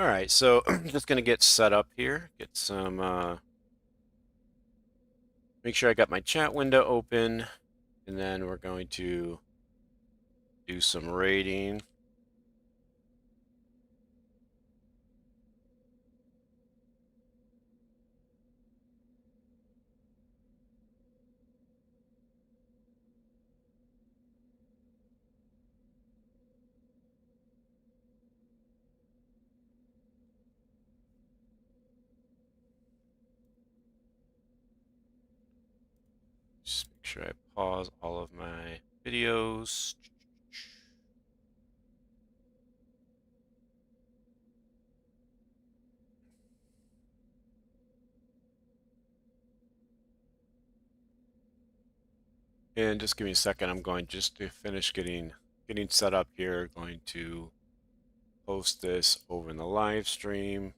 All right, so I'm just gonna get set up here, get some, make sure I got my chat window open, and then we're going to do some raiding. Just make sure I pause all of my videos. And just give me a second. I'm going just to finish getting set up here. Going to post this over in the live stream.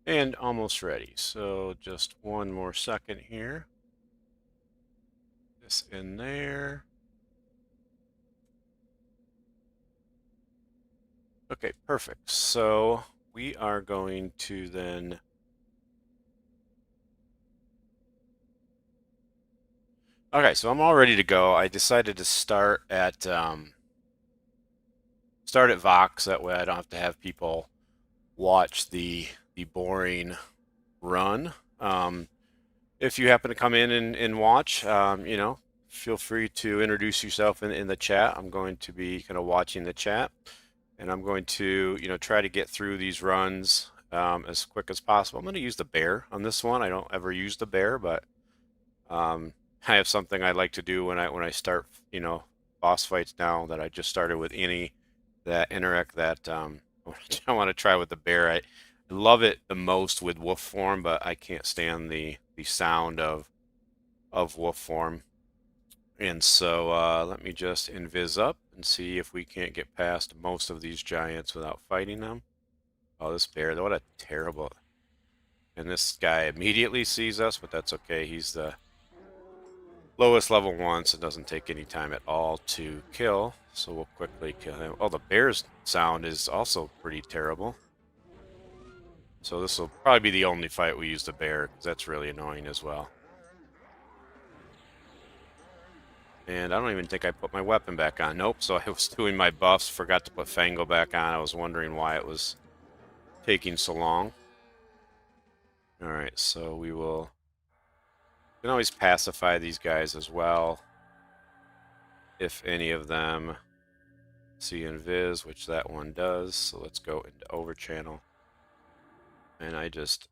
And almost ready. So just one more second here. This in there. Okay, perfect. So we are going to then. Okay, so I'm all ready to go. I decided to start at Vox. That way I don't have to have people watch the boring run. If you happen to come in and watch, feel free to introduce yourself in the chat. I'm going to be kind of watching the chat, and I'm going to, try to get through these runs as quick as possible. I'm going to use the bear on this one. I don't ever use the bear, but I have something I like to do when I start, boss fights now that I just started with any that Innoruuk that I want to try with the bear. I love it the most with wolf form, but I can't stand the sound of wolf form. And so let me just invis up and see if we can't get past most of these giants without fighting them. Oh, this bear, what a terrible. And this guy immediately sees us, but that's okay. He's the lowest level one, so it doesn't take any time at all to kill. So we'll quickly kill him. Oh, the bear's sound is also pretty terrible. So this will probably be the only fight we use the bear, because that's really annoying as well. And I don't even think I put my weapon back on. Nope, so I was doing my buffs, forgot to put Fango back on. I was wondering why it was taking so long. Alright, so we will... You can always pacify these guys as well, if any of them see invis, which that one does. So let's go into overchannel. And I just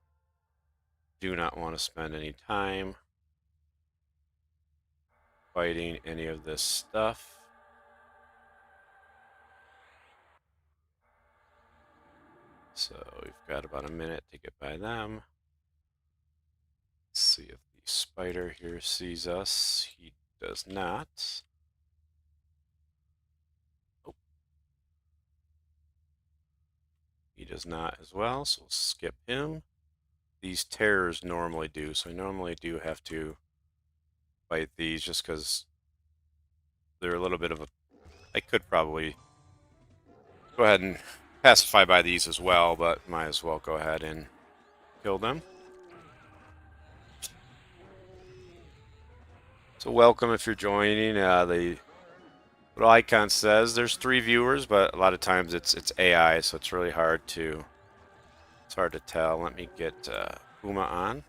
do not want to spend any time fighting any of this stuff. So we've got about a minute to get by them. Let's see if the spider here sees us. He does not. Oh. He does not as well, so we'll skip him. These terrors normally do, so I normally do have to fight these just because they're a little bit of a... I could probably go ahead and pacify by these as well, but might as well go ahead and kill them. So welcome if you're joining. The little icon says there's 3 viewers, but a lot of times it's AI, so it's really hard to tell. Let me get Uma on.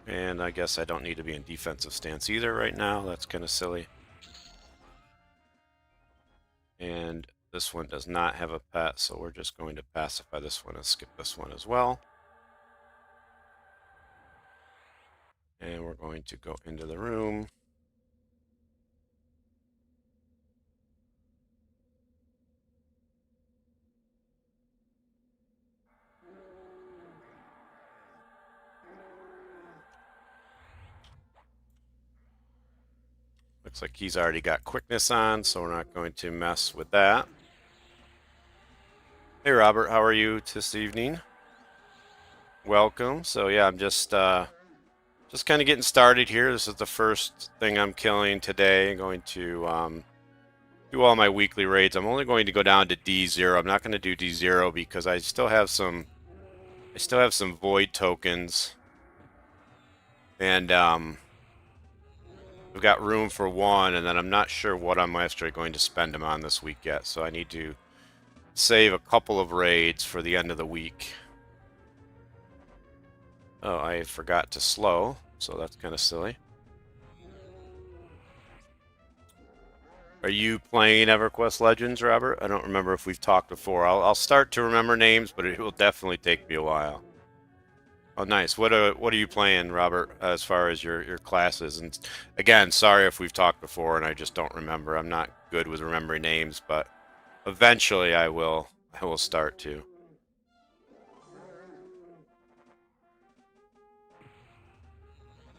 And I guess I don't need to be in defensive stance either right now. That's kind of silly. And This one does not have a pet, so we're just going to pacify this one and skip this one as well. And we're going to go into the room. Looks like he's already got quickness on, so we're not going to mess with that. Hey Robert, how are you this evening? Welcome. So yeah, I'm just kind of getting started here. This is the first thing I'm killing today. I'm going to do all my weekly raids. I'm only going to go down to D0. I'm not going to do D0 because I still have some void tokens, and we've got room for one, and then I'm not sure what I'm actually going to spend them on this week yet. So I need to save a couple of raids for the end of the week. Oh, I forgot to slow, so that's kind of silly. Are you playing EverQuest Legends, Robert? I don't remember if we've talked before. I'll start to remember names, but it will definitely take me a while. Oh, nice. What are you playing, Robert, as far as your classes? And again, sorry if we've talked before and I just don't remember. I'm not good with remembering names, but eventually I will start to.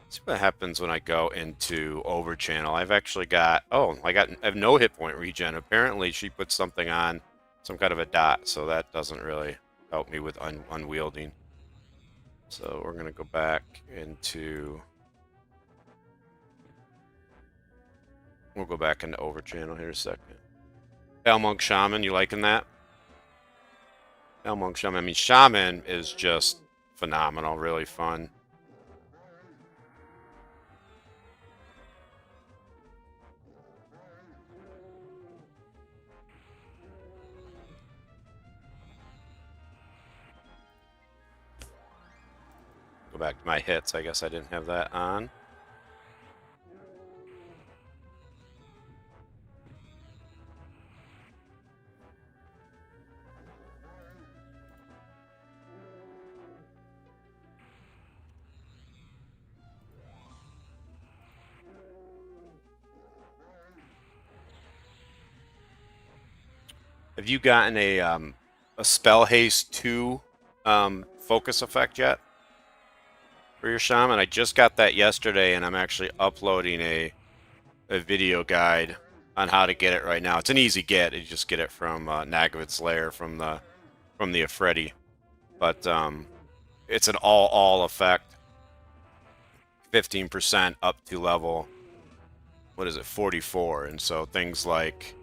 See what happens when I go into Overchannel. I've actually got, I have no hit point regen. Apparently she put something on, some kind of a dot, so that doesn't really help me with unwielding. So we're going to go back into, we'll go back into Overchannel here a second. Elmong Shaman, you liking that? Elmong Shaman, I mean, Shaman is just phenomenal, really fun. Go back to my hits. I guess I didn't have that on. Have you gotten a Spell Haste 2 focus effect yet for your Shaman? I just got that yesterday, and I'm actually uploading a video guide on how to get it right now. It's an easy get. You just get it from Nagaven's Lair from the Ifriti, but it's an all effect, 15% up to level, what is it, 44, and so things like,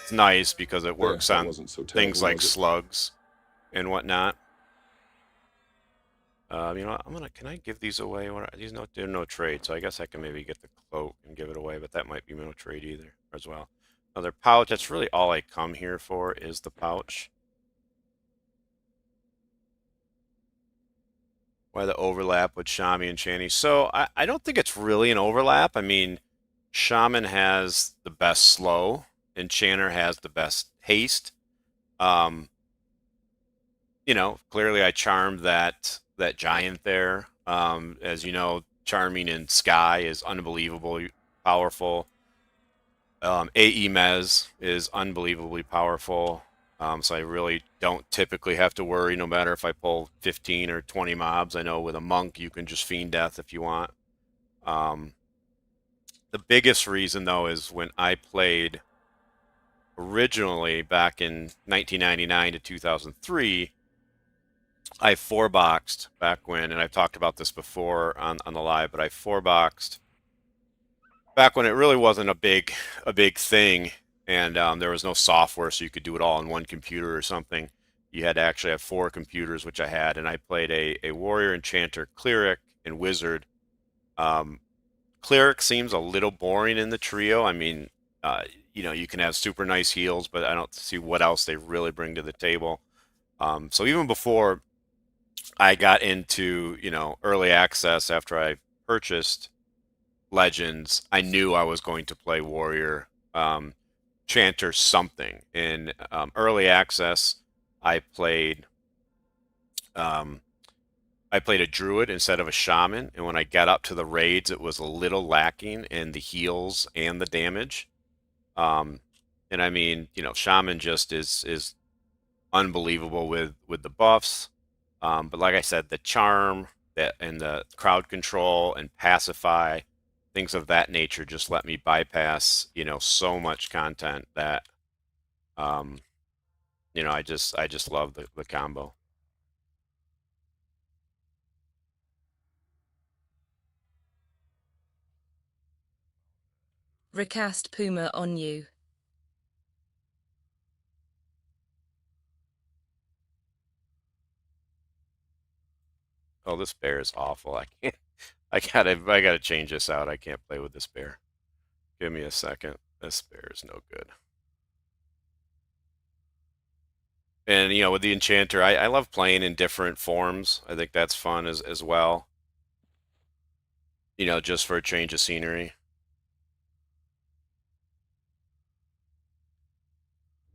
it's nice because it works on things like slugs and whatnot. You know what, can I give these away? These they're no trade, so I guess I can maybe get the cloak and give it away, but that might be no trade either as well. Another pouch, that's really all I come here for, is the pouch. Why the overlap with Shami and Chani? So I don't think it's really an overlap. I mean, Shaman has the best slow, Enchanter has the best haste. You know, clearly I charmed that giant there. As you know, charming in Sky is unbelievably powerful. AE Mez is unbelievably powerful. So I really don't typically have to worry, no matter if I pull 15 or 20 mobs. I know with a monk you can just fiend death if you want. The biggest reason, though, is when I played originally back in 1999 to 2003, I 4-boxed back when, and I've talked about this before on the live, but I 4-boxed back when it really wasn't a big thing, and there was no software, so you could do it all on one computer or something. You had to actually have 4 computers, which I had, and I played a warrior, enchanter, cleric, and wizard. Cleric seems a little boring in the trio. I mean, you know, you can have super nice heals, but I don't see what else they really bring to the table. So even before I got into, you know, early access after I purchased Legends, I knew I was going to play warrior. Enchanter something. In early access, I played um, I played a druid instead of a shaman, and when I got up to the raids, it was a little lacking in the heals and the damage. Um, and I mean, you know, shaman just is unbelievable with the buffs. But like I said, the charm that and the crowd control and pacify, things of that nature, just let me bypass, you know, so much content that um, you know, I just love the combo. Recast Puma on you. Oh, this bear is awful. I can't. I gotta change this out. I can't play with this bear. Give me a second. This bear is no good. And you know, with the Enchanter, I love playing in different forms. I think that's fun as well. You know, just for a change of scenery.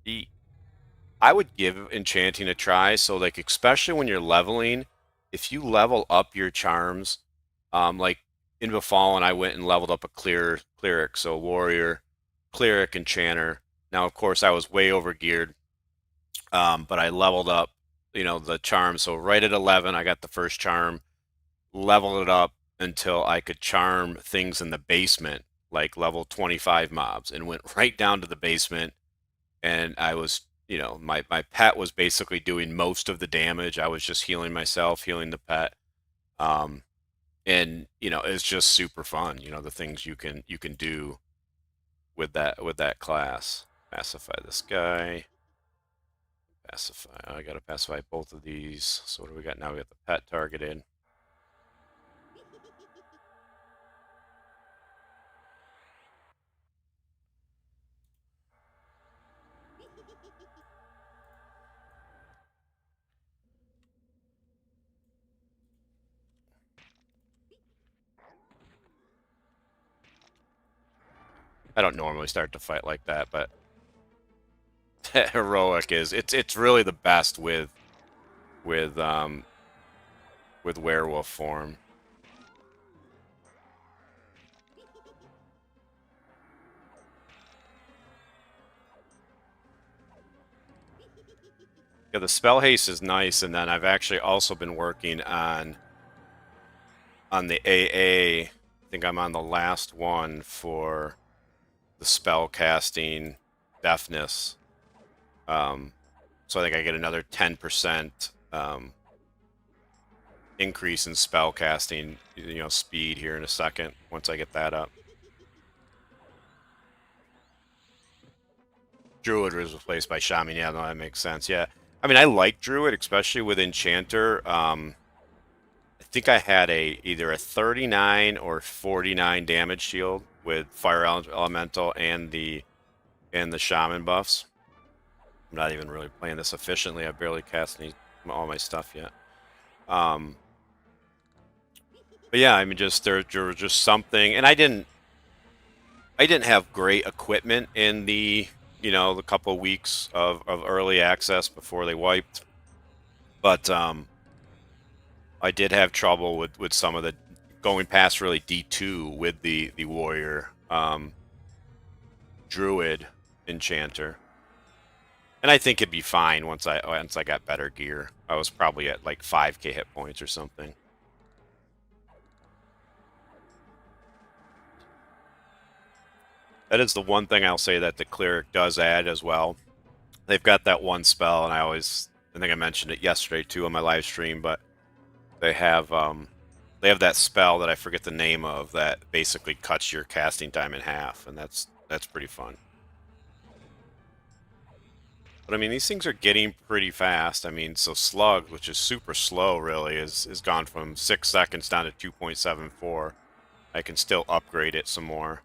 The I would give enchanting a try. So like especially when you're leveling, if you level up your charms, like in Befallen, I went and leveled up a cleric, so warrior, cleric, enchanter. Now of course I was way over geared, but I leveled up, you know, the charm. So right at 11, I got the first charm, leveled it up until I could charm things in the basement, like level 25 mobs, and went right down to the basement and I was, you know, my pet was basically doing most of the damage. I was just healing myself, healing the pet. Um, and you know, it's just super fun, you know, the things you can do with that class. Pacify this guy. Pacify. I gotta pacify both of these. So what do we got now? We got the pet targeted. I don't normally start to fight like that, but heroic is it's really the best with um with werewolf form. Yeah, the spell haste is nice, and then I've actually also been working on the AA. I think I'm on the last one for the spell casting deafness. Um, so I think I get another 10% increase in spell casting, you know, speed here in a second once I get that up. Druid was replaced by Shaman. Yeah, no, that makes sense. Yeah, I mean, I like Druid, especially with Enchanter. I think I had either a 39 or 49 damage shield with Fire Elemental and the Shaman buffs. I'm not even really playing this efficiently. I've barely cast all my stuff yet. Um, but yeah, I mean, just there was just something, and I didn't have great equipment in the you know the couple of weeks of early access before they wiped, but I did have trouble with some of the going past really D2 with the warrior druid enchanter. And I think it'd be fine once I got better gear. I was probably at like 5k hit points or something. That is the one thing I'll say that the cleric does add as well. They've got that one spell, and I think I mentioned it yesterday too on my live stream, but they have they have that spell that I forget the name of that basically cuts your casting time in half, and that's pretty fun. But I mean, these things are getting pretty fast. I mean, so Slug, which is super slow, really, is gone from 6 seconds down to 2.74. I can still upgrade it some more.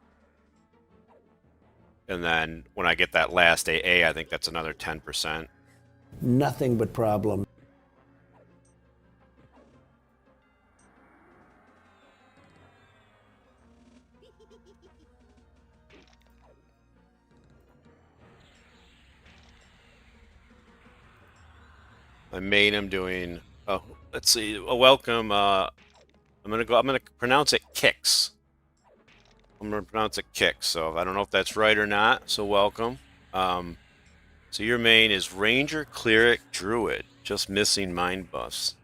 And then when I get that last AA, I think that's another 10%. Nothing but problems. My main, I'm doing. Oh, let's see. A welcome. I'm gonna pronounce it kicks. I'm gonna pronounce it kicks. So I don't know if that's right or not. So welcome. Um, so your main is Ranger, Cleric, Druid. Just missing mind buffs.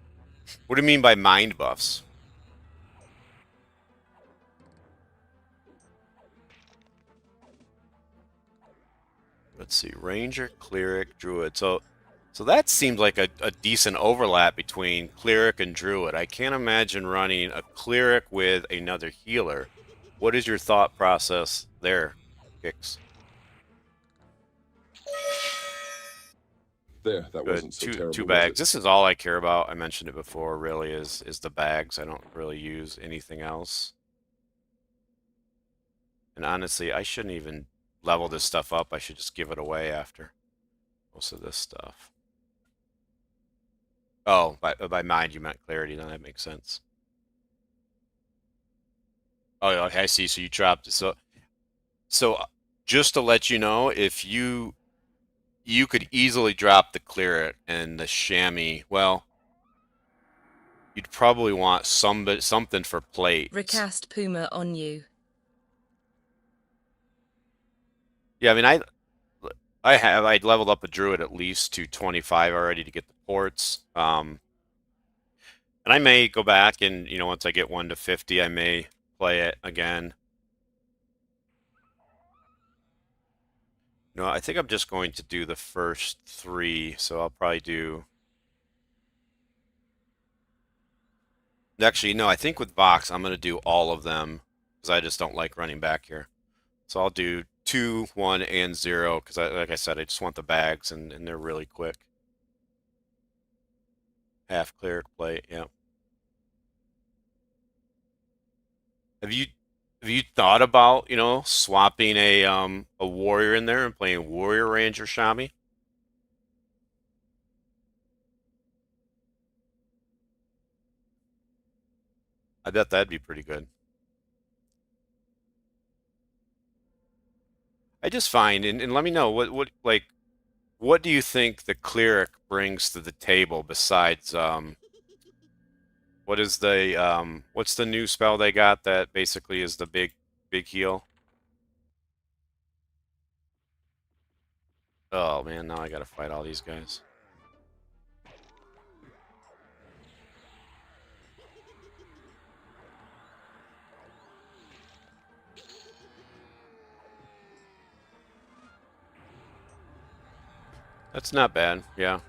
What do you mean by mind buffs? Let's see. Ranger, Cleric, Druid. So that seems like a decent overlap between Cleric and Druid. I can't imagine running a Cleric with another healer. What is your thought process there, Kix? There, that Good. wasn't so Two terrible, was bags. it? This is all I care about. I mentioned it before, really, is the bags. I don't really use anything else. And honestly, I shouldn't even level this stuff up. I should just give it away after most of this stuff. Oh, by mind you meant clarity, then that makes sense. Oh, okay, I see. So you dropped it. So just to let you know, if you could easily drop the cleric and the chamois. Well, you'd probably want something for plate. Recast Puma on you. Yeah, I mean, I'd leveled up a druid at least to 25 already to get the ports. And I may go back and once I get 1 to 50, I may play it again. No, I think I'm just going to do the first 3, so I'll probably do. Actually, no, I think with Vox, I'm going to do all of them because I just don't like running back here. So I'll do 2, 1, and 0 because, like I said, I just want the bags and they're really quick. Half cleric plate, yeah. Have you thought about swapping a warrior in there and playing warrior ranger Shami? I bet that'd be pretty good. I just find and let me know what do you think the cleric brings to the table besides what's the new spell they got that basically is the big heal? Oh man, now I gotta fight all these guys. That's not bad. Yeah.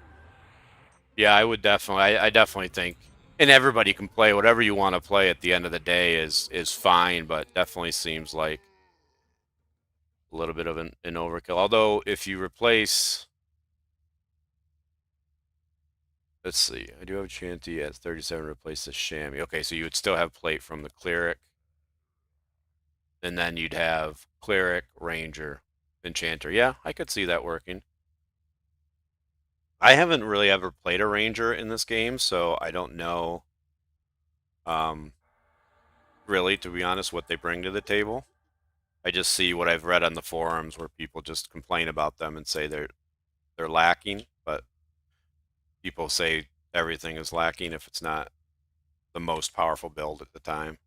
Yeah, I would definitely I definitely think and everybody can play whatever you want to play at the end of the day is fine, but definitely seems like a little bit of an overkill. Although if you replace let's see, I do have a Chanty at 37 replace the Chamois. Okay, so you would still have plate from the cleric. And then you'd have cleric, ranger, enchanter. Yeah, I could see that working. I haven't really ever played a ranger in this game, so I don't know um really, to be honest, what they bring to the table. I just see what I've read on the forums where people just complain about them and say they're lacking, but people say everything is lacking if it's not the most powerful build at the time.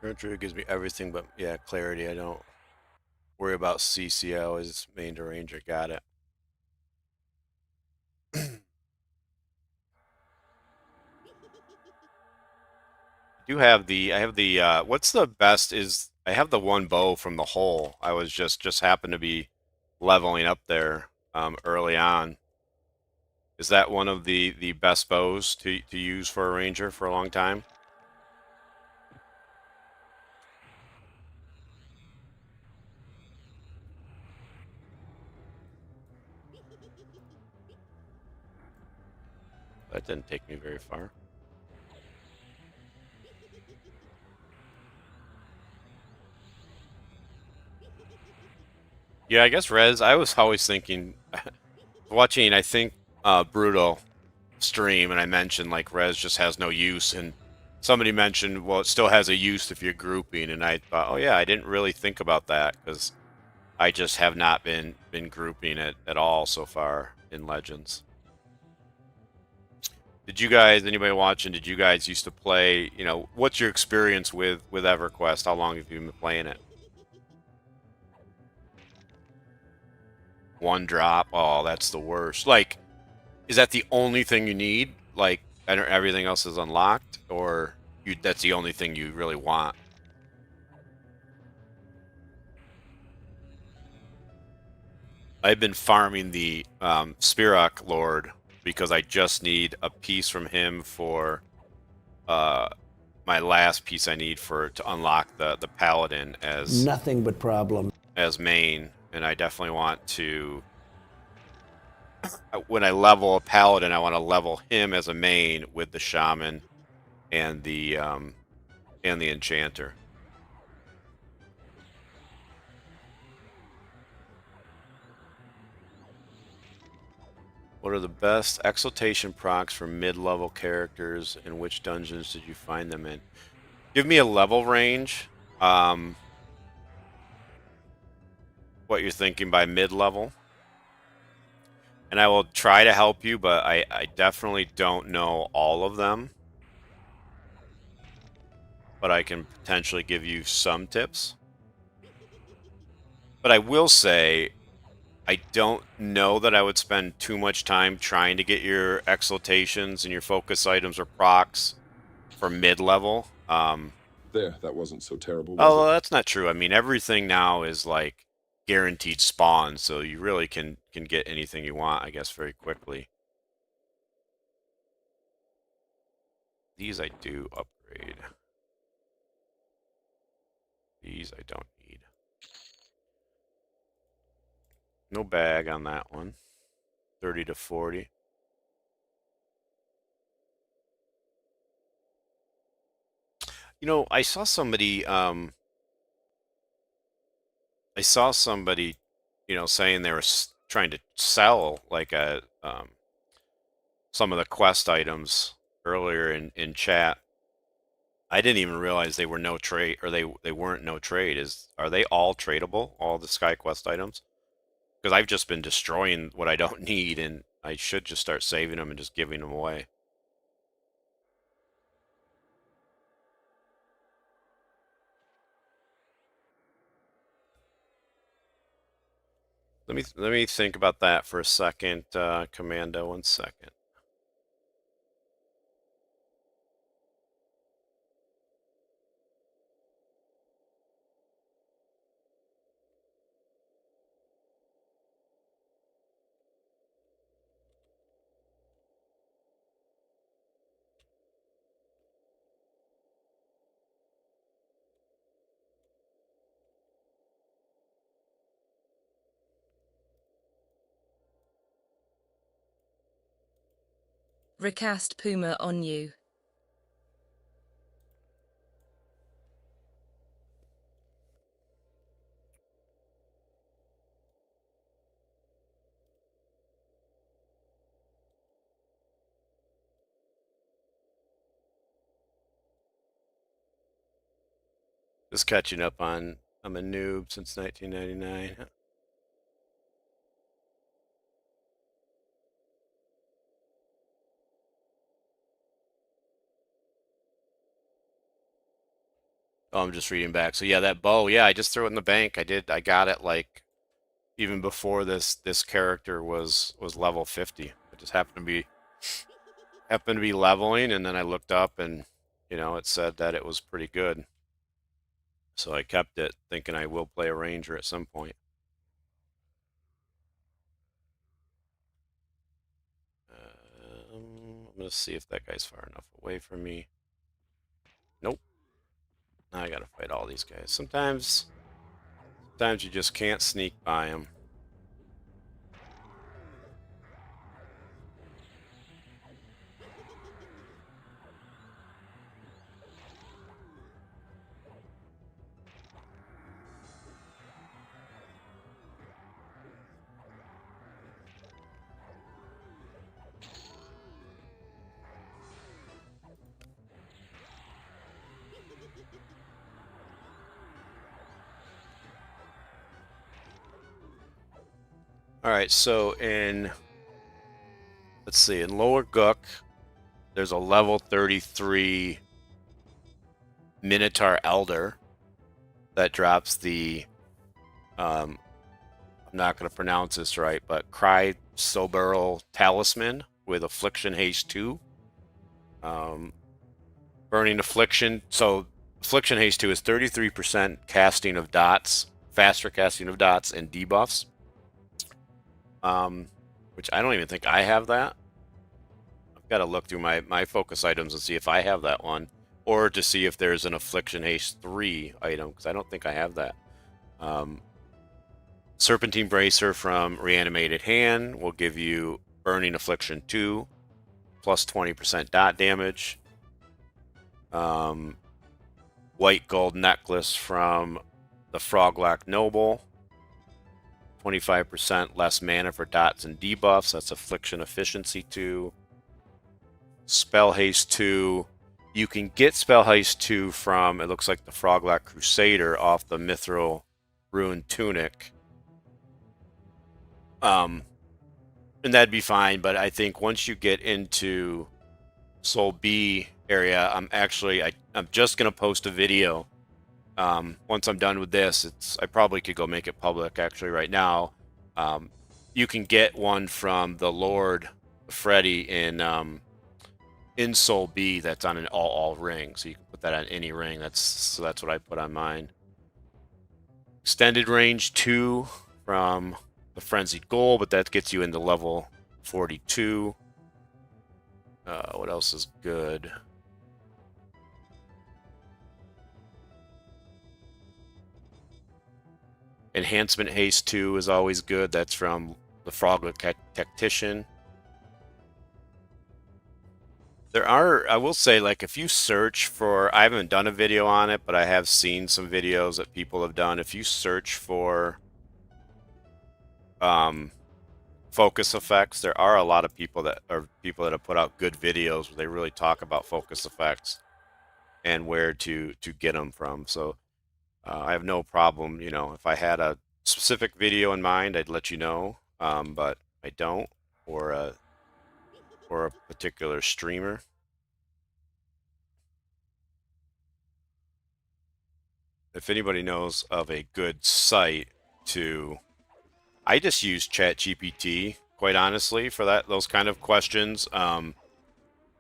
Current Druid gives me everything but yeah, clarity. I don't worry about CCO as main to ranger. Got it. Do have the I have the what's the best is I have the one bow from the hole. I was just happened to be leveling up there early on. Is that one of the best bows to use for a ranger for a long time? That didn't take me very far. Yeah, I guess Rez, I was always thinking, watching, I think, Brutal stream, and I mentioned, like, Rez just has no use, and somebody mentioned, well, it still has a use if you're grouping, and I thought, oh yeah, I didn't really think about that, because I just have not been grouping it at all so far in Legends. Did you guys, anybody watching, did you guys used to play, you know, what's your experience with EverQuest? How long have you been playing it? One drop? Oh, that's the worst. Like, is that the only thing you need? Like, everything else is unlocked, or that's the only thing you really want? I've been farming the Spirok Lord because I just need a piece from him for uh, my last piece I need for to unlock the Paladin Nothing but problems. as main, and I definitely want to. When I level a Paladin, I want to level him as a main with the Shaman and the Enchanter. What are the best exaltation procs for mid-level characters, and which dungeons did you find them in? Give me a level range. What you're thinking by mid-level, and I will try to help you, but I definitely don't know all of them. But I can potentially give you some tips. But I will say, I don't know that I would spend too much time trying to get your exaltations and your focus items or procs for mid-level. There, that wasn't so terrible, was Oh, it? that's not true. I mean, everything now is like guaranteed spawn, so you really can get anything you want, I guess, very quickly. These I do upgrade. These I don't need. No bag on that one. 30 to 40. You know, I saw somebody, you know, saying they were trying to sell like some of the quest items earlier in chat. I didn't even realize they were no trade, or they weren't no trade. Are they all tradable, all the Sky Quest items? Because I've just been destroying what I don't need, and I should just start saving them and just giving them away. Let me think about that for a second, Commando. 1 second. Recast Puma on you. Just catching up on. I'm a noob since 1999. Oh, I'm just reading back. So yeah, that bow. Yeah, I just threw it in the bank. I did. I got it like even before this character was level 50. It just happened to be leveling, and then I looked up and you know it said that it was pretty good. So I kept it, thinking I will play a ranger at some point. I'm gonna see if that guy's far enough away from me. Nope. Now I gotta fight all these guys. Sometimes you just can't sneak by them. All right, so let's see, in Lower Gook, there's a level 33 Minotaur Elder that drops the, I'm not going to pronounce this right, but Cry Soberal Talisman with Affliction Haste 2. Burning Affliction. So Affliction Haste 2 is 33% casting of dots, faster casting of dots, and debuffs. Which I don't even think I have that. I've got to look through my focus items and see if I have that one, or to see if there's an Affliction Haste 3 item, because I don't think I have that. Serpentine Bracer from Reanimated Hand will give you Burning Affliction 2, plus 20% dot damage. White Gold Necklace from the Froglak Noble, 25% less mana for dots and debuffs. That's Affliction Efficiency 2. Spell Haste 2. You can get Spell Haste 2 from, it looks like, the Froglak Crusader off the Mithril Ruined Tunic. And that'd be fine, but I think once you get into Soul B area, I'm just going to post a video. Once I'm done with this, I probably could go make it public actually right now. You can get one from the Lord Freddy in Soul B that's on an all ring, so you can put that on any ring. That's what I put on mine. Extended range 2 from the Frenzied Goal, but that gets you into level 42. What else is good? Enhancement Haste 2 is always good. That's from the Froglet Tactician. There are, I will say, like, if you search for, I haven't done a video on it, but I have seen some videos that people have done. If you search for focus effects, there are a lot of people that have put out good videos where they really talk about focus effects and where to get them from. So I have no problem, if I had a specific video in mind, I'd let you know, but I don't, or a particular streamer. If anybody knows of a good site I just use ChatGPT, quite honestly, for those kind of questions.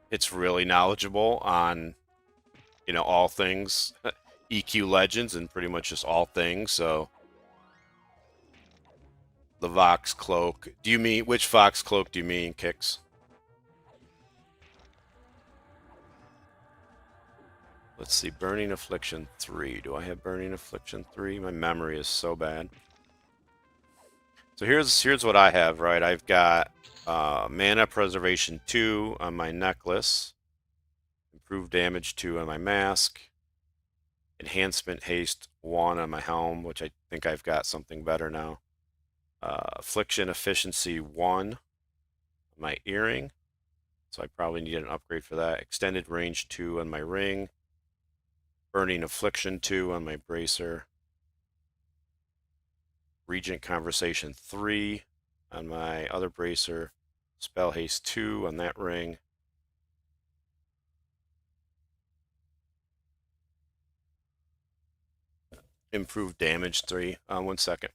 It's really knowledgeable on, all things EQ Legends and pretty much just all things. So the Vox Cloak. Which Vox Cloak do you mean, Kix? Let's see, Burning Affliction 3. Do I have Burning Affliction 3? My memory is so bad. So here's what I have, right? I've got Mana Preservation 2 on my necklace, Improved Damage 2 on my mask, Enhancement Haste 1 on my helm, which I think I've got something better now. Affliction Efficiency 1 on my earring, so I probably need an upgrade for that. Extended Range 2 on my ring, Burning Affliction 2 on my bracer, Regent Conversation 3 on my other bracer, Spell Haste 2 on that ring, Improved Damage 3. 1 second.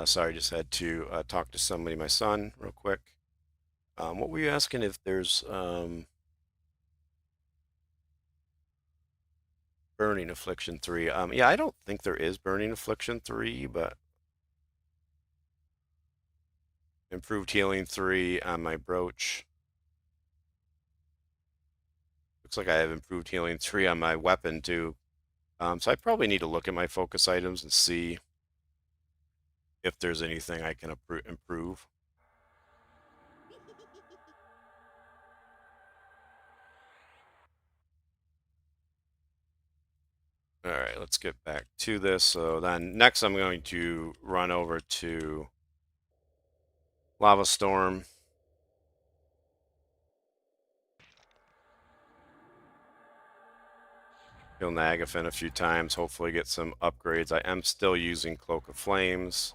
Sorry, just had to talk to somebody, my son, real quick. What were you asking if there's Burning Affliction 3? Yeah, I don't think there is Burning Affliction 3, but Improved Healing 3 on my brooch. Looks like I have Improved Healing 3 on my weapon too. So I probably need to look at my focus items and see if there's anything I can improve. All right, let's get back to this. So then next I'm going to run over to Lava Storm. Kill Nagafen a few times, hopefully get some upgrades. I am still using Cloak of Flames.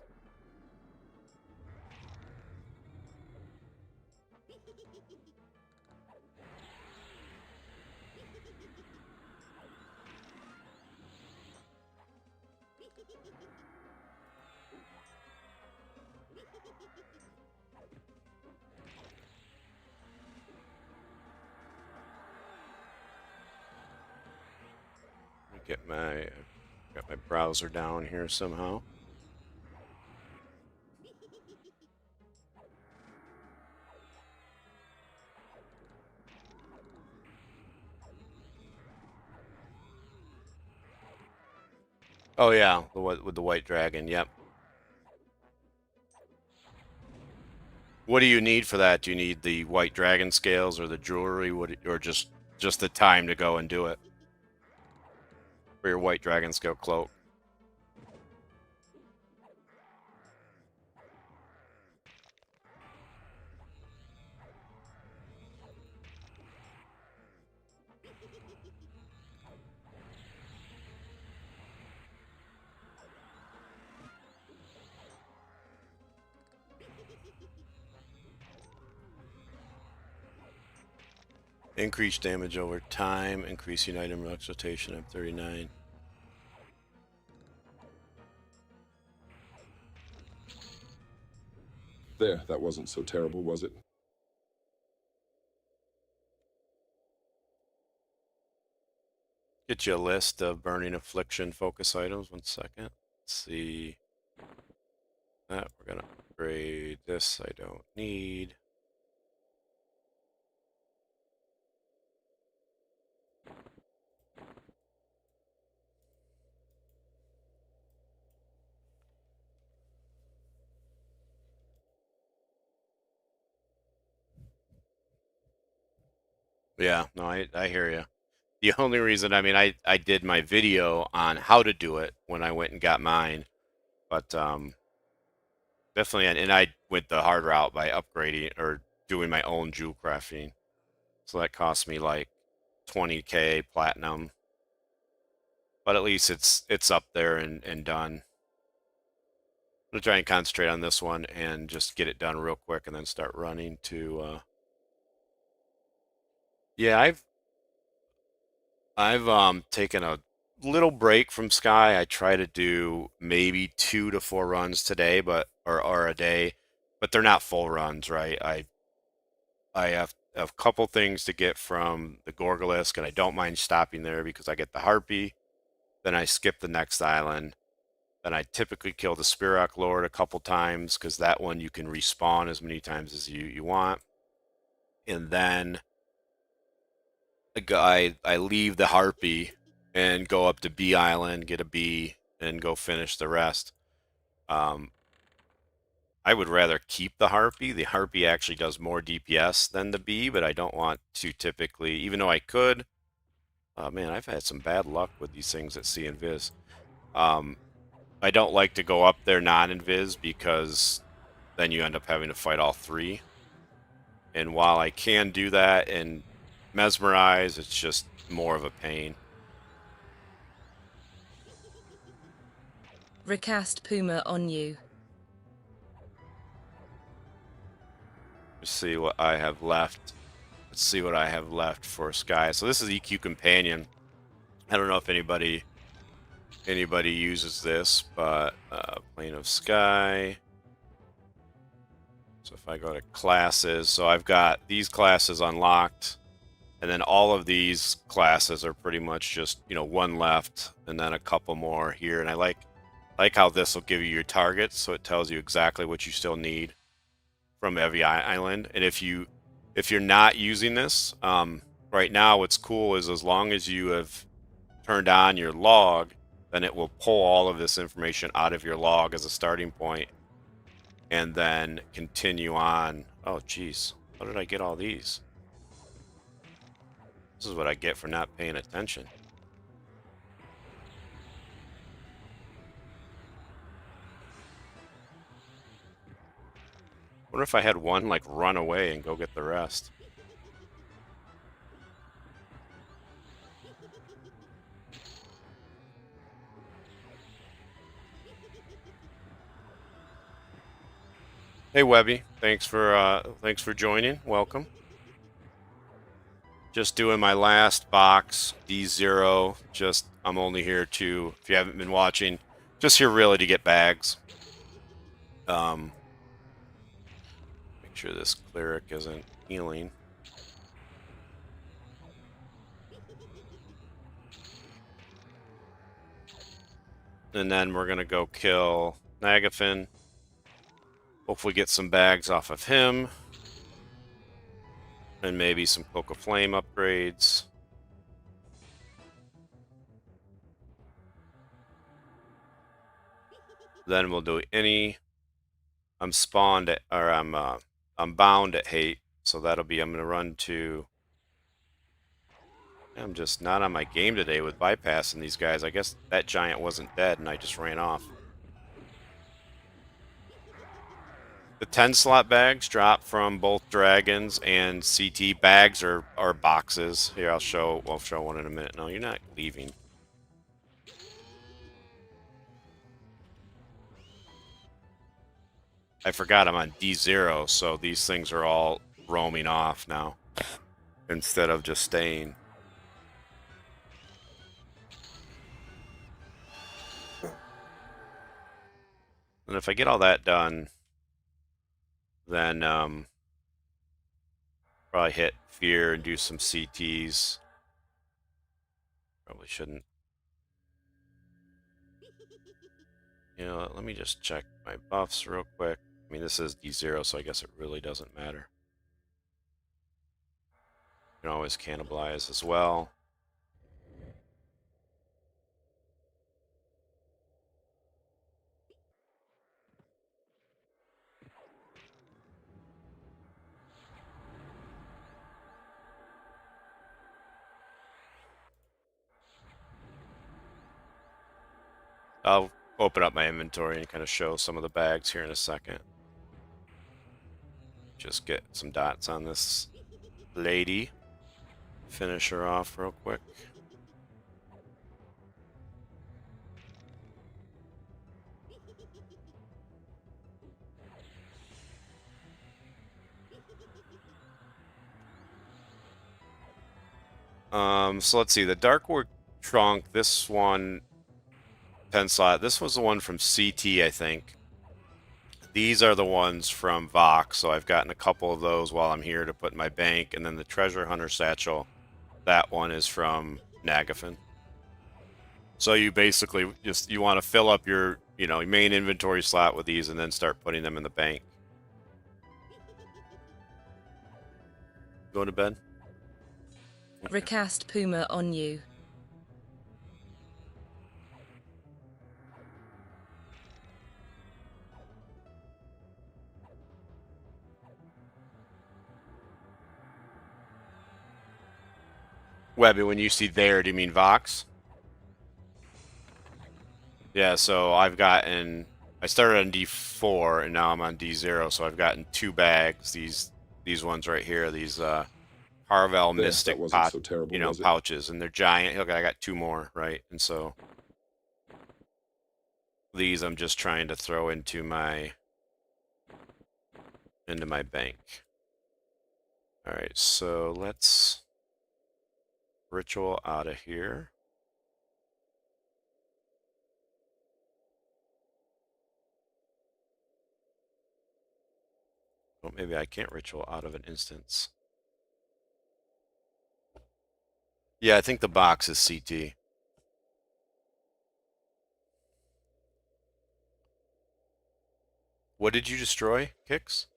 Get my got my browser down here somehow. Oh yeah, with the white dragon. Yep. What do you need for that? Do you need the white dragon scales or the jewelry, or just the time to go and do it for your white dragon scale cloak? Increase damage over time, increasing item rotation. I'm 39. There, that wasn't so terrible, was it? Get you a list of Burning Affliction focus items. 1 second. Let's see. That we're gonna upgrade. This I don't need. Yeah, no, I hear you. The only reason, I mean, I did my video on how to do it when I went and got mine, but definitely, and I went the hard route by upgrading or doing my own jewel crafting. So that cost me like 20K platinum, but at least it's up there and done. I'm gonna try and concentrate on this one and just get it done real quick, and then start running to. Yeah, I've taken a little break from Sky. I try to do maybe 2 to 4 runs today, but or a day, but they're not full runs, right? I have a couple things to get from the Gorgolisk, and I don't mind stopping there because I get the Harpy. Then I skip the next island. Then I typically kill the Spirok Lord a couple times because that one you can respawn as many times as you want. And then I leave the Harpy and go up to B Island, get a B, and go finish the rest. I would rather keep the Harpy. The Harpy actually does more DPS than the B, but I don't want to typically, even though I could. Man, I've had some bad luck with these things at C and Viz. I don't like to go up there non-invis because then you end up having to fight all 3. And while I can do that and mesmerize, it's just more of a pain. Recast Puma on you. Let's see what I have left. Let's see what I have left for Sky. So this is EQ Companion. I don't know if anybody uses this, but Plane of Sky. So if I go to classes, so I've got these classes unlocked, and then all of these classes are pretty much just, you know, 1 left, and then a couple more here. And I like how this will give you your targets, so it tells you exactly what you still need from every island. And if you're not using this right now, what's cool is as long as you have turned on your log, then it will pull all of this information out of your log as a starting point and then continue on. Oh geez, how did I get all these? This is what I get for not paying attention. Wonder if I had one like run away and go get the rest. Hey Webby, thanks for joining. Welcome. Just doing my last box, D0. Just I'm only here to, if you haven't been watching, just here really to get bags. Make sure this cleric isn't healing. And then we're gonna go kill Nagafen. Hopefully get some bags off of him. And maybe some Cloak of Flame upgrades. Then we'll do any. I'm spawned at, or I'm bound at hate, so that'll be. I'm gonna run to. I'm just not on my game today with bypassing these guys. I guess that giant wasn't dead, and I just ran off. The 10 slot bags drop from both dragons and CT. Bags are boxes. Here, I'll show one in a minute. No, you're not leaving. I forgot I'm on D0, so these things are all roaming off now instead of just staying. And if I get all that done, then probably hit fear and do some CTs. Probably shouldn't. You know, let me just check my buffs real quick. I mean, this is D0, so I guess it really doesn't matter. You can always cannibalize as well. I'll open up my inventory and kind of show some of the bags here in a second. Just get some dots on this lady. Finish her off real quick. So let's see, the Darkwood trunk, this one, 10 slot, this was the one from CT, I think. These are the ones from Vox, so I've gotten a couple of those while I'm here to put in my bank, and then the Treasure Hunter Satchel, that one is from Nagafen. So you basically just, you want to fill up your, your main inventory slot with these and then start putting them in the bank. Going to bed? Recast Puma on you. Webby, when you see there, do you mean Vox? Yeah, so I started on D4 and now I'm on D0, so I've gotten 2 bags. These ones right here, these Harvel Mystic so terrible, pouches, and they're giant. Look, I got 2 more, right? And so these I'm just trying to throw into my bank. All right, so let's ritual out of here. Well, maybe I can't ritual out of an instance. Yeah, I think the box is CT. What did you destroy, Kix?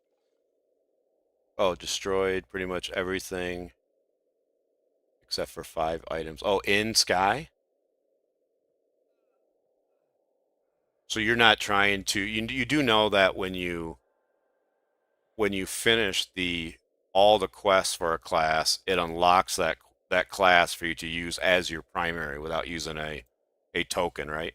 Oh, destroyed pretty much everything except for 5 items. Oh, in Sky? So you're not trying to, you do know that when you finish all the quests for a class, it unlocks that class for you to use as your primary without using a token, right?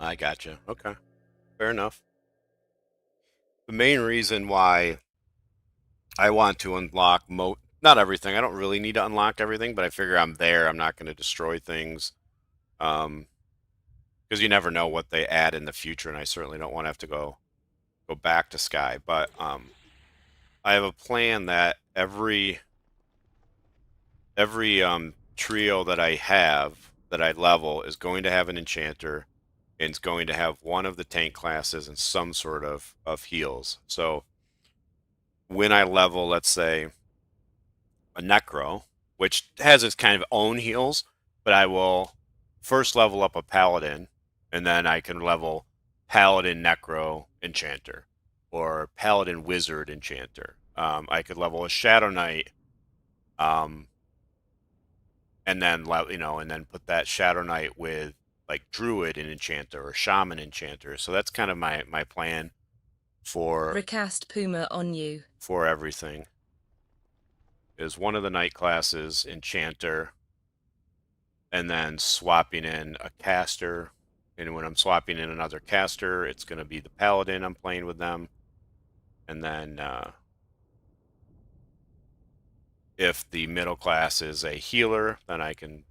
I gotcha. Okay, fair enough. The main reason why I want to unlock not everything. I don't really need to unlock everything, but I figure I'm there. I'm not going to destroy things. Um, because you never know what they add in the future, and I certainly don't want to have to go back to Sky. But I have a plan that every trio that I have that I level is going to have an Enchanter, and it's going to have one of the tank classes and some sort of heals. So when I level, let's say, a Necro, which has its kind of own heals, but I will first level up a Paladin, and then I can level Paladin Necro Enchanter or Paladin Wizard Enchanter. I could level a Shadow Knight, um, and then and then put that Shadow Knight with like Druid and Enchanter or Shaman Enchanter. So that's kind of my plan for Recast Puma on you. everything. Is one of the Knight classes Enchanter, and then swapping in a caster. And when I'm swapping in another caster, it's going to be the Paladin. I'm playing with them. And then if the middle class is a healer, then I can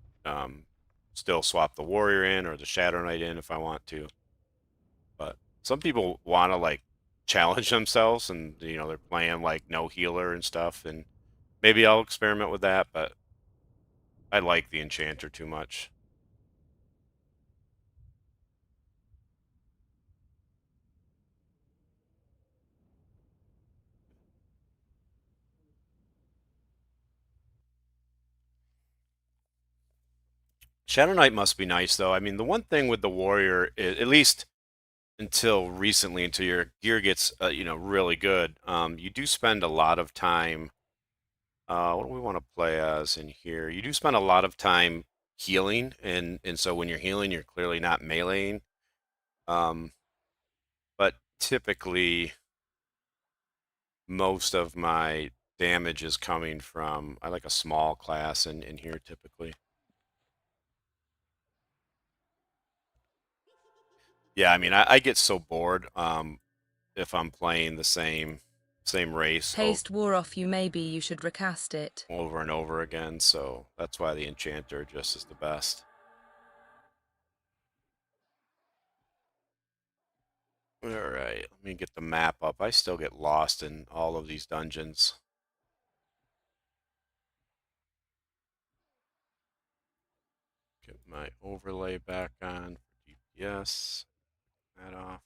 still swap the Warrior in or the Shadow Knight in if I want to. But some people want to like challenge themselves, and they're playing like no healer and stuff. And maybe I'll experiment with that, but I like the Enchanter too much. Shadow Knight must be nice, though. I mean, the one thing with the Warrior, is, at least until recently, until your gear gets, really good, you do spend a lot of time. What do we want to play as in here? You do spend a lot of time healing, and so when you're healing, you're clearly not meleeing. Um, but typically, most of my damage is coming from, I like a small class in here typically. Yeah, I mean, I get so bored. If I'm playing the same race Haste wore off you, maybe you should recast it. over and over again, so that's why the Enchanter just is the best. All right, let me get the map up. I still get lost in all of these dungeons. Get my overlay back on for DPS. That off.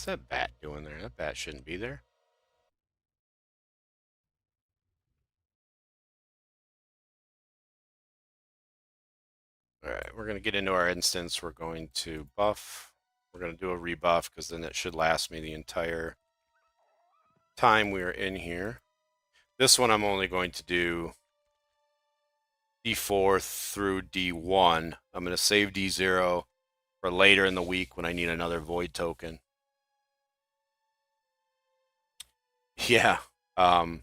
What's that bat doing there? That bat shouldn't be there. All right, we're going to get into our instance. We're going to buff. We're going to do a rebuff because then it should last me the entire time we are in here. This one I'm only going to do D4 through D1. I'm going to save D0 for later in the week when I need another void token. Yeah. Yeah,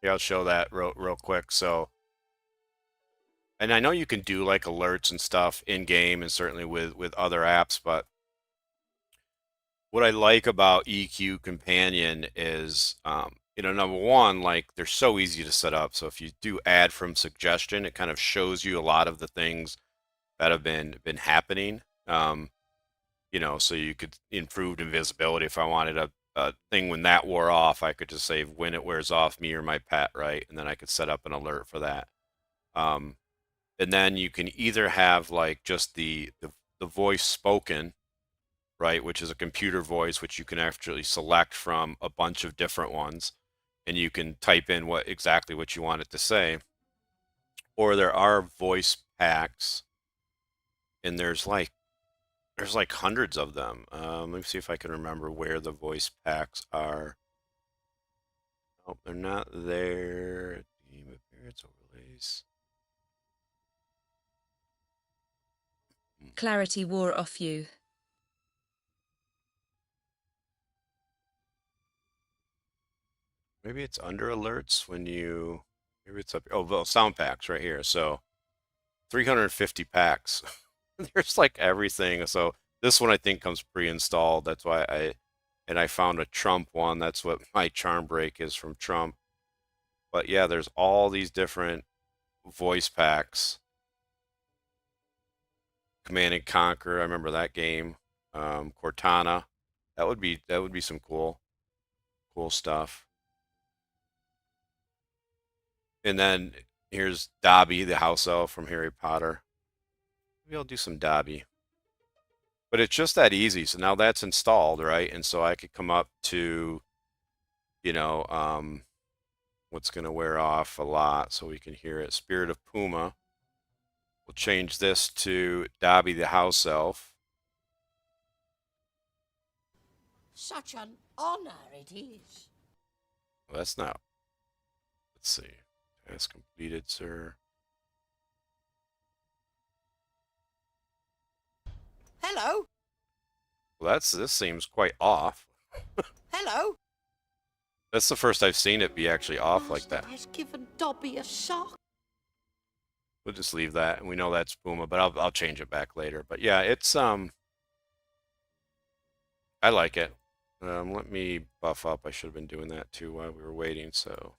I'll show that real quick. So, and I know you can do like alerts and stuff in game and certainly with other apps, but what I like about EQ Companion is, number one, like they're so easy to set up. So if you do add from suggestion, it kind of shows you a lot of the things that have been happening. So you could improve invisibility. If I wanted a thing when that wore off, I could just say when it wears off, me or my pet, right? And then I could set up an alert for that. Um, and then you can either have like just the voice spoken, right, which is a computer voice, which you can actually select from a bunch of different ones, and you can type in exactly what you want it to say. Or there are voice packs and there's like hundreds of them. Let me see if I can remember where the voice packs are. Oh, they're not there. Team appearance overlays. Clarity wore off you. Maybe it's under alerts when you. Maybe it's up. Oh, well, sound packs right here. So 350 packs. There's like everything. So this one I think comes pre-installed. That's why I found a Trump one. That's what my charm break is from Trump. But yeah, there's all these different voice packs. Command and Conquer, I remember that game. Cortana, that would be some cool stuff. And then here's Dobby, the house elf from Harry Potter. Maybe I'll do some Dobby. But it's just that easy. So now that's installed, right? And so I could come up to, you know, what's going to wear off a lot so we can hear it. Spirit of Puma. We'll change this to Dobby the house elf. Such an honor it is. Well, that's not. Let's see. Task completed, sir. Hello? Well, this seems quite off. Hello? That's the first I've seen it be actually off like that. Has given Dobby a shock. We'll just leave that, and we know that's Puma, but I'll change it back later. But yeah, it's I like it. Let me buff up. I should have been doing that too while we were waiting. So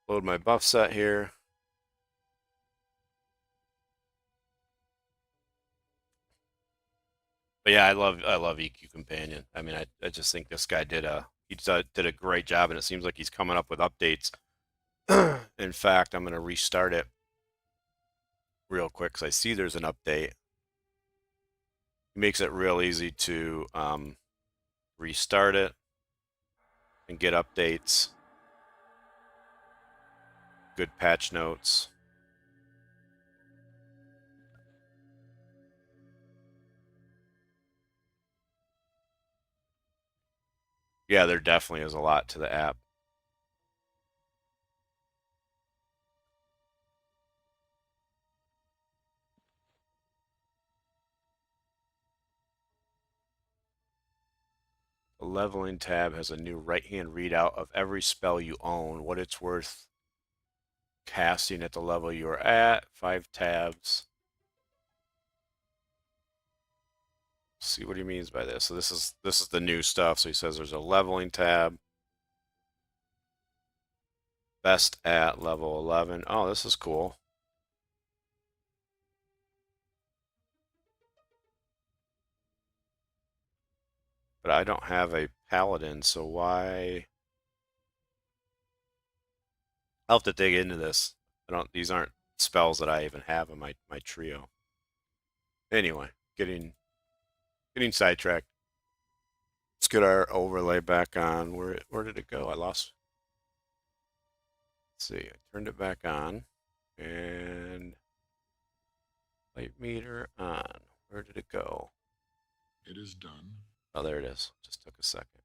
load my buff set here. But yeah, I love EQ Companion. I mean, I just think this guy did a great job, and it seems like he's coming up with updates. In fact, I'm gonna restart it real quick because I see there's an update. It makes it real easy to restart it and get updates, good patch notes. Yeah, there definitely is a lot to the app. The leveling tab has a new right-hand readout of every spell you own, what it's worth casting at the level you're at, 5 tabs. See what he means by this. So this is the new stuff. So he says there's a leveling tab. Best at level 11. Oh, this is cool. But I don't have a paladin, so why? I'll have to dig into this. These aren't spells that I even have in my trio. Anyway, getting sidetracked. Let's get our overlay back on. Where did it go? I lost. Let's see. I turned it back on, and light meter on. Where did it go? It is done. Oh, there it is. Just took a second.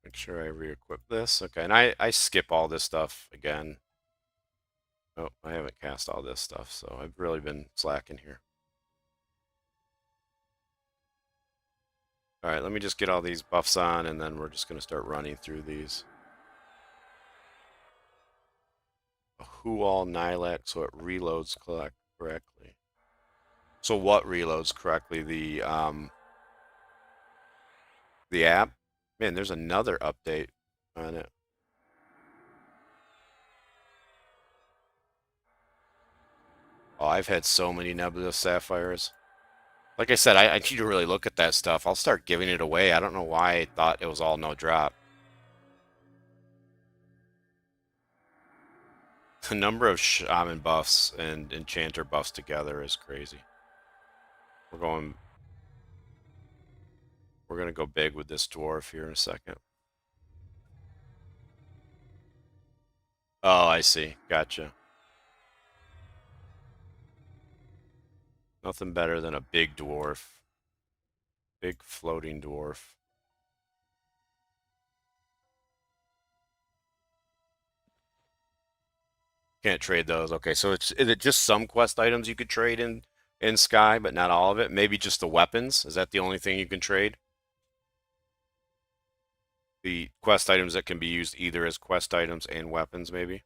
Make sure I re-equip this. Okay, and I skip all this stuff again. Oh, I haven't cast all this stuff, so I've really been slacking here. All right, let me just get all these buffs on, and then we're just going to start running through these. Who all Nylak, so it reloads correctly. So what reloads correctly? The app? Man, there's another update on it. Oh, I've had so many Nebulous Sapphires. Like I said, I need to really look at that stuff. I'll start giving it away. I don't know why I thought it was all no drop. The number of Shaman buffs and Enchanter buffs together is crazy. We're going to go big with this dwarf here in a second. Oh, I see. Gotcha. Nothing better than a big dwarf. Big floating dwarf. Can't trade those. Okay, so is it just some quest items you could trade in Sky, but not all of it? Maybe just the weapons? Is that the only thing you can trade? The quest items that can be used either as quest items and weapons, maybe?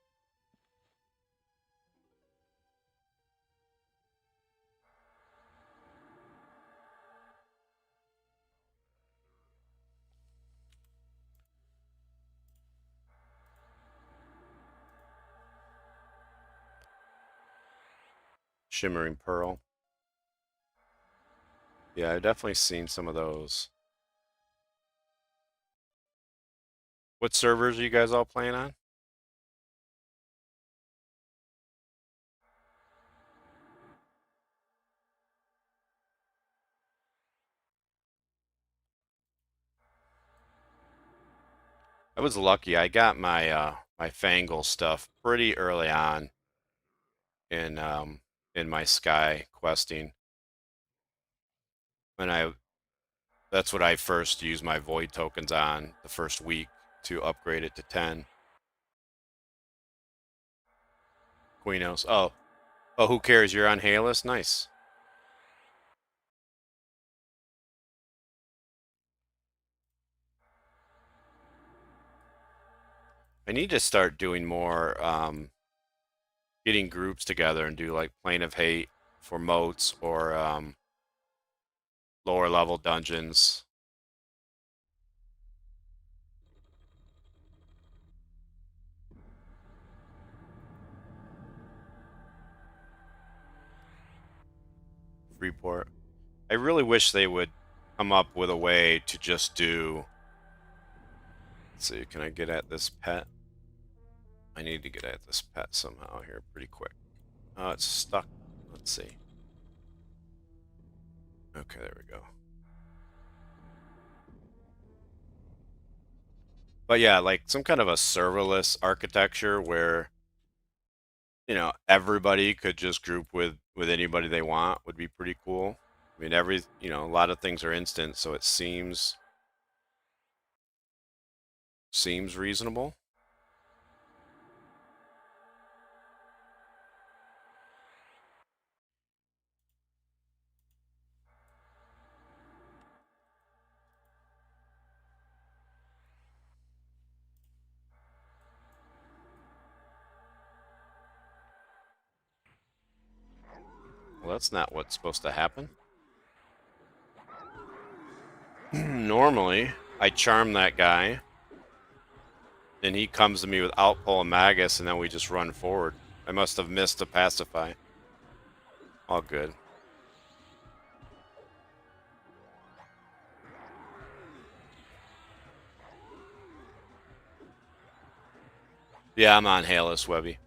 Shimmering Pearl. Yeah, I've definitely seen some of those. What servers are you guys all playing on? I was lucky. I got my my Fangle stuff pretty early on in my Sky questing. And that's what I first used my Void tokens on the first week to upgrade it to 10. Queenos. Oh, who cares? You're on Halas? Nice. I need to start doing more, getting groups together and do like Plane of Hate for moats or lower level dungeons. Freeport. I really wish they would come up with a way to just do. Let's see, can I get at this pet? I need to get at this pet somehow here pretty quick. Oh, it's stuck. Let's see. Okay, there we go. But yeah, like some kind of a serverless architecture where, you know, everybody could just group with anybody they want would be pretty cool. I mean, you know, a lot of things are instant, so it seems reasonable. Well, that's not what's supposed to happen. Normally, I charm that guy, then he comes to me with Outpull and Magus, and then we just run forward. I must have missed a pacify. All good. Yeah, I'm on Halas, Webby.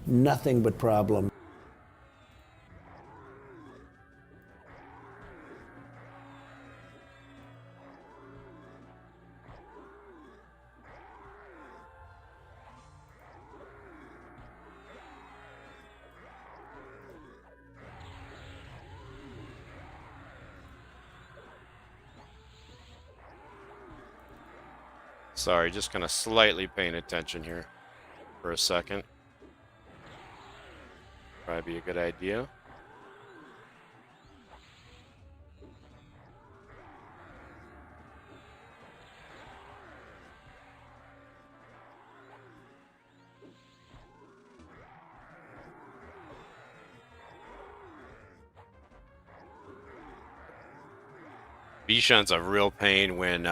Nothing but problem. Sorry, just kind of slightly paying attention here for a second. Probably be a good idea. Bishan's a real pain when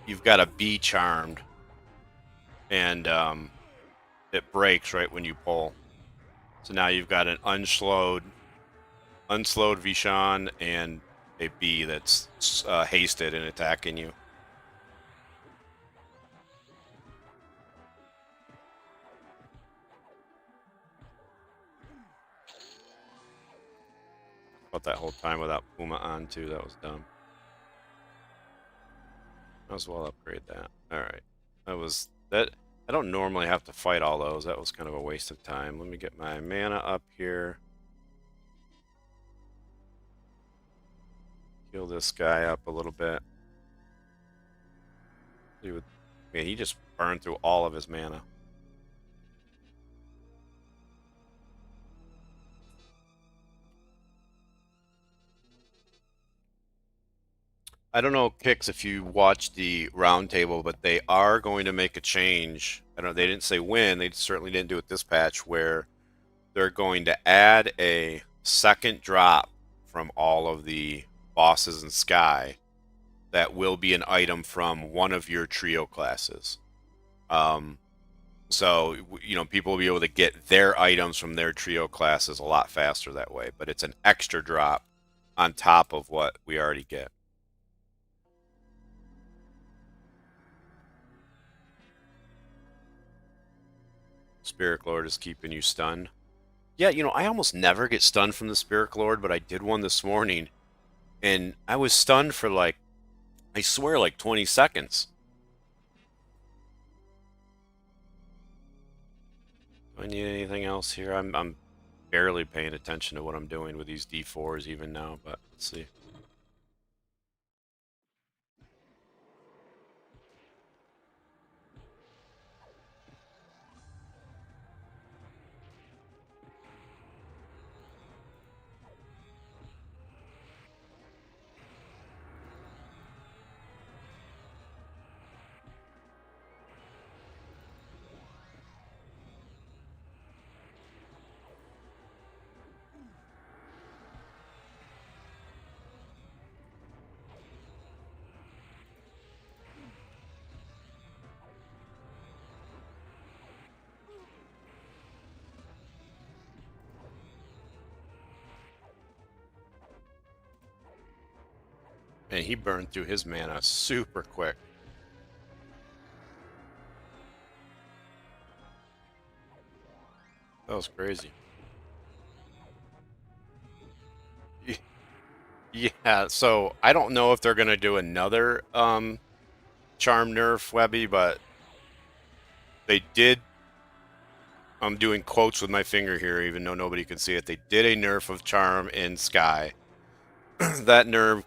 you've got a bee charmed and it breaks right when you pull. So now you've got an unslowed unslowed Vishan and a bee that's hasted and attacking you. About that whole time without Puma on too, that was dumb. Might as well upgrade that. Alright. That was that. I don't normally have to fight all those. That was kind of a waste of time. Let me get my mana up here. Heal this guy up a little bit. Yeah, he just burned through all of his mana. I don't know, Kix, if you watched the roundtable, but they are going to make a change. I don't know, they didn't say when, they certainly didn't do it this patch, where they're going to add a second drop from all of the bosses in Sky that will be an item from one of your trio classes. So, you know, people will be able to get their items from their trio classes a lot faster that way, but it's an extra drop on top of what we already get. Spirit Lord is keeping you stunned. Yeah, you know, I almost never get stunned from the Spirit Lord, but I did one this morning, and I was stunned for like, I swear, like 20 seconds. Do I need anything else here? I'm barely paying attention to what I'm doing with these D4s even now, but let's see. And he burned through his mana super quick. That was crazy. Yeah, so I don't know if they're going to do another charm nerf, Webby, but they did. I'm doing quotes with my finger here, even though nobody can see it. They did a nerf of charm in Sky. That nerf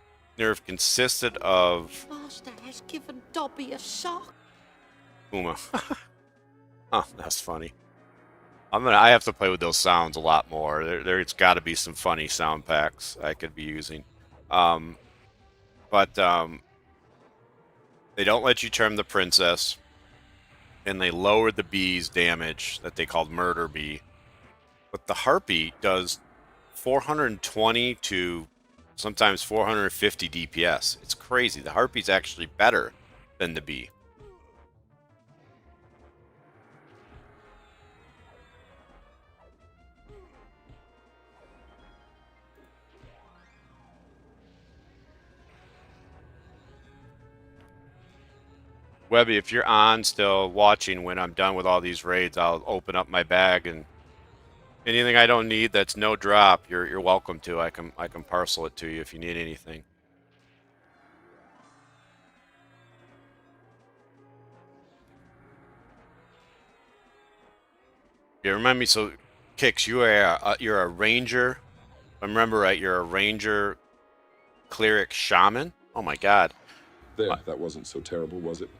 consisted of Master has given Dobby a shock. Uma. Oh, that's funny. I have to play with those sounds a lot more. There's got to be some funny sound packs I could be using. But they don't let you charm the princess, and they lowered the bee's damage that they called Murder Bee. But the harpy does 420 to sometimes 450 DPS. It's crazy. The harpy's actually better than the bee. Webby, if you're on still watching when I'm done with all these raids, I'll open up my bag, and anything I don't need that's no drop, you're welcome to. I can parcel it to you if you need anything. Yeah, remind me. So, Kix, you're a ranger. If I remember right, you're a ranger, cleric, shaman. Oh my God. There, that wasn't so terrible, was it?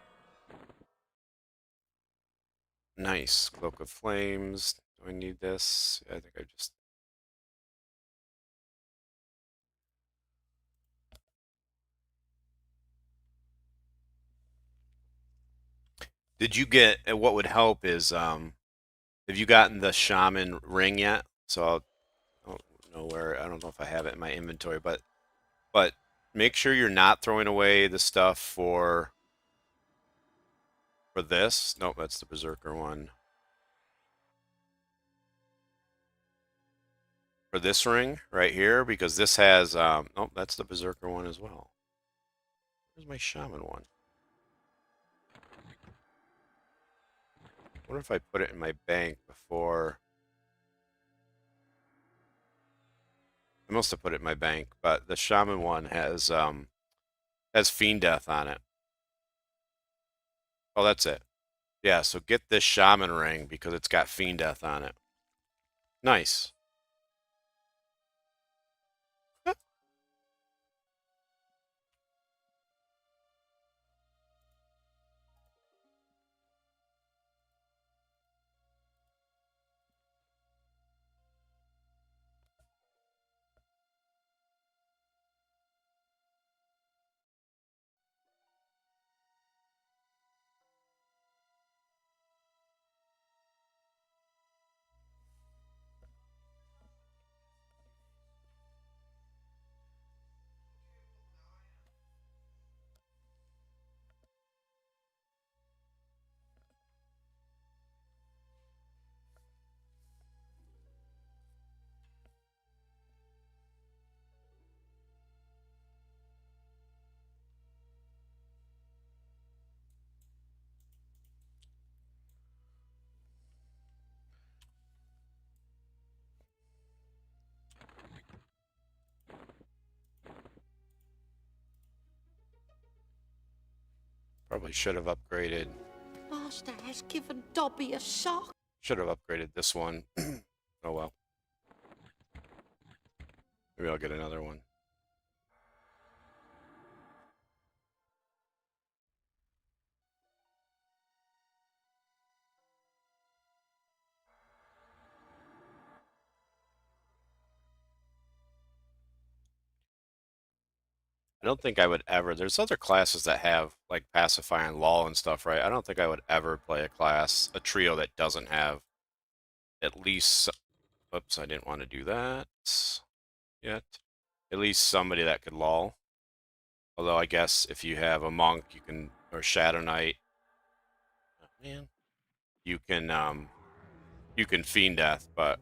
Nice. Cloak of Flames. Do I need this? I think I just... Did you get... What would help is, have you gotten the Shaman ring yet? So I don't know where... I don't know if I have it in my inventory, but make sure you're not throwing away the stuff for this. Nope, that's the Berserker one. for this ring right here, because this has oh, that's the Berserker one as well. Where's my Shaman one? What if I put it in my bank before? I must have put it in my bank, but the Shaman one has Fiend Death on it. Oh, that's it. Yeah, so get this Shaman ring because it's got Fiend Death on it. Nice. Probably should have upgraded. Master has given Dobby a shock. Should have upgraded this one. Oh well. Maybe I'll get another one. I don't think I would ever. There's other classes that have like Pacify and Lull and stuff, right? I don't think I would ever play a trio that doesn't have at least. Oops, I didn't want to do that yet. At least somebody that could lull. Although I guess if you have a monk, you can, or Shadow Knight. Oh, man, you can Fiend Death, but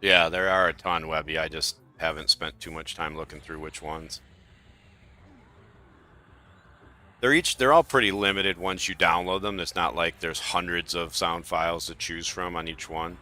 yeah, there are a ton, Webby. I just haven't spent too much time looking through which ones. They're all pretty limited once you download them. It's not like there's hundreds of sound files to choose from on each one.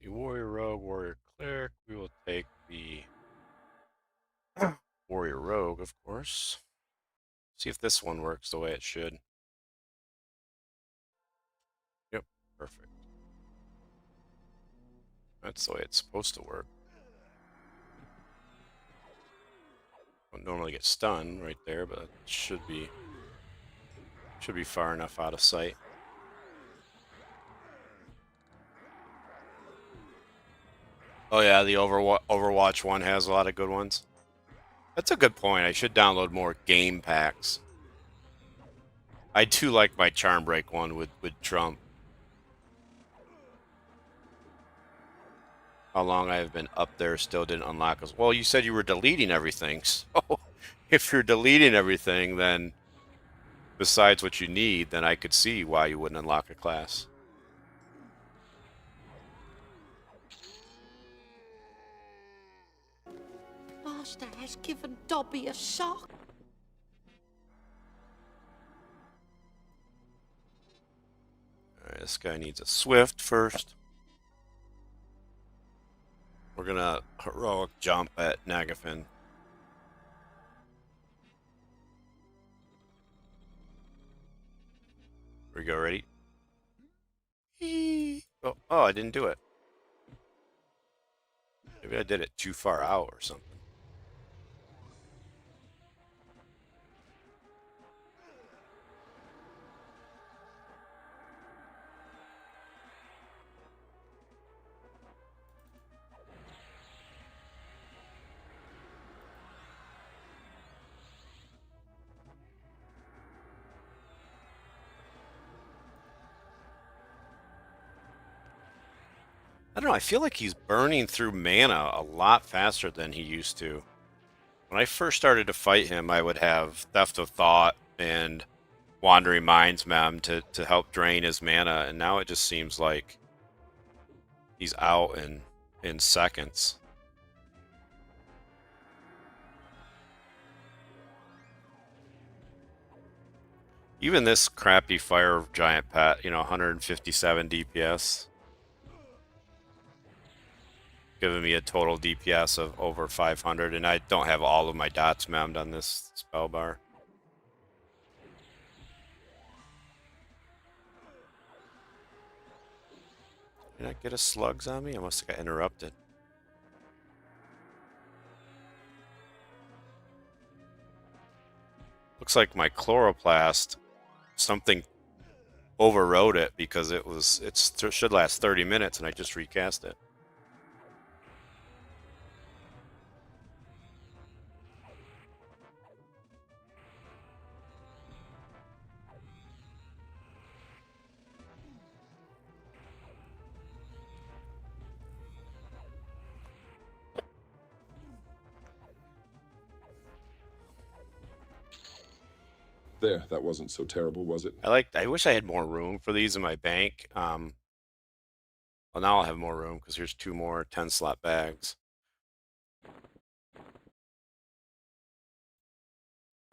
The Warrior Rogue, Warrior Cleric. We will take the Warrior Rogue, of course. See if this one works the way it should. Yep, perfect. That's the way it's supposed to work. Don't normally get stunned right there, but it should be far enough out of sight. Oh yeah, the Overwatch one has a lot of good ones. That's a good point. I should download more game packs. I do like my Charm Break one with Trump. How long I have been up there still didn't unlock us. Well, you said you were deleting everything. So if you're deleting everything, then besides what you need, then I could see why you wouldn't unlock a class. Master has given Dobby a shock. Alright, this guy needs a Swift first. We're gonna heroic jump at Nagafen. Here we go, ready? Oh, I didn't do it. Maybe I did it too far out or something. I don't know, I feel like he's burning through mana a lot faster than he used to. When I first started to fight him, I would have Theft of Thought and Wandering Minds Mem to help drain his mana, and now it just seems like he's out in seconds. Even this crappy Fire Giant pet, 157 DPS. Giving me a total DPS of over 500, and I don't have all of my dots memmed on this spell bar. Did I get a slugs on me? I must have got interrupted. Looks like my chloroplast, something overrode it because it should last 30 minutes and I just recast it. There, that wasn't so terrible, was it? I wish I had more room for these in my bank. Well, now I'll have more room because here's 2 more 10-slot bags.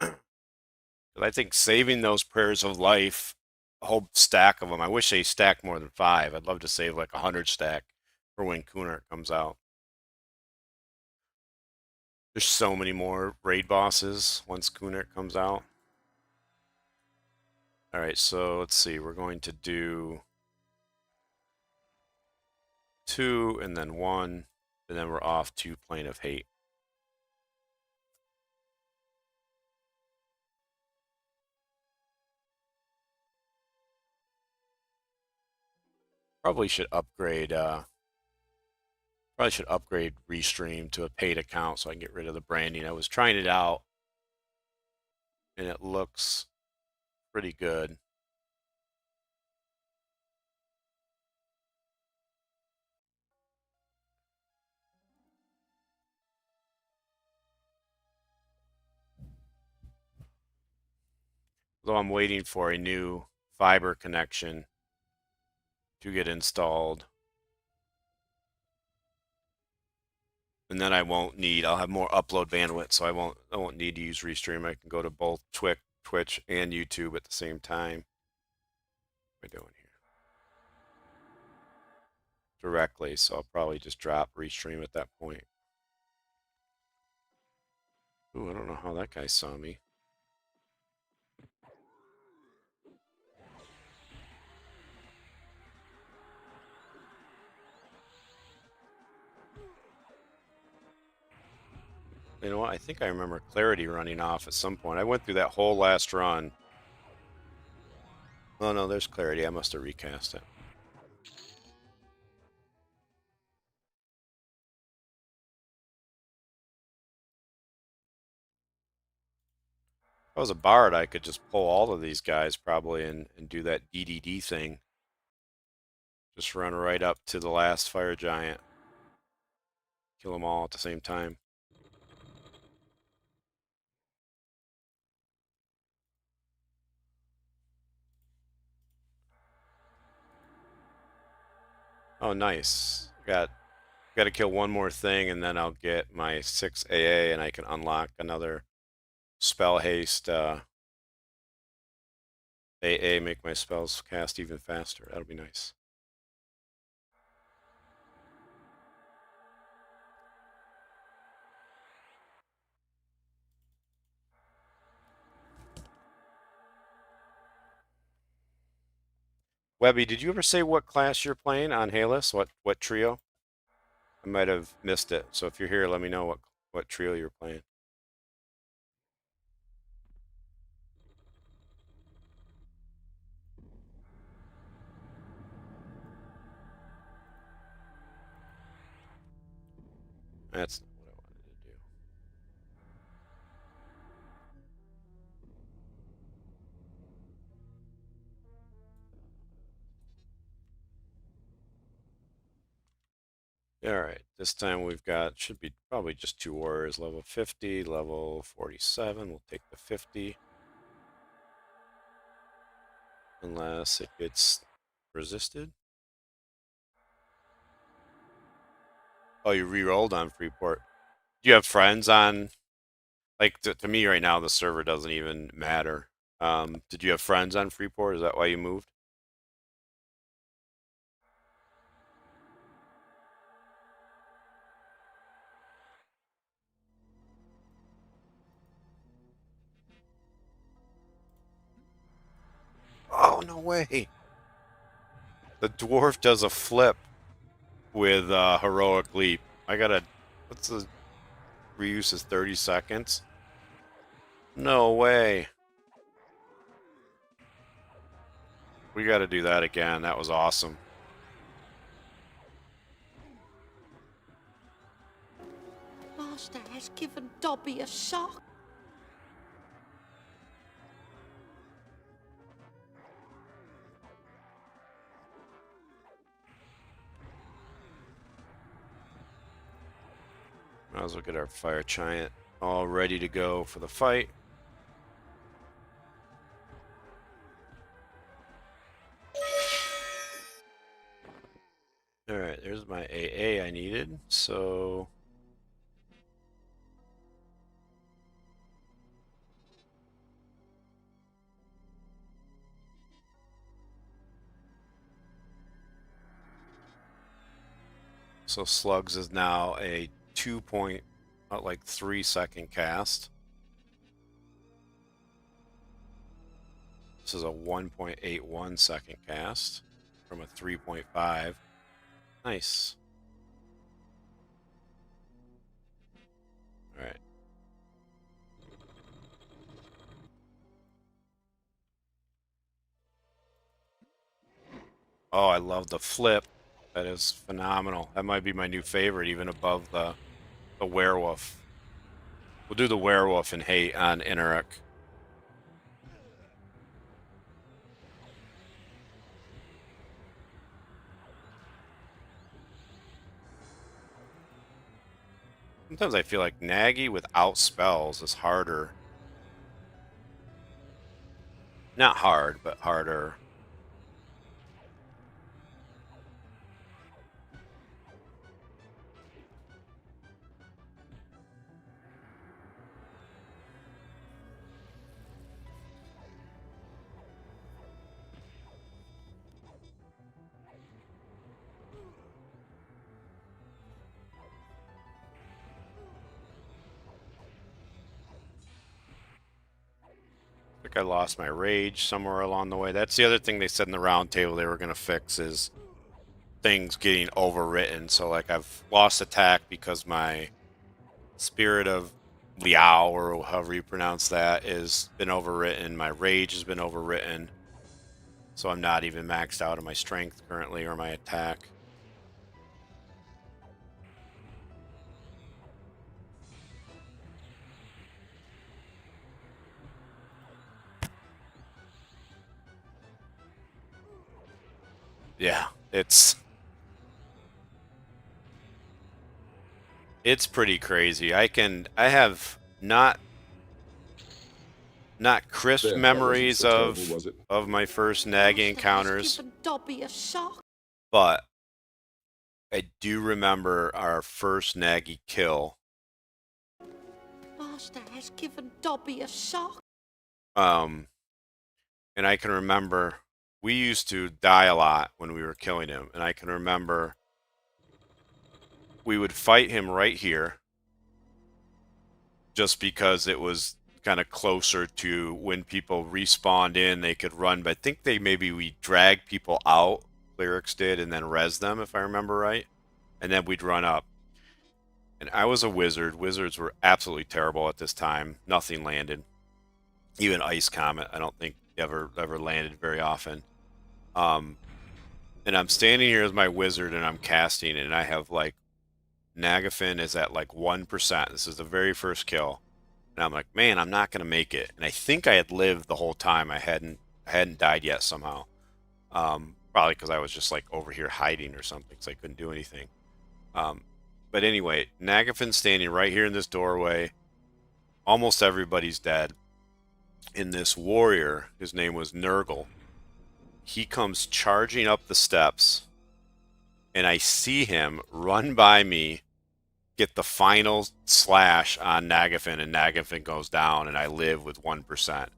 I think saving those prayers of life, a whole stack of them. I wish they stacked more than 5. I'd love to save like 100 stack for when Kunart comes out. There's so many more raid bosses once Kunart comes out. All right, so let's see. We're going to do 2 and then 1, and then we're off to Plane of Hate. Probably should upgrade Restream to a paid account so I can get rid of the branding. I was trying it out and it looks pretty good. Though I'm waiting for a new fiber connection to get installed. And then I'll have more upload bandwidth, so I won't need to use Restream. I can go to both Twitch and YouTube at the same time. What am I doing here? Directly, so I'll probably just drop Restream at that point. Ooh, I don't know how that guy saw me. You know what? I think I remember Clarity running off at some point. I went through that whole last run. Oh no, there's Clarity. I must have recast it. I was a bard, I could just pull all of these guys probably and do that DDD thing. Just run right up to the last fire giant. Kill them all at the same time. Oh, nice. Got to kill one more thing, and then I'll get my 6 AA, and I can unlock another spell haste. AA, make my spells cast even faster. That'll be nice. Webby, did you ever say what class you're playing on Halas? What trio? I might have missed it. So if you're here, let me know what trio you're playing. That's not what I wanted to do. All right, this time we've got, should be probably just 2 warriors, level 50, level 47. We'll take the 50. Unless it gets resisted. Oh, you re-rolled on Freeport. Do you have friends on, like, to me right now, the server doesn't even matter. Did you have friends on Freeport? Is that why you moved? Oh, no way. The dwarf does a flip with heroic leap. I gotta, what's the reuse is 30 seconds? No way. We gotta do that again. That was awesome. Master has given Dobby a shock. Might as well get our fire giant all ready to go for the fight. All right, there's my AA I needed. So Slugs is now a 3 second cast. This is a 1.81 second cast from a 3.5. Nice. All right. Oh, I love the flip. That is phenomenal. That might be my new favorite, even above the werewolf. We'll do the werewolf and hate on Innoruuk. Sometimes I feel like Nagy without spells is harder. Not hard, but harder. I think I lost my rage somewhere along the way. That's the other thing they said in the round table they were going to fix is things getting overwritten. So, like, I've lost attack because my Spirit of Liao, or however you pronounce that, is been overwritten. My rage has been overwritten. So I'm not even maxed out on my strength currently or my attack. Yeah, it's pretty crazy. I have not crisp There, that wasn't memories so terrible, was it? of my first nagging Master has encounters, given Dobby a shock. but I do remember our first naggy kill. Master has given Dobby a shock. Um, and I can remember we used to die a lot when we were killing him, and I can remember we would fight him right here just because it was kind of closer to when people respawned in, they could run. But I think we dragged people out, Lyrics did, and then res them, if I remember right. And then we'd run up. And I was a wizard. Wizards were absolutely terrible at this time. Nothing landed. Even Ice Comet, I don't think ever landed very often. And I'm standing here as my wizard and I'm casting, and I have like Nagafen is at like 1%. This is the very first kill. And I'm like, man, I'm not gonna make it. And I think I had lived the whole time. I hadn't died yet somehow. Probably because I was just like over here hiding or something, because I couldn't do anything. But anyway, Nagafen's standing right here in this doorway. Almost everybody's dead. And this warrior, his name was Nurgle, he comes charging up the steps, and I see him run by me, get the final slash on Nagafen, and Nagafen goes down, and I live with 1%.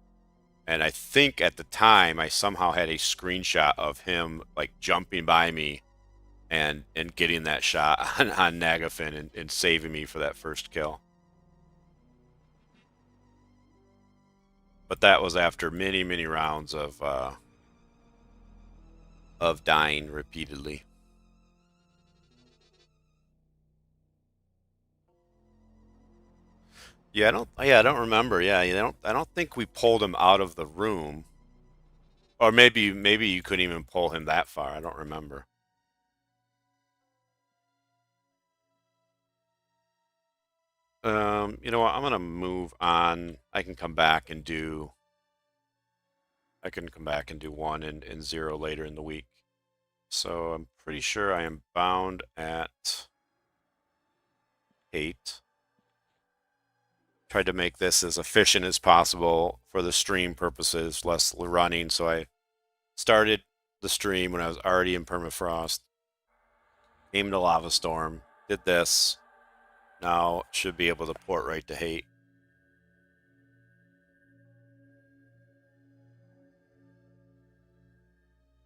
And I think at the time I somehow had a screenshot of him like jumping by me and getting that shot on Nagafen and saving me for that first kill. But that was after many, many rounds of dying repeatedly. I don't remember. Yeah, I don't think we pulled him out of the room. Or maybe you couldn't even pull him that far. I don't remember. You know what? I'm gonna move on. I can come back and do one and zero later in the week. So I'm pretty sure I am bound at 8. Tried to make this as efficient as possible for the stream purposes, less running. So I started the stream when I was already in Permafrost, came to Lava Storm, did this. Now should be able to port right to hate.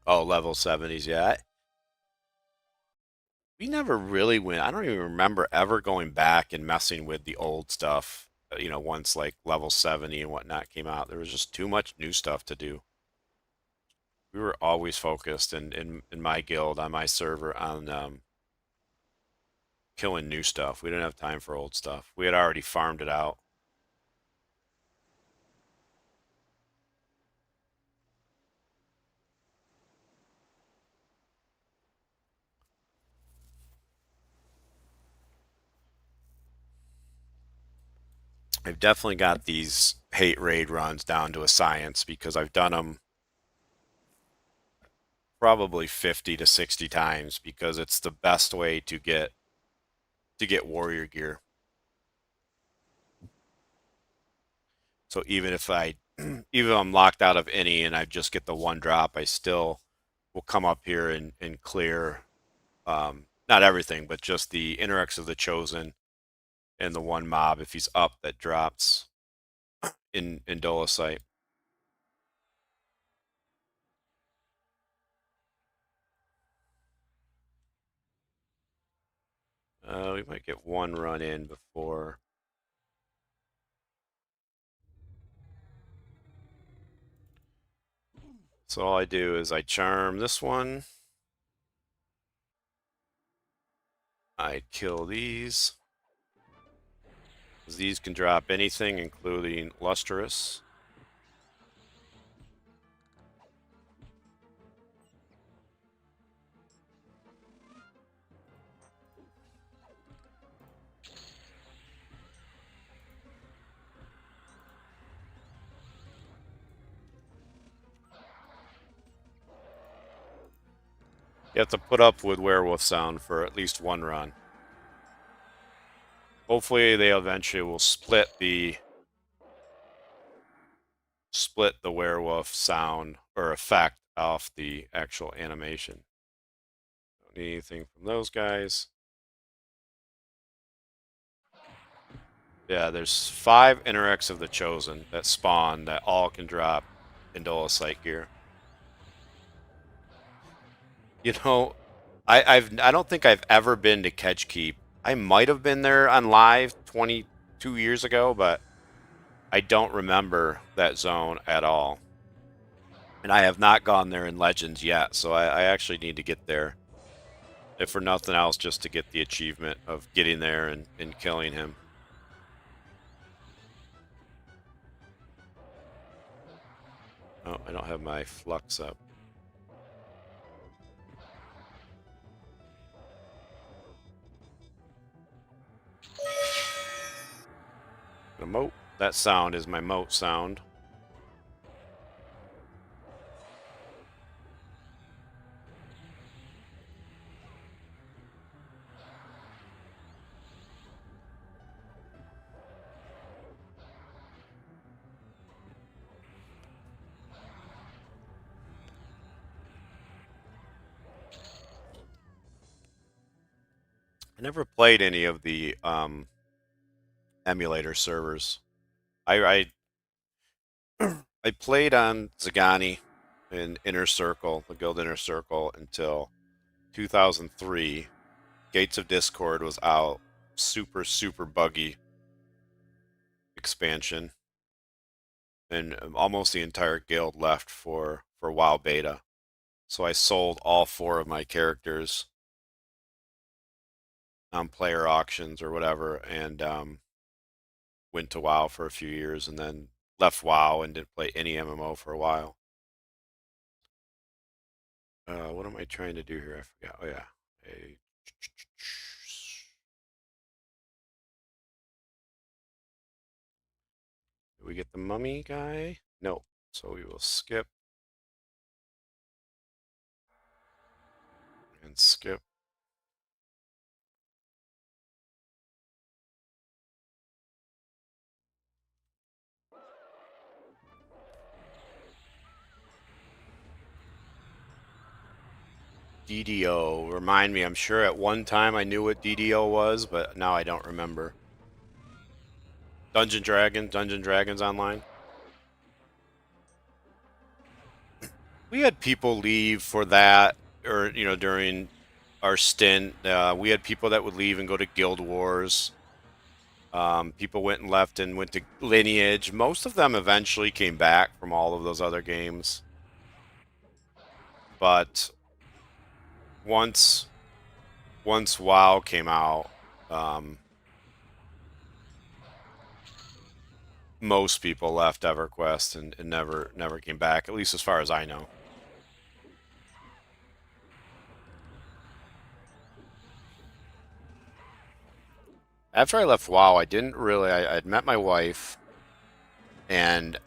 Oh, level 70s, yeah. We never really went. I don't even remember ever going back and messing with the old stuff. Once like level 70 and whatnot came out, there was just too much new stuff to do. We were always focused in my guild, on my server, on killing new stuff. We didn't have time for old stuff. We had already farmed it out. I've definitely got these hate raid runs down to a science because I've done them probably 50 to 60 times because it's the best way to get warrior gear. So even if even if I'm locked out of any and I just get the one drop, I still will come up here and clear not everything, but just the Innoruuk of the Chosen and the one mob if he's up that drops in Dolosite. We might get one run in before. So all I do is I charm this one. I kill these. These can drop anything, including Lustrous. You have to put up with werewolf sound for at least one run. Hopefully they eventually will split the werewolf sound or effect off the actual animation. Don't need anything from those guys. Yeah, there's 5 Innoruuks of the Chosen that spawn that all can drop Indolosite gear. You know, I don't think I've ever been to Kedge Keep. I might have been there on live 22 years ago, but I don't remember that zone at all. And I have not gone there in Legends yet, so I actually need to get there. If for nothing else, just to get the achievement of getting there and killing him. Oh, I don't have my flux up. The moat. That sound is my moat sound. I never played any of the emulator servers. I I played on Zagani in Inner Circle, the Guild Inner Circle, until 2003. Gates of Discord was out. Super, super buggy expansion. And almost the entire guild left for WoW beta. So I sold all 4 of my characters on player auctions or whatever, and went to WoW for a few years, and then left WoW and didn't play any MMO for a while. What am I trying to do here? I forgot. Oh yeah. Did we get the mummy guy? No. So we will skip. And skip. DDO. Remind me, I'm sure at one time I knew what DDO was, but now I don't remember. Dungeons Dragons Online. We had people leave for that, or, you know, during our stint. We had people that would leave and go to Guild Wars. People went and left and went to Lineage. Most of them eventually came back from all of those other games. But once WoW came out, most people left EverQuest and never came back, at least as far as I know. After I left WoW, I didn't really. I'd met my wife, and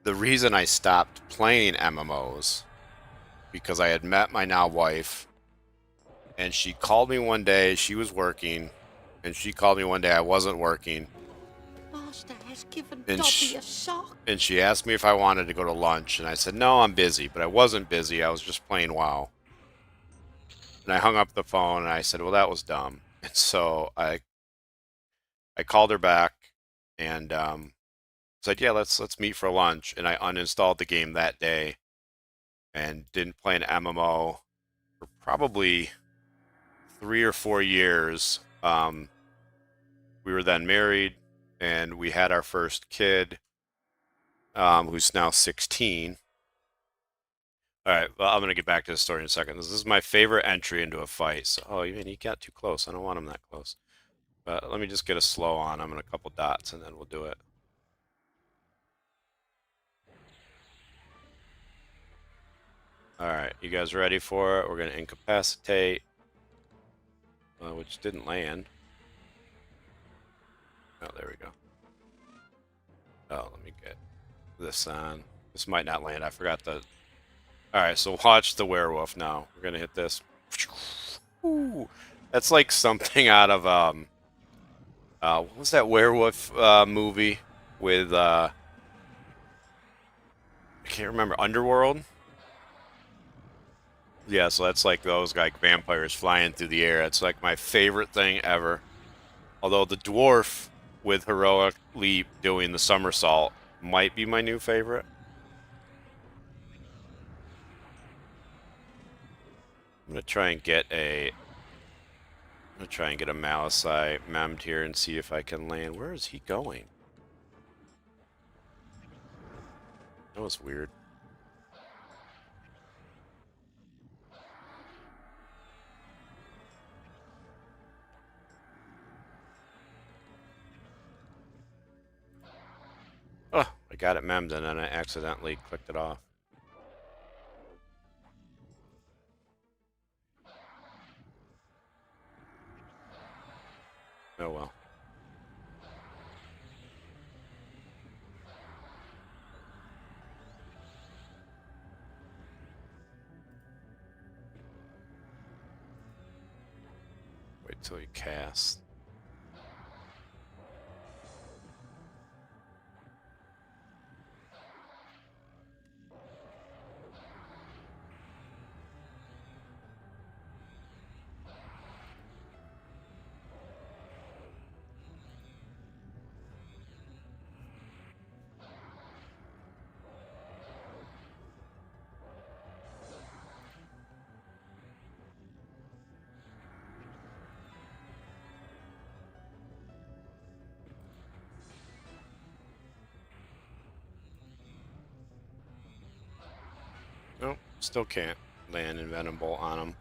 the reason I stopped playing MMOs because I had met my now wife, and she called me one day. She was working, and she called me one day. I wasn't working, Master has given and Dobby a shock. she asked me if I wanted to go to lunch, and I said no, I'm busy. But I wasn't busy. I was just playing WoW. And I hung up the phone, and I said, well, that was dumb. And so I called her back, and said, yeah, let's meet for lunch. And I uninstalled the game that day and didn't play an MMO for probably 3 or 4 years. We were then married, and we had our first kid, who's now 16. All right, well, I'm going to get back to the story in a second. This is my favorite entry into a fight. So, oh, man, he got too close. I don't want him that close. But let me just get a slow on him and a couple dots, and then we'll do it. All right, you guys ready for it? We're going to incapacitate, which didn't land. Oh, there we go. Oh, let me get this on. This might not land. I forgot the Alright, so watch the werewolf now. We're gonna hit this. Ooh, that's like something out of what was that werewolf movie with I can't remember, Underworld? Yeah, so that's like those like vampires flying through the air. It's like my favorite thing ever. Although the dwarf with heroic leap doing the somersault might be my new favorite. I'm gonna try and get a Malasai memmed here and see if I can land. Where is he going? That was weird. Oh, I got it memmed and then I accidentally clicked it off. Oh well. Wait till you cast. Nope, still can't land Inventable on him.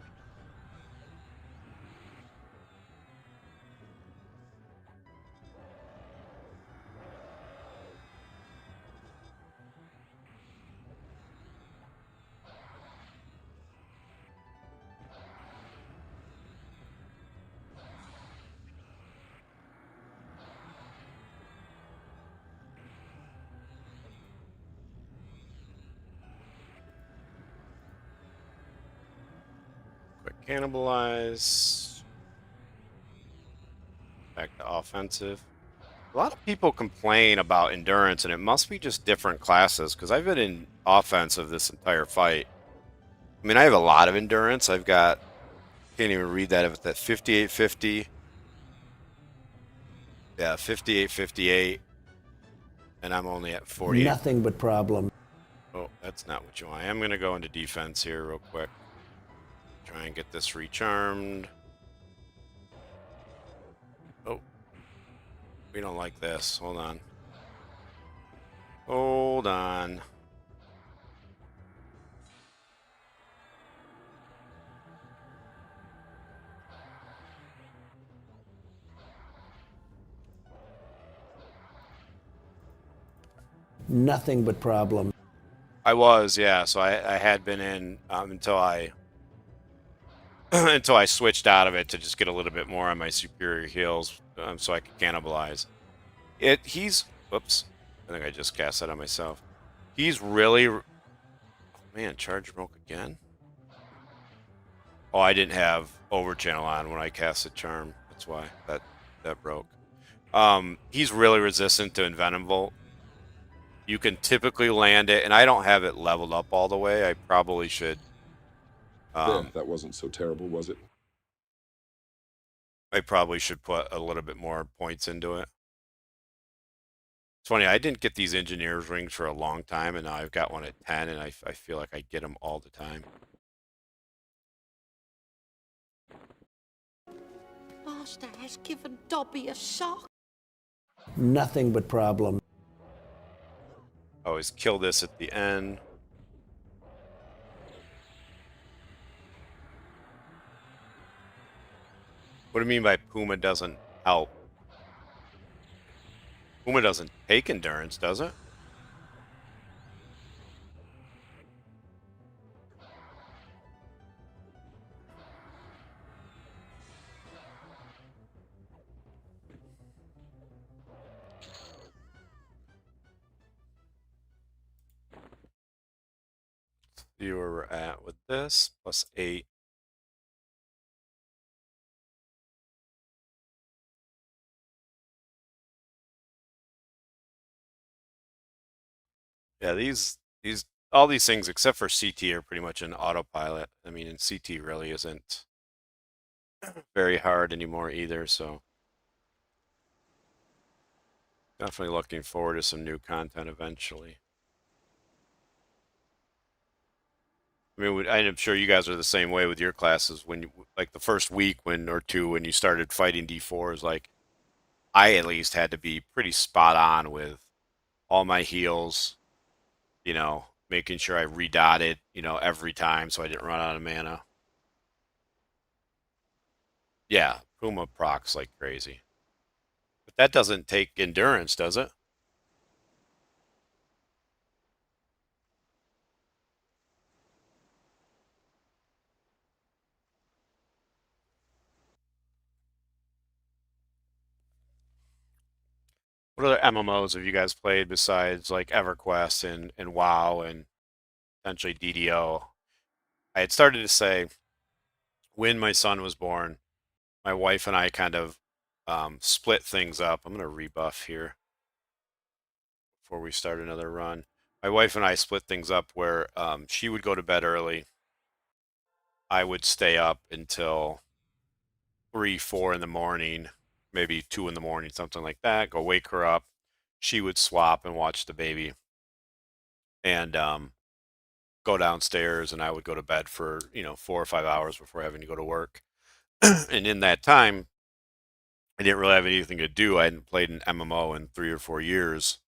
Quick cannibalize. Back to offensive. A lot of people complain about endurance, and it must be just different classes, because I've been in offensive this entire fight. I mean, I have a lot of endurance. I've got, can't even read that, if it's at 5850. Yeah, 5858. And I'm only at 48. Nothing but problem. Oh, that's not what you want. I am going to go into defense here real quick. Try and get this recharmed. Oh, we don't like this. Hold on. Hold on. Nothing but problem. I was, yeah. So I had been in until I until I switched out of it to just get a little bit more on my superior heals, so I could cannibalize. He's, whoops, I think I just cast that on myself. He's really, oh man, charge broke again. Oh, I didn't have overchannel on when I cast the charm. That's why that broke. He's really resistant to Inventable. You can typically land it, and I don't have it leveled up all the way. I probably should. There, that wasn't so terrible, was it? I probably should put a little bit more points into it. It's funny, I didn't get these engineer's rings for a long time, and now I've got one at 10, and I feel like I get them all the time. Master has given Dobby a shock. Nothing but problem. Always kill this at the end. What do you mean by Puma doesn't help? Puma doesn't take endurance, does it? See where we're at with this. +8. Yeah, all these things except for CT are pretty much in autopilot. I mean, and CT really isn't very hard anymore either, so definitely looking forward to some new content eventually. I mean, I'm sure you guys are the same way with your classes. When you, like the first week or two when you started fighting D4s, like I at least had to be pretty spot on with all my heals, making sure I redotted, every time so I didn't run out of mana. Yeah, Puma procs like crazy. But that doesn't take endurance, does it? What other MMOs have you guys played besides like EverQuest and WoW and potentially DDO? I had started to say when my son was born, my wife and I kind of split things up. I'm going to rebuff here before we start another run. My wife and I split things up where she would go to bed early. I would stay up until 3, 4 in the morning, maybe 2 in the morning, something like that. Go wake her up. She would swap and watch the baby, and go downstairs, and I would go to bed for 4 or 5 hours before having to go to work. And in that time, I didn't really have anything to do. I hadn't played an MMO in 3 or 4 years,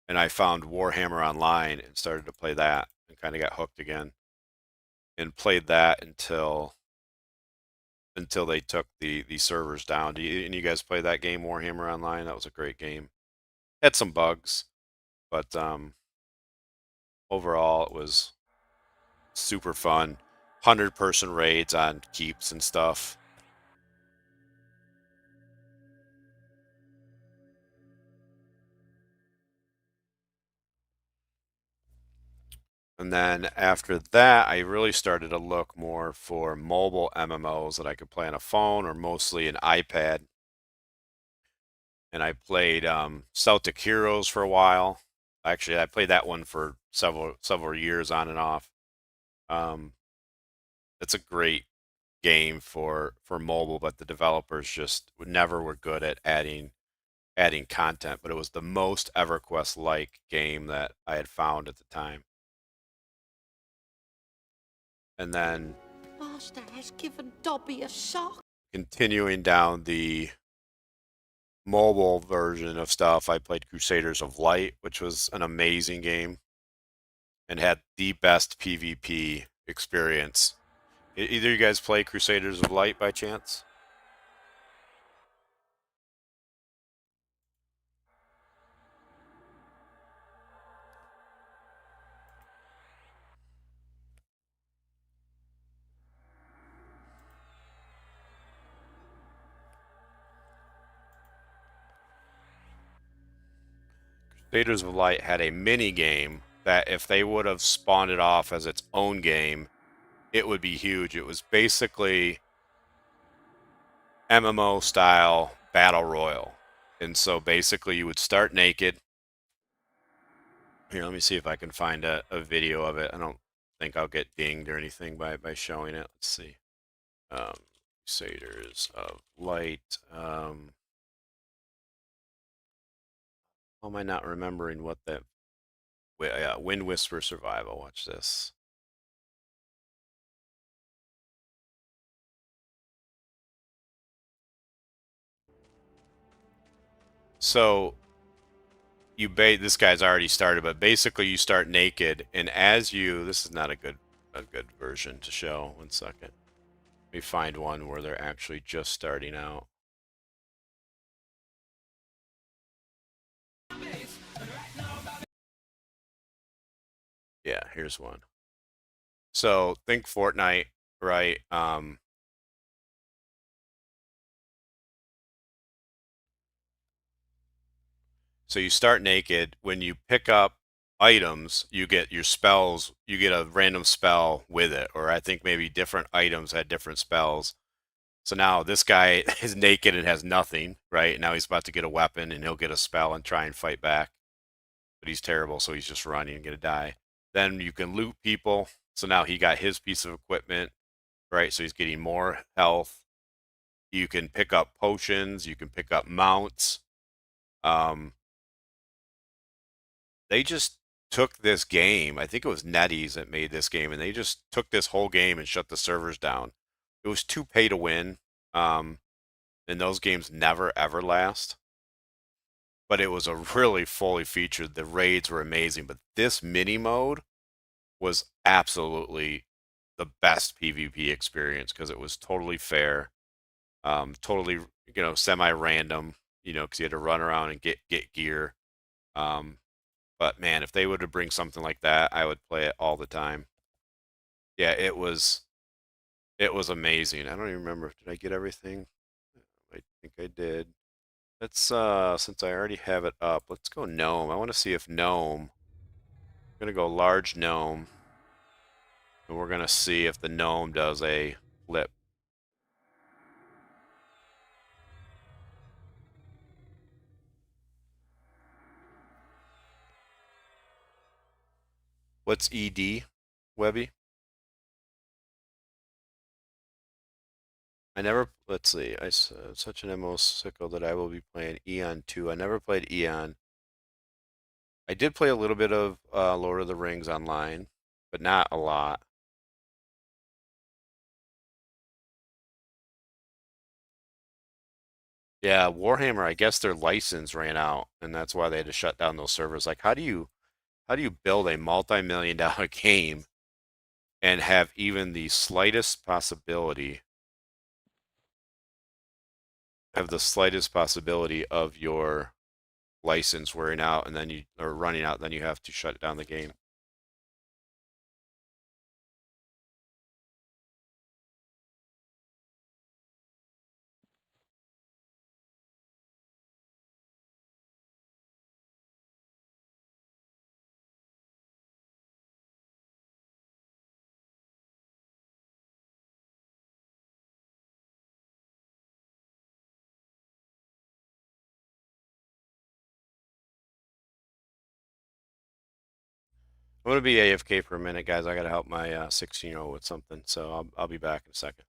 and I found Warhammer Online and started to play that and kind of got hooked again, and played that until they took the servers down. And you guys play that game, Warhammer Online? That was a great game. Had some bugs, but overall it was super fun. 100-person raids on keeps and stuff. And then after that, I really started to look more for mobile MMOs that I could play on a phone or mostly an iPad. And I played Celtic Heroes for a while. Actually, I played that one for several years on and off. It's a great game for mobile, but the developers just never were good at adding content. But it was the most EverQuest-like game that I had found at the time. And then Master has given Dobby a shock. continuing down the mobile version of stuff, I played Crusaders of Light, which was an amazing game and had the best PvP experience. Either you guys play Crusaders of Light by chance? Crusaders of Light had a mini game that if they would have spawned it off as its own game, it would be huge. It was basically MMO style battle royal. And so basically you would start naked. Here, let me see if I can find a video of it. I don't think I'll get dinged or anything by showing it. Let's see. Crusaders of Light. How am I not remembering what that... Wind Whisper Survival. Watch this. So this guy's already started, but basically you start naked, and as you... This is not a good version to show. 1 second. Let me find one where they're actually just starting out. Yeah, here's one. So think Fortnite, right? So you start naked. When you pick up items, you get your spells, you get a random spell with it, or I think maybe different items had different spells. So now this guy is naked and has nothing, right? Now he's about to get a weapon and he'll get a spell and try and fight back. But he's terrible, so he's just running and gonna die. Then you can loot people. So now he got his piece of equipment, right? So he's getting more health. You can pick up potions, you can pick up mounts. They just took this game. I think it was NetEase that made this game, and they just took this whole game and shut the servers down. It was too pay to win, and those games never ever last. But it was a really fully featured. The raids were amazing, but this mini mode was absolutely the best PvP experience because it was totally fair, totally semi-random. Because you had to run around and get gear. But man, if they were to bring something like that, I would play it all the time. Yeah, it was amazing. I don't even remember. Did I get everything? I think I did. Let's since I already have it up, let's go gnome. I want to see if gnome. I'm gonna go large gnome, and we're gonna see if the gnome does a flip. What's ED, Webby? Let's see, such an MMO sickle that I will be playing Eon 2. I never played Eon. I did play a little bit of Lord of the Rings online, but not a lot. Yeah, Warhammer, I guess their license ran out, and that's why they had to shut down those servers. Like, how do you build a multi-million-dollar game and have even the slightest possibility of your license wearing out and then or running out, then you have to shut down the game. I'm gonna be AFK for a minute, guys. I gotta help my 16-year-old with something, so I'll be back in a second.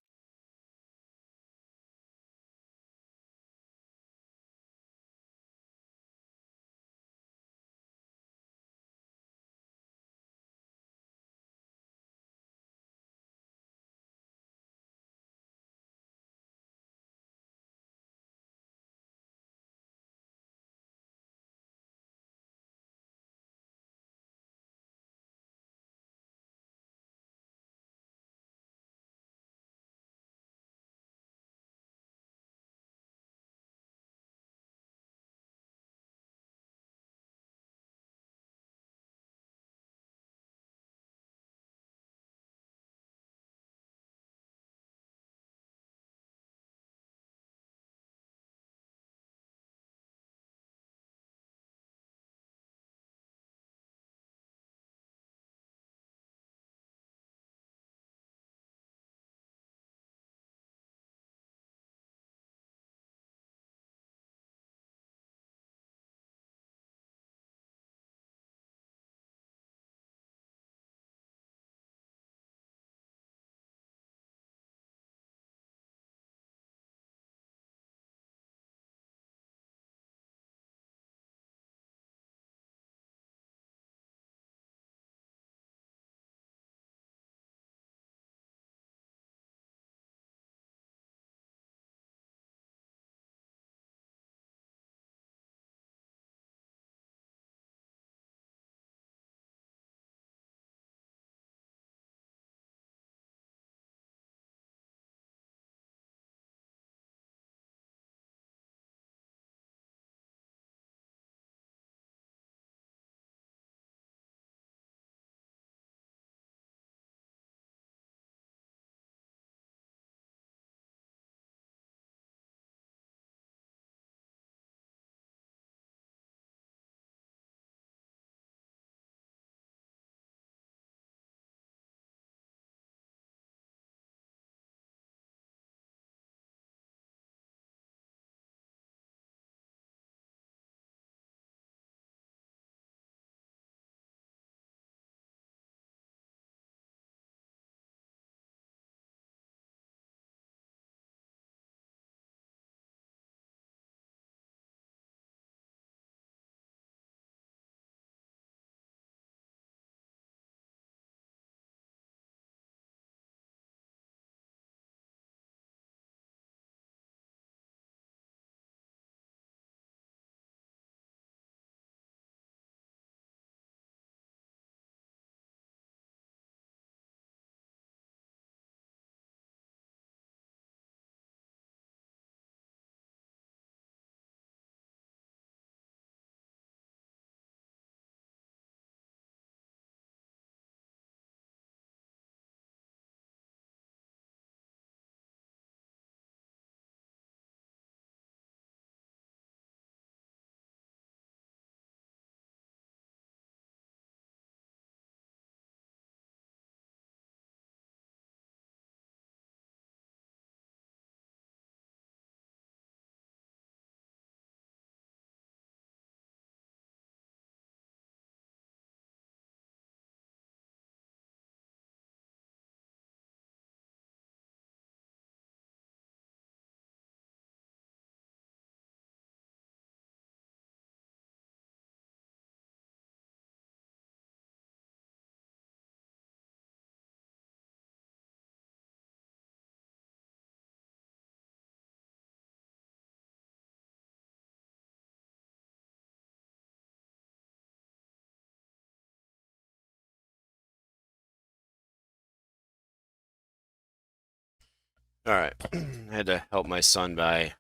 All right. I had to help my son buy.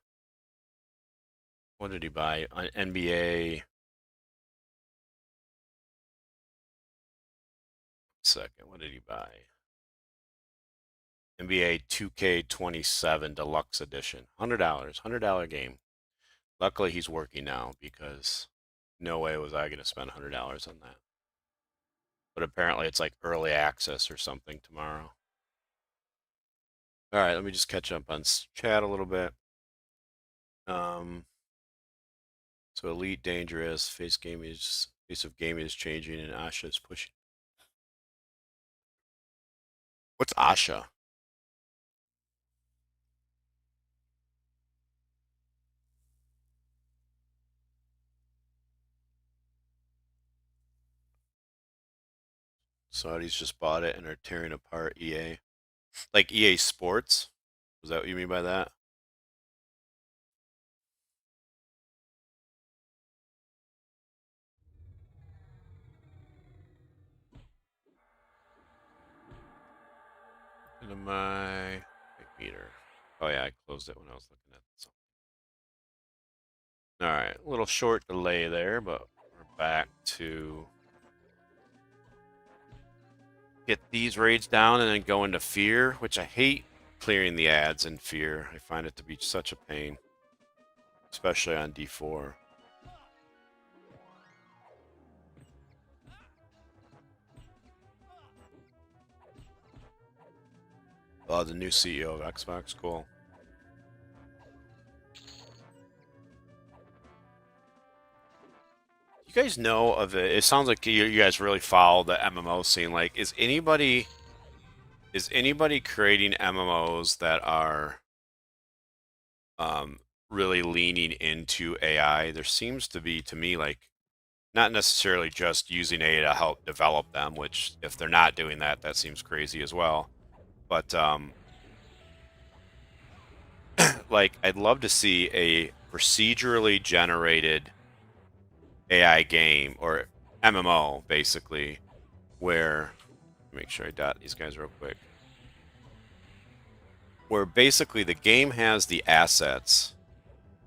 What did he buy? An NBA. Second, what did he buy? NBA 2K27 Deluxe Edition. $100. $100 game. Luckily, he's working now because no way was I going to spend $100 on that. But apparently, it's like early access or something tomorrow. All right, let me just catch up on chat a little bit. So Elite Dangerous, face of gaming is changing, and Asha is pushing. What's Asha? Saudis just bought it and are tearing apart EA. Like EA Sports? Was that what you mean by that? Into my meter. Oh yeah, I closed it when I was looking at something. All right, a little short delay there, but we're back to get these raids down and then go into Fear, which I hate clearing the ads in Fear. I find it to be such a pain, especially on D4. Oh, the new CEO of Xbox, cool. You guys know of it? It sounds like you guys really follow the MMO scene. Like, is anybody creating MMOs that are really leaning into AI? There seems to be, to me, like not necessarily just using AI to help develop them, which if they're not doing that, that seems crazy as well. But like I'd love to see a procedurally generated AI game or MMO basically where make sure I dot these guys real quick. Where basically the game has the assets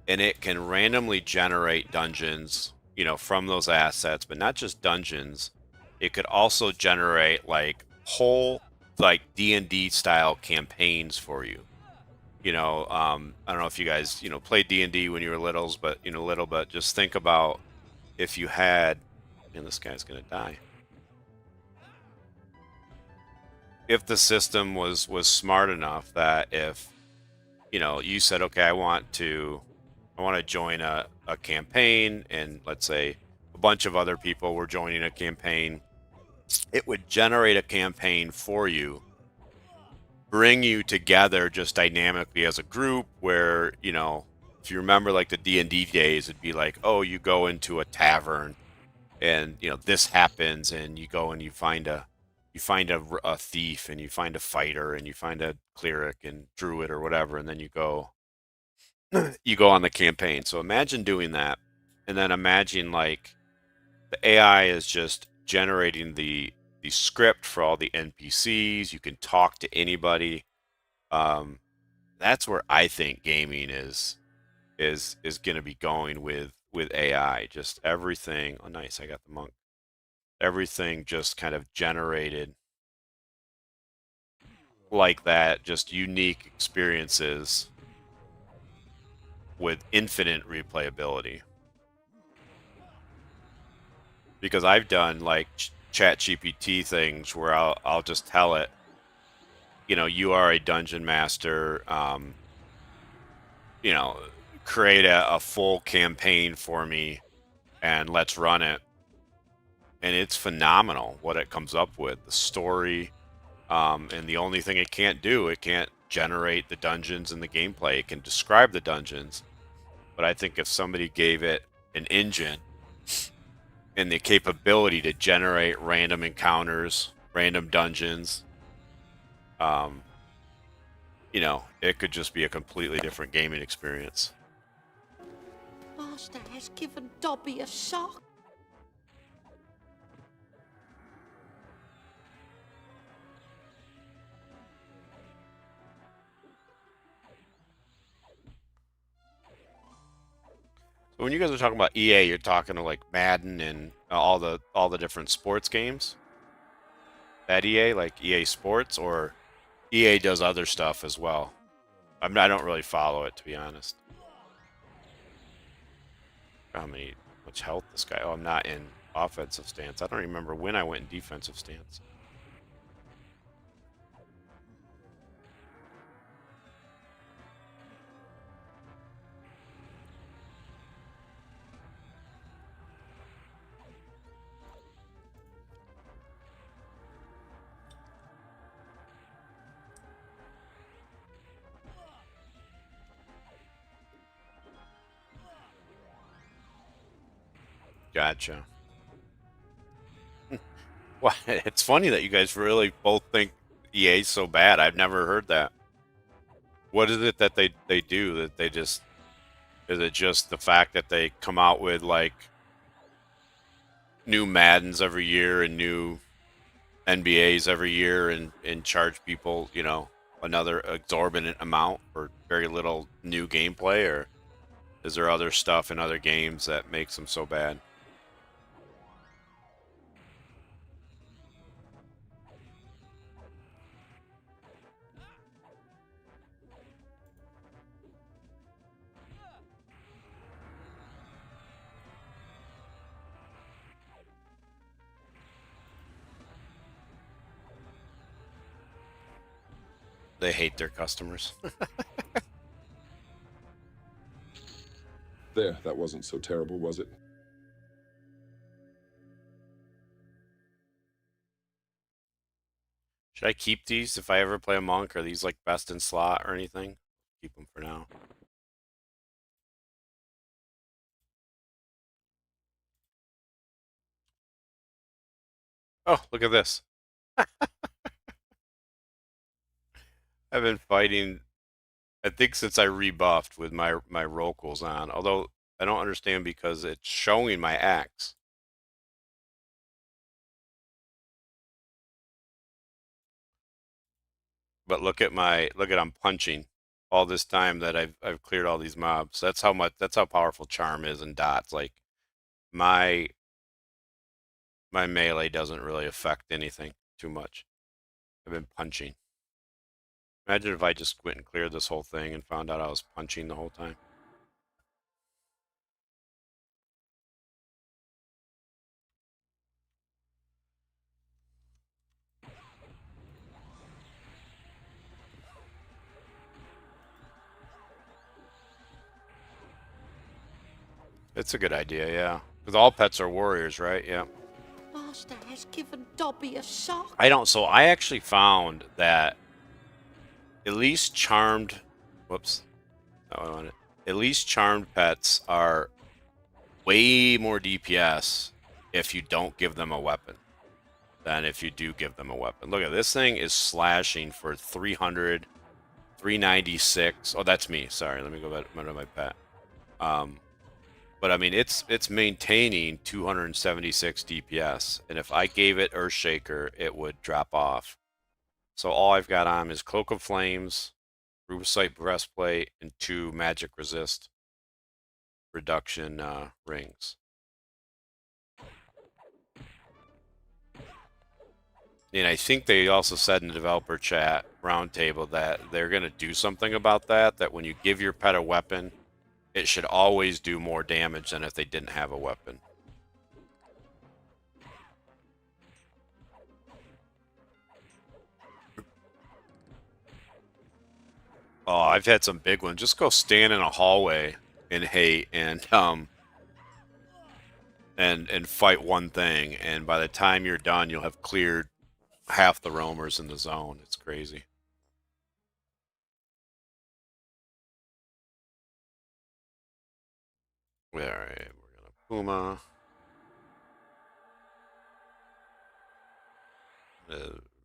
and it can randomly generate dungeons, you know, from those assets, but not just dungeons. It could also generate like whole like D&D style campaigns for you. You know, I don't know if you guys, you know, played D&D when you were littles, but but just think about if you had, and this guy's gonna die. If the system was smart enough that if, you know, you said, okay, I want to join a campaign, and let's say a bunch of other people were joining a campaign, it would generate a campaign for you, bring you together just dynamically as a group where, you know, if you remember like the D&D days, it'd be like, oh, you go into a tavern and, you know, this happens and you go and you find a thief and you find a fighter and you find a cleric and druid or whatever, and then you go on the campaign. So imagine doing that, and then imagine like the AI is just generating the script for all the NPCs. You can talk to anybody. That's where I think gaming is going to be going with AI. Just everything. Oh, nice! I got the monk. Everything just kind of generated like that. Just unique experiences with infinite replayability. Because I've done like chat GPT things where I'll just tell it, you know, you are a dungeon master, you know, create a full campaign for me and let's run it. And it's phenomenal what it comes up with, the story, and the only thing it can't do, it can't generate the dungeons and the gameplay. It can describe the dungeons, but I think if somebody gave it an engine and the capability to generate random encounters, random dungeons, you know, it could just be a completely different gaming experience. Master has given Dobby a shock. When you guys are talking about EA, you're talking to like Madden and all the different sports games. That EA, like EA Sports, or EA does other stuff as well. I don't really follow it, to be honest. How much health this guy? Oh, I'm not in offensive stance. I don't remember when I went in defensive stance. Gotcha. Well, it's funny that you guys really both think EA's so bad. I've never heard that. What is it that they do that they just, is it just the fact that they come out with like new Maddens every year and new NBAs every year and charge people, you know, another exorbitant amount for very little new gameplay, or is there other stuff in other games that makes them so bad? They hate their customers. There, that wasn't so terrible, was it? Should I keep these if I ever play a monk? Are these like best in slot or anything? Keep them for now. Oh, look at this. I've been fighting, I think, since I rebuffed with my Rokals on. Although I don't understand because it's showing my axe. But look at I'm punching all this time that I've cleared all these mobs. That's how powerful charm is in dots. Like my my melee doesn't really affect anything too much. I've been punching. Imagine if I just went and cleared this whole thing and found out I was punching the whole time. It's a good idea, yeah. Because all pets are warriors, right? Yeah. Master has given Dobby a shock. So I actually found that at least charmed, whoops, that one I wanted. At least charmed pets are way more DPS if you don't give them a weapon than if you do give them a weapon. Look at this thing is slashing for 300, 396. Oh, that's me. Sorry, let me go back to my pet. But I mean, it's maintaining 276 DPS, and if I gave it Earthshaker, it would drop off. So all I've got on is Cloak of Flames, Rubicite Breastplate, and 2 Magic Resist reduction rings. And I think they also said in the developer chat roundtable that they're going to do something about that, that when you give your pet a weapon, it should always do more damage than if they didn't have a weapon. Oh, I've had some big ones. Just go stand in a hallway in hate and fight one thing, and by the time you're done, you'll have cleared half the roamers in the zone. It's crazy. All right, we're gonna Puma.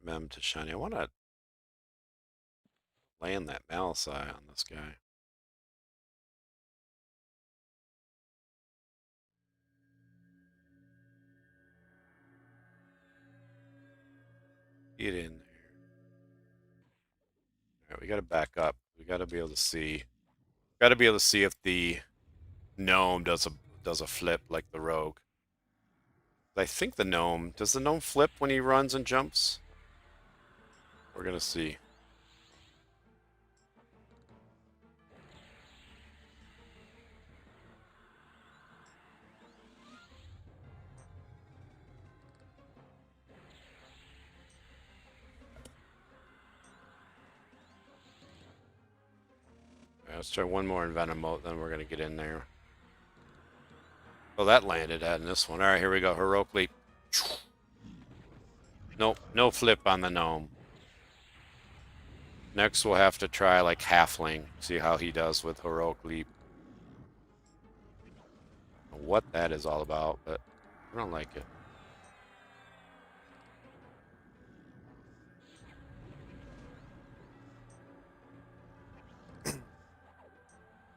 Mem to shiny. I want to land that Malice Eye on this guy. Get in there. All right, we got to back up. We got to be able to see. Got to be able to see if the gnome does a flip like the rogue. I think does the gnome flip when he runs and jumps? We're gonna see. Let's try one more in Venom mode, then we're gonna get in there. Oh, that landed in this one. All right, here we go. Heroic leap. Nope, no flip on the gnome. Next, we'll have to try like halfling. See how he does with heroic leap. What that is all about, but I don't like it.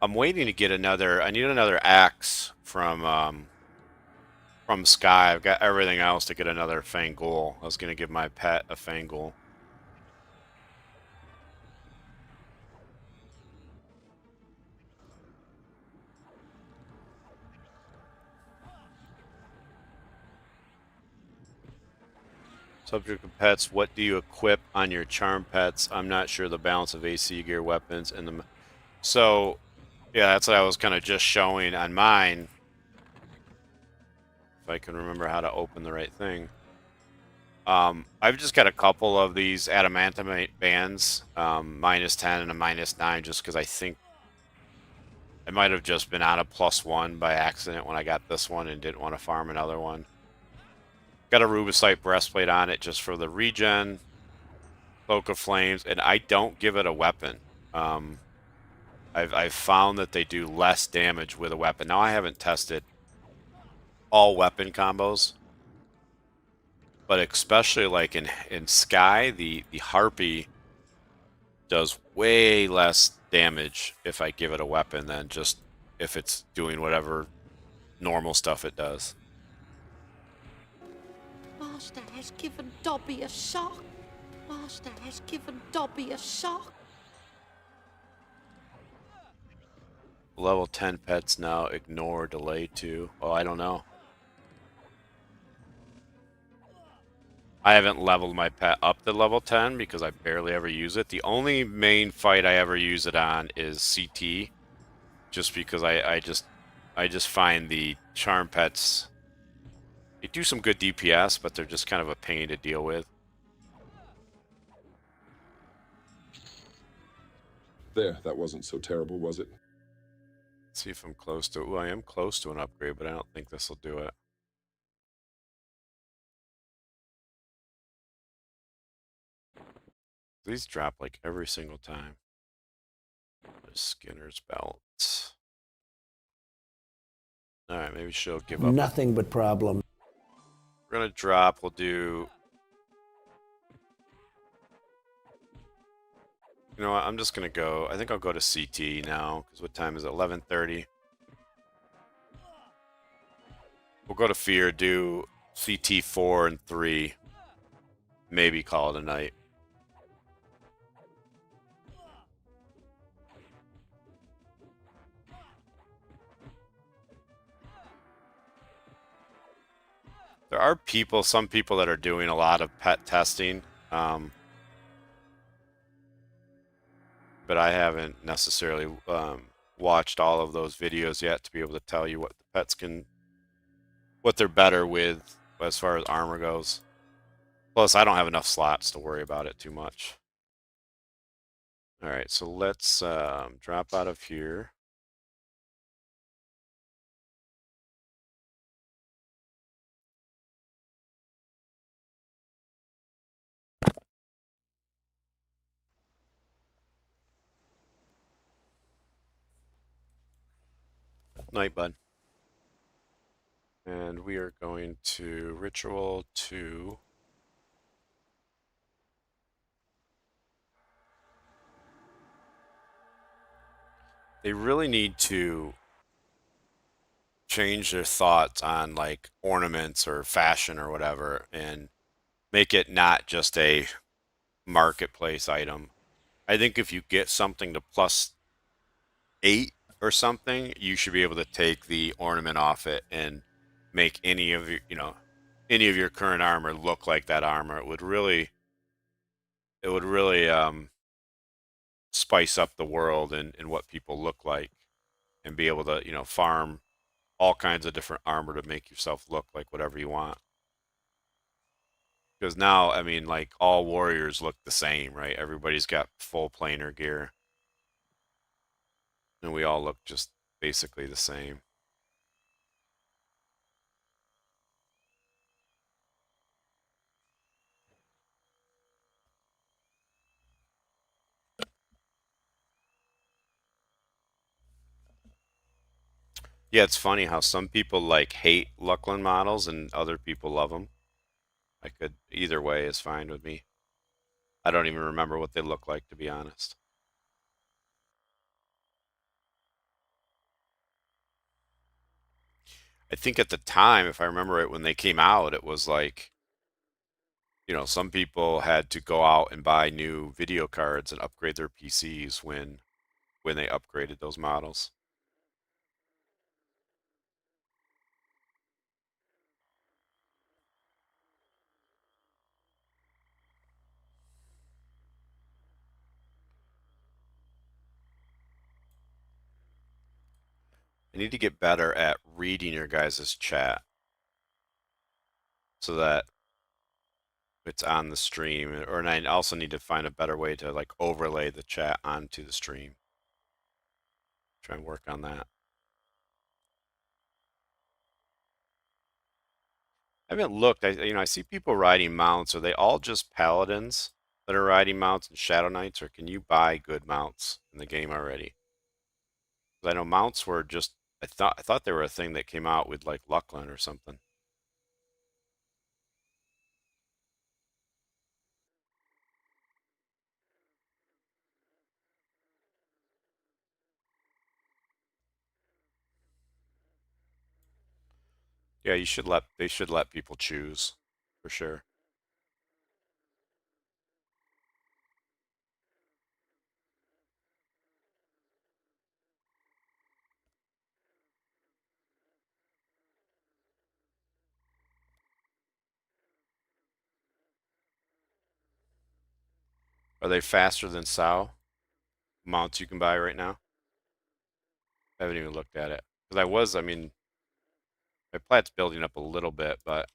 I'm waiting to get another. I need another axe from Sky. I've got everything else to get another Fangul. I was gonna give my pet a Fangul. Subject of pets. What do you equip on your charm pets? I'm not sure the balance of AC gear, weapons, and the. So, yeah, that's what I was kind of just showing on mine. If I can remember how to open the right thing. I've just got a couple of these adamantite bands, -10 and a -9, just because I think I might have just been on a +1 by accident when I got this one and didn't want to farm another one. Got a rubicite breastplate on it just for the regen, cloak of flames, and I don't give it a weapon. I've found that they do less damage with a weapon. Now I haven't tested all weapon combos, but especially like in Sky, the Harpy does way less damage if I give it a weapon than just if it's doing whatever normal stuff it does. Master has given Dobby a shock. Master has given Dobby a shock. Level 10 pets now ignore delay 2. Oh, I don't know. I haven't leveled my pet up to level 10 because I barely ever use it. The only main fight I ever use it on is CT, just because I just find the charm pets, they do some good DPS, but they're just kind of a pain to deal with. There, that wasn't so terrible, was it? Let's see if I'm close to. Ooh, I am close to an upgrade, but I don't think this will do it. These drop like every single time. Skinner's belt. Alright, maybe she'll give up. Nothing but problem. We're gonna drop. We'll do. You know what? I'm just gonna go. I think I'll go to CT now. Because what time is it? 11:30. We'll go to Fear, do CT 4 and 3. Maybe call it a night. There are some people that are doing a lot of pet testing, but I haven't necessarily watched all of those videos yet to be able to tell you what the pets what they're better with as far as armor goes. Plus, I don't have enough slots to worry about it too much. All right, so let's drop out of here. Night, bud. And we are going to Ritual 2. They really need to change their thoughts on like ornaments or fashion or whatever and make it not just a marketplace item. I think if you get something to +8 or something, you should be able to take the ornament off it and make any of your, any of your current armor look like that armor. It would really spice up the world and what people look like, and be able to, farm all kinds of different armor to make yourself look like whatever you want. Because now, I mean, like, all warriors look the same, right? Everybody's got full planar gear, and we all look just basically the same. Yeah, it's funny how some people like hate Luckland models and other people love them. Either way is fine with me. I don't even remember what they look like, to be honest. I think at the time, if I remember it, when they came out, it was like, some people had to go out and buy new video cards and upgrade their PCs when they upgraded those models. I need to get better at reading your guys' chat so that it's on the stream, and I also need to find a better way to like overlay the chat onto the stream. Try and work on that. I haven't looked. I see people riding mounts. Are they all just paladins that are riding mounts and shadow knights, or can you buy good mounts in the game already? 'Cause I know mounts were just. I thought they were a thing that came out with like Luckland or something. Yeah, they should let people choose for sure. Are they faster than SAO mounts you can buy right now? I haven't even looked at it. Because I mean, my plat's building up a little bit, but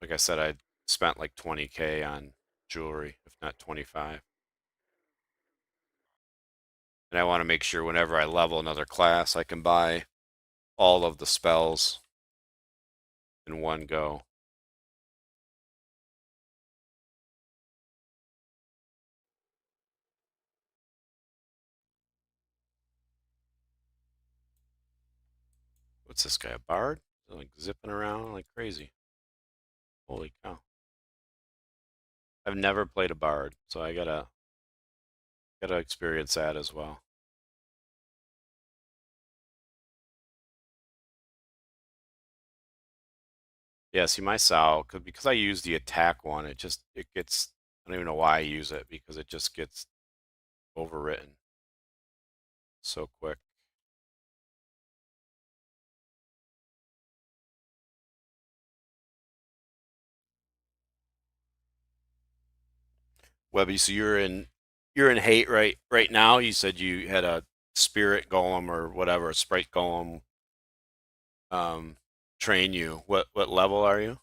like I said, I spent like 20K on jewelry, if not 25. And I want to make sure whenever I level another class, I can buy all of the spells in one go. What's this guy, a bard? Like zipping around like crazy. Holy cow. I've never played a bard, so I gotta experience that as well. Yeah, see my Sao, because I use the attack one, it gets, I don't even know why I use it, because it just gets overwritten so quick. Webby, so you're in hate right now. You said you had a spirit golem or whatever, a sprite golem um train you. What level are you?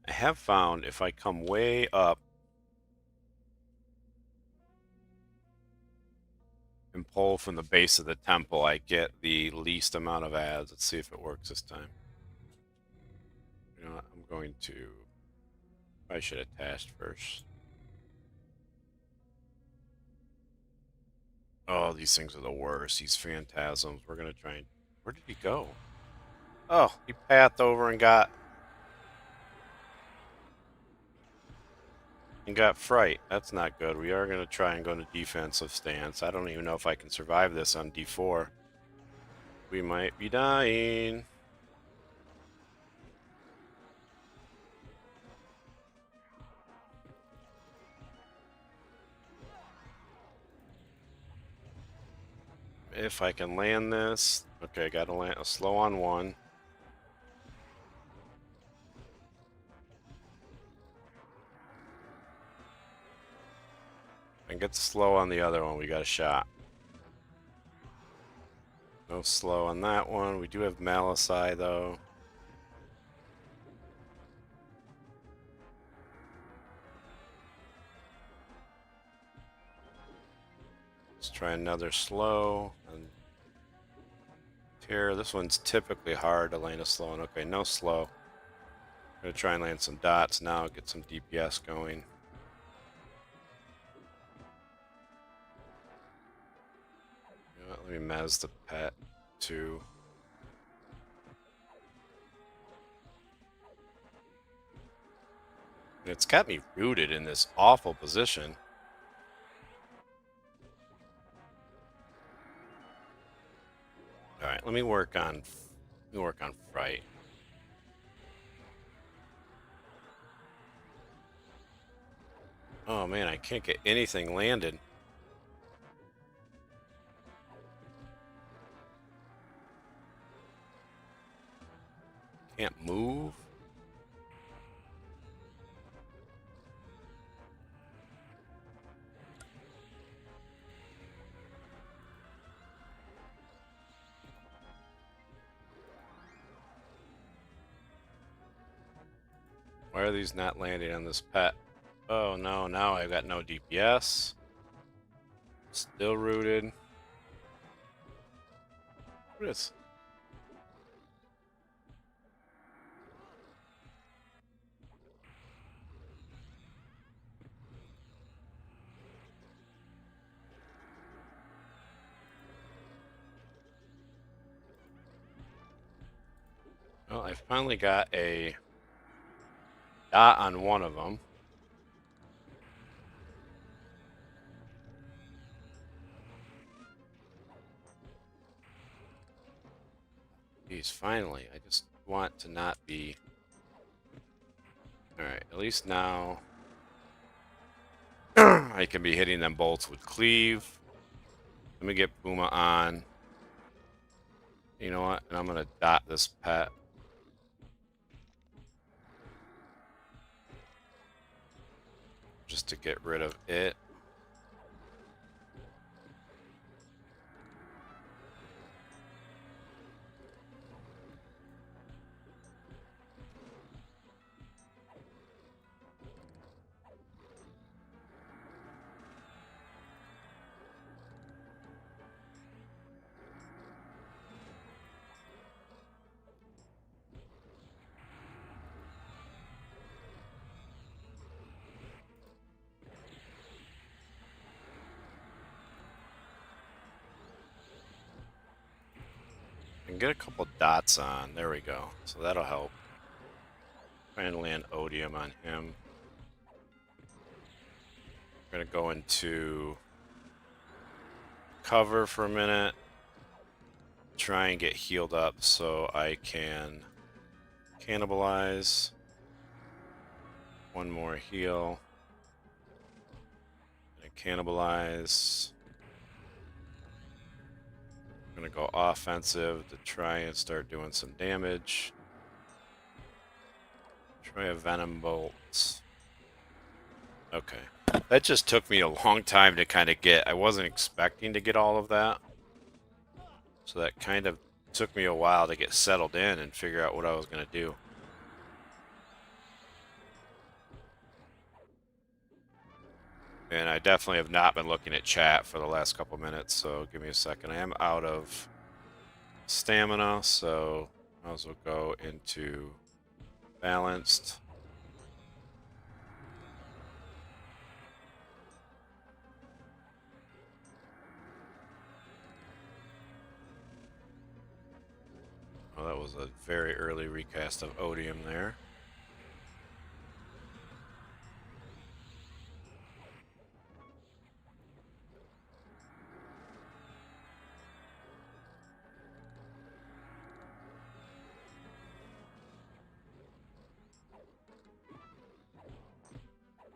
I have found if I come way up and pull from the base of the temple, I get the least amount of ads. Let's see if it works this time. You know what? I'm going to, I should have tashed first. Oh, these things are the worst. These phantasms. We're gonna try and, where did he go? Oh, he pathed over and got And got fright. That's not good. We are going to try and go into defensive stance. I don't even know if I can survive this on D4. We might be dying. If I can land this. Okay, gotta land a slow on one. And get the slow on the other one, we got a shot. No slow on that one. We do have Malasai though. Let's try another slow. And here, this one's typically hard to land a slow on. Okay, no slow. I'm gonna try and land some dots now, get some DPS going. You know what, let me mez the pet too. And it's got me rooted in this awful position. All right, let me work on fright. Oh man, I can't get anything landed. Can't move. Why are these not landing on this pet? Oh no, now I've got no DPS. Still rooted. What is? Well, I finally got a dot on one of them. Geez, finally. I just want to not be... Alright, at least now I can be hitting them bolts with cleave. Let me get Puma on. You know what? And I'm going to dot this pet. Just to get rid of it. And get a couple dots on. There we go. So that'll help. Try and land Odium on him. We're going to go into cover for a minute. Try and get healed up so I can cannibalize. One more heal. And cannibalize. I'm going to go offensive to try and start doing some damage. Try a Venom Bolt. Okay. That just took me a long time to kind of get. I wasn't expecting to get all of that. So that kind of took me a while to get settled in and figure out what I was going to do. And I definitely have not been looking at chat for the last couple minutes, so give me a second. I am out of stamina, so I might as well go into balanced. Oh, that was a very early recast of Odium there.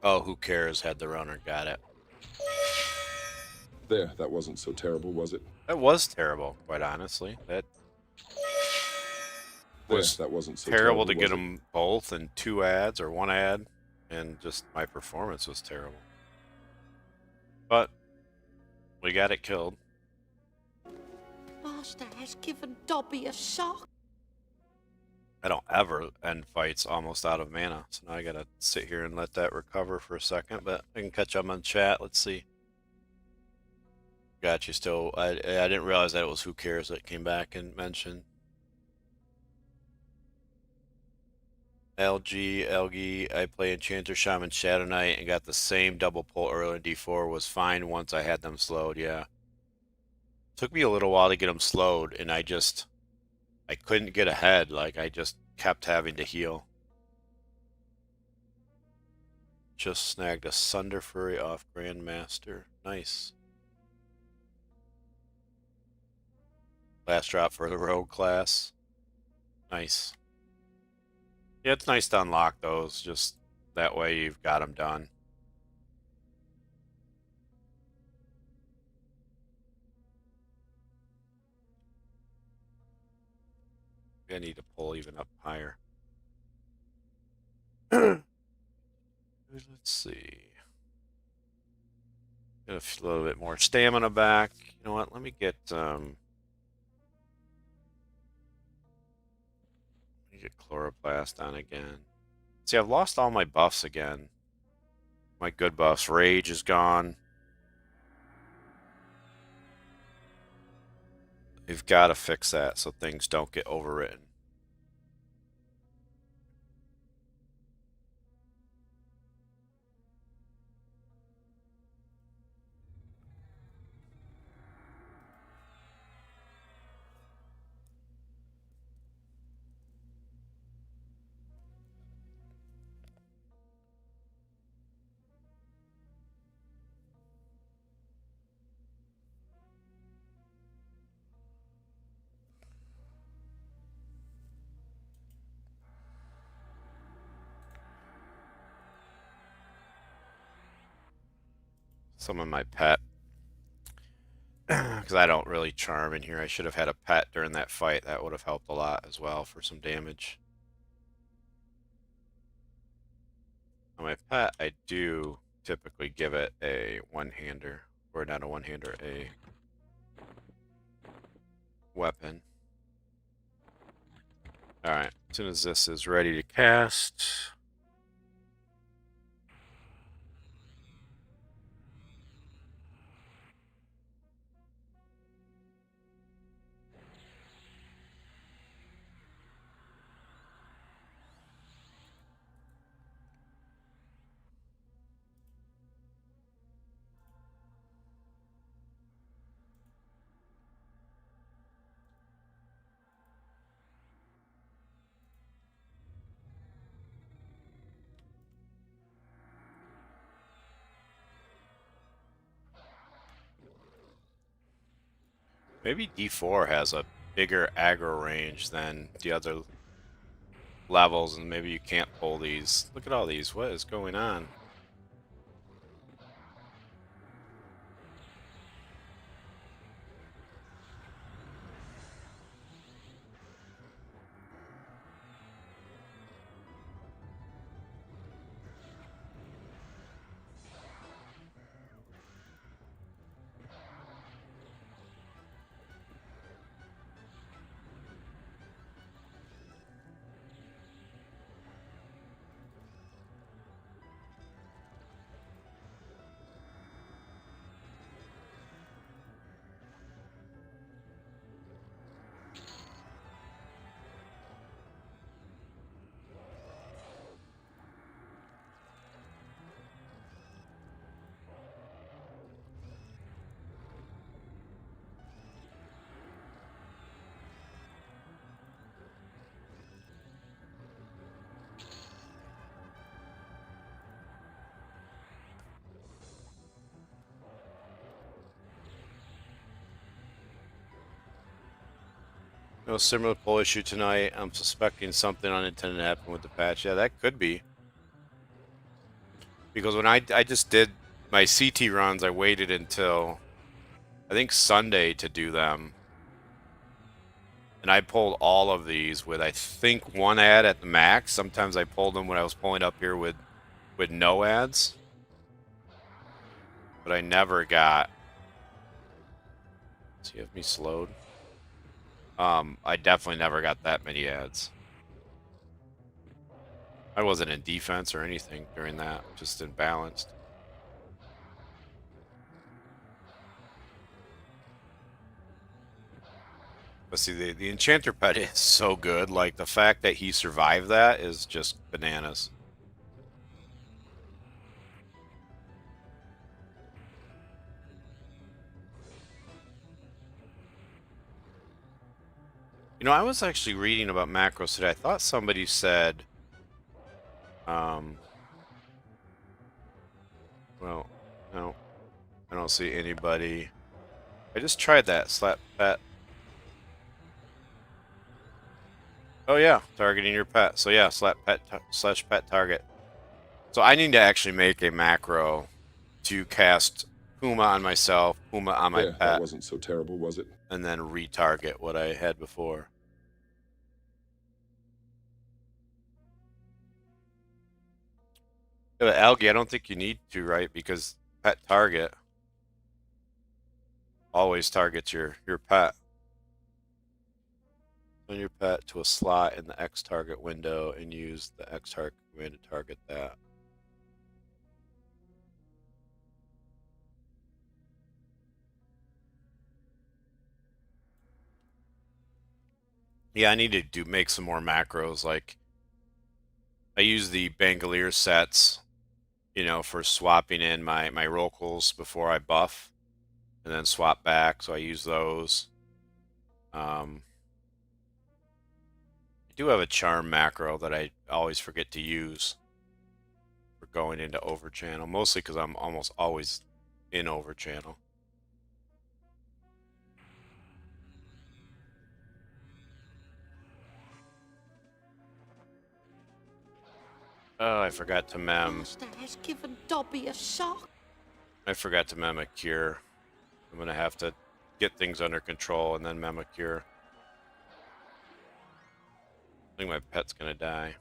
Oh, who cares? Had the runner. Got it. There, that wasn't so terrible, was it? That was terrible, quite honestly. That There, was that wasn't so terrible terrible, to get was it? them both in 2 ads or 1 ad, and just my performance was terrible. But we got it killed. Master has given Dobby a shock. I don't ever end fights almost out of mana, so now I gotta sit here and let that recover for a second, but I can catch up on chat. Let's see. Got you still. I didn't realize that it was Who Cares that came back and mentioned. LG, I play Enchanter, Shaman, Shadow Knight, and got the same double pull early in D4. Was fine once I had them slowed, yeah. Took me a little while to get them slowed, and I couldn't get ahead. Like, I just kept having to heal. Just snagged a Sunder Fury off Grandmaster. Nice. Last drop for the Rogue class. Nice. Yeah, it's nice to unlock those. Just that way you've got them done. I need to pull even up higher. Let's see. Get a little bit more stamina back. You know what? Let me get Chloroplast on again. See, I've lost all my buffs again. My good buffs. Rage is gone. We've got to fix that so things don't get overwritten. Some of my pet. Because I don't really charm in here. I should have had a pet during that fight. That would have helped a lot as well for some damage. On my pet, I do typically give it a one-hander. Or not a one-hander, a weapon. Alright, as soon as this is ready to cast... Maybe D4 has a bigger aggro range than the other levels, and maybe you can't pull these. Look at all these. What is going on? No similar pull issue tonight. I'm suspecting something unintended happened with the patch. Yeah, that could be. Because when I just did my CT runs, I waited until I think Sunday to do them. And I pulled all of these with I think one ad at the max. Sometimes I pulled them when I was pulling up here with no ads. But I never got. Does he have me slowed? I definitely never got that many ads. I wasn't in defense or anything during that, just imbalanced. But see, the Enchanter pet is so good. Like, the fact that he survived that is just bananas. You know, I was actually reading about macros today. I thought somebody said, well, no, I don't see anybody. I just tried that slap pet. Oh yeah, targeting your pet. So yeah, slap pet slash pet target. So I need to actually make a macro to cast Puma on myself, Puma on my That pet, wasn't so terrible, was it? and then retarget what I had before. Yeah, but Algae, I don't think you need to, right? Because pet target always targets your pet. Send your pet to a slot in the X target window and use the X target command to target that. Yeah, I need to make some more macros. Like, I use the Bandolier sets, you know, for swapping in my locals before I buff, and then swap back. So I use those. I do have a charm macro that I always forget to use for going into overchannel, mostly because I'm almost always in overchannel. Oh, I forgot to mem. Master has given Dobby a shock. I forgot to mem a cure. I'm gonna have to get things under control and then mem a cure. I think my pet's gonna die.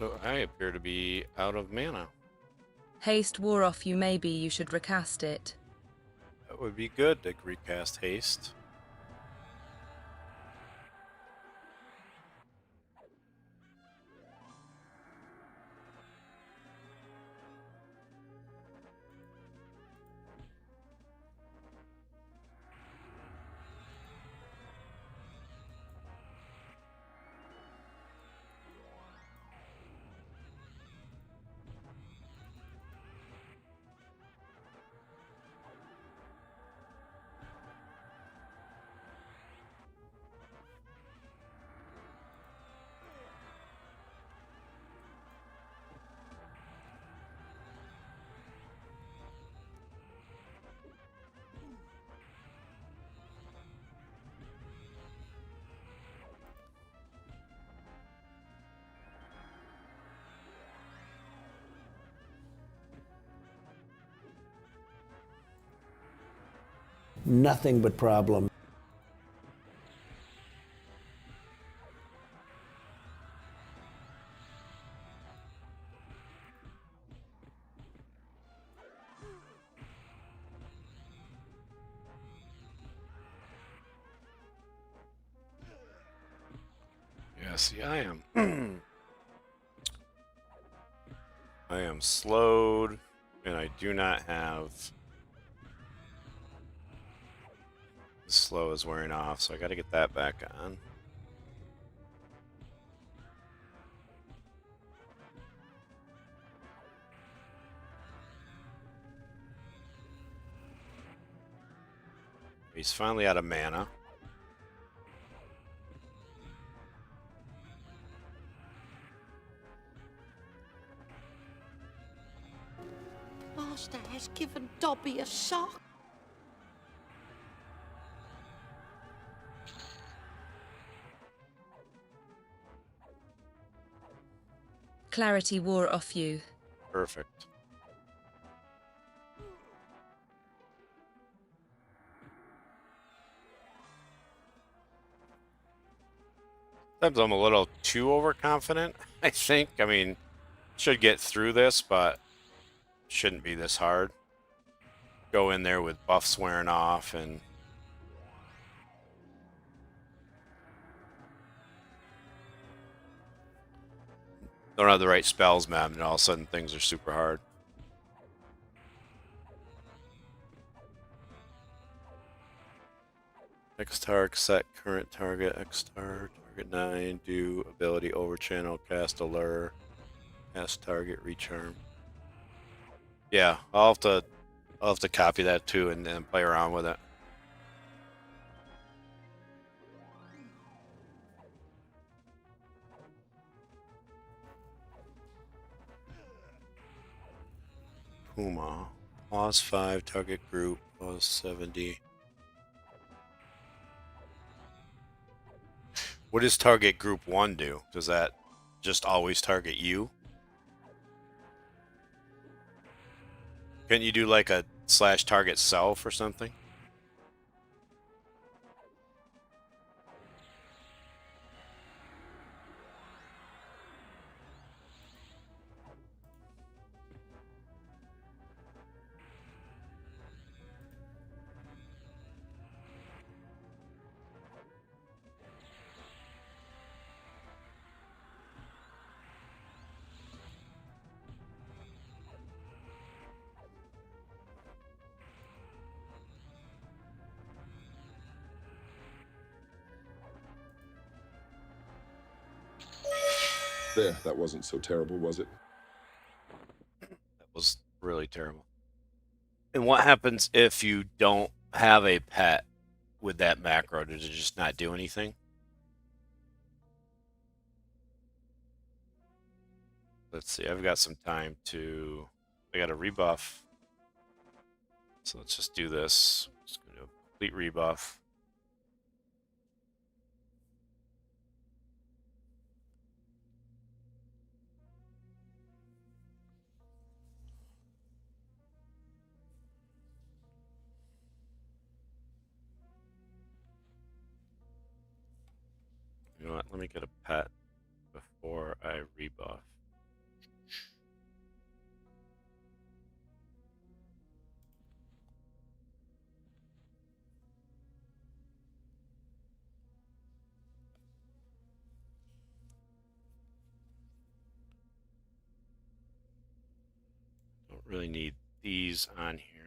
Oh, I appear to be out of mana. Haste wore off you, maybe you should recast it. That would be good to recast haste. Nothing but problem. Yeah, see, I am I am slowed, and I do not have the slow is wearing off, so I got to get that back on. He's finally out of mana. Master has given Dobby a shock. Clarity wore off you. Perfect. Sometimes I'm a little too overconfident, I think. I mean, should get through this, but shouldn't be this hard. Go in there with buffs wearing off and don't have the right spells, man, and all of a sudden things are super hard. X-Targ, set current target, X-Star, target 9, do ability overchannel, cast a lure, cast target, recharm. Yeah, I'll have to copy that too and then play around with it. Puma. Pause 5, target group, pause 70. What does target group 1 do? Does that just always target you? Couldn't you do like a slash target self or something? There, that wasn't so terrible, was it? That was really terrible. And what happens if you don't have a pet with that macro? Does it just not do anything? Let's see. I've got some time to... I got a rebuff. So let's just do this. Just going to do a complete rebuff. You know what? Let me get a pet before I rebuff. Don't really need these on here.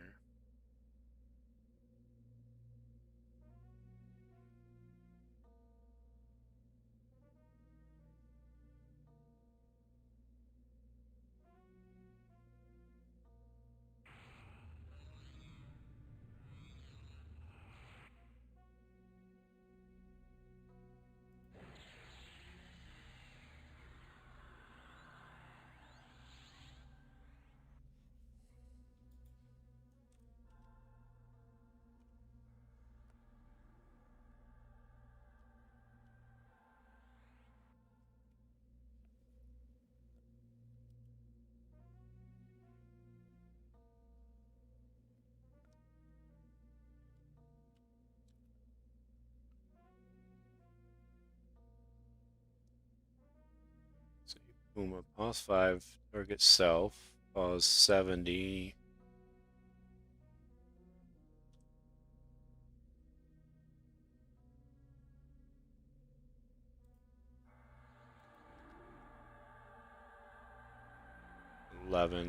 Puma, pause 5, target self, pause 70.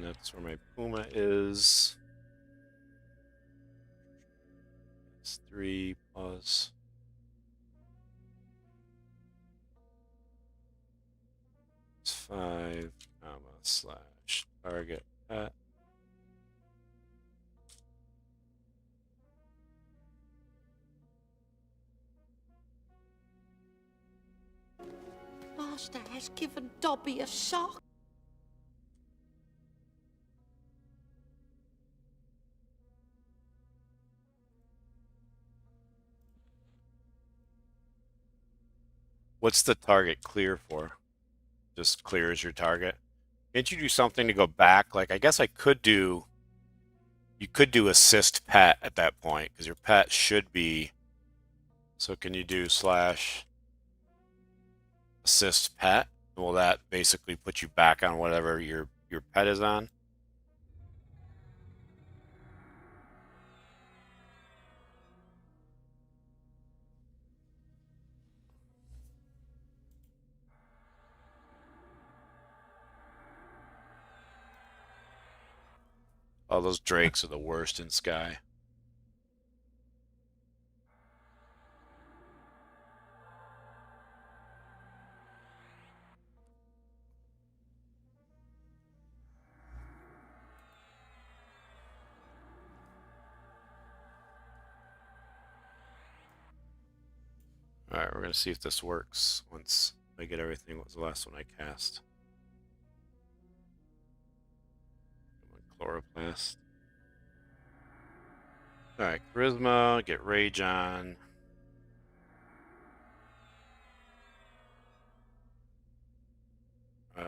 That's where my Puma is. It's 3, pause. It's 5, comma, slash, target pet. Master has given Dobby a shock. What's the target clear for? Just clears your target. Can't you do something to go back? Like, I guess I could do... You could do assist pet at that point, because your pet should be... So can you do slash assist pet? Will that basically put you back on whatever your pet is on? Oh, those drakes are the worst in Sky. Alright, we're going to see if this works once I get everything. What was the last one I cast? Chloroplast. Alright, Charisma, get Rage on. Okay,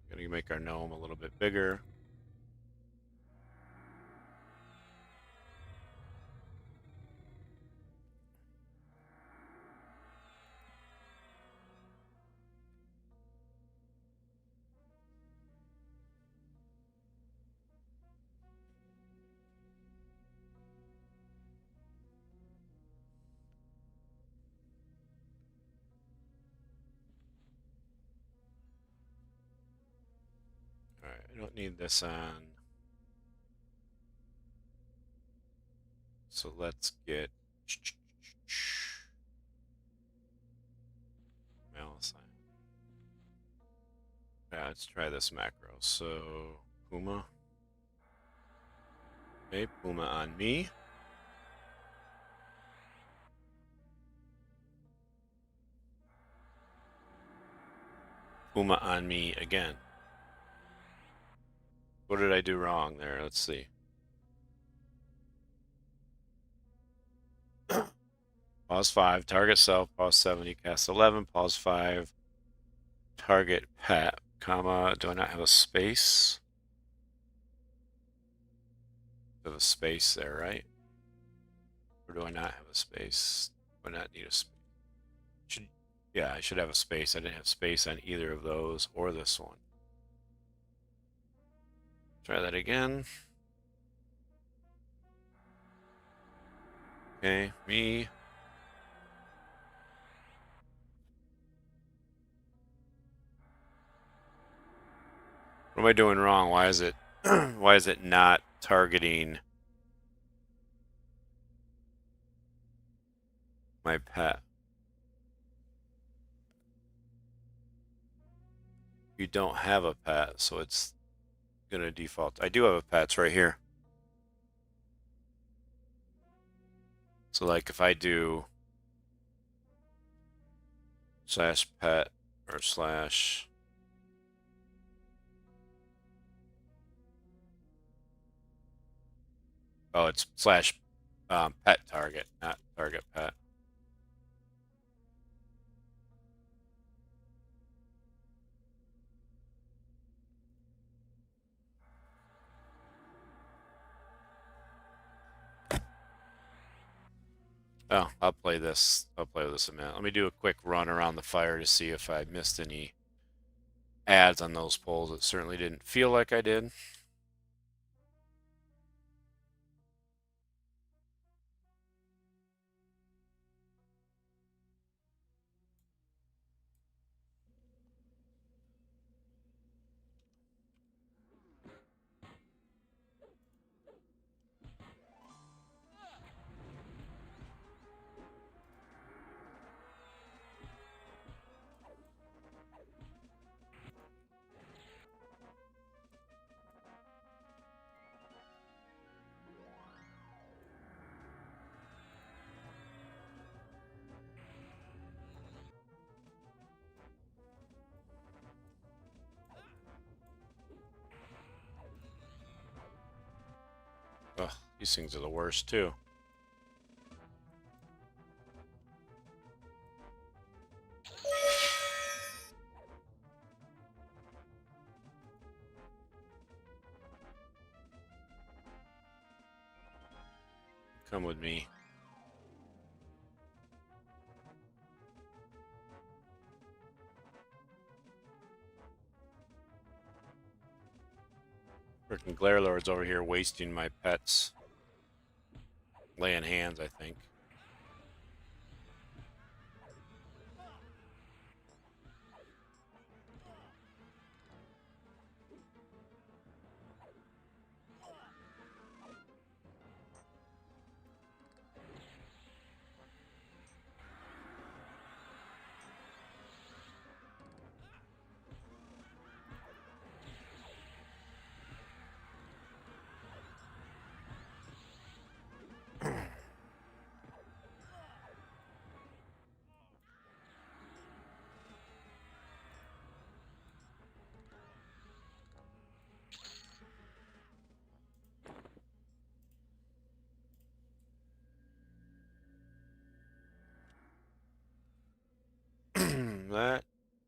we're going to make our gnome a little bit bigger. Alright, I don't need this on. So let's get Malice. Yeah, let's try this macro. So Puma. Okay, Puma on me. Puma on me again. What did I do wrong there? Let's see. Pause 5, target self, pause 70, cast 11, pause 5, target pet, comma, do I not have a space? I have a space there, right? Or do I not have a space? Do I not need a space? Yeah, I should have a space. I didn't have space on either of those or this one. Try that again. Okay, me. What am I doing wrong? Why is it why is it not targeting my pet? You don't have a pet, so it's gonna default. I do have a pet, it's right here. So like if I do slash pet or slash it's slash pet target, not target pet. Oh, I'll play this. I'll play with this a minute. Let me do a quick run around the fire to see if I missed any ads on those poles. It certainly didn't feel like I did. Ugh, these things are the worst too. Come with me. Freaking Glare Lord's over here wasting my pets. Laying hands, I think. That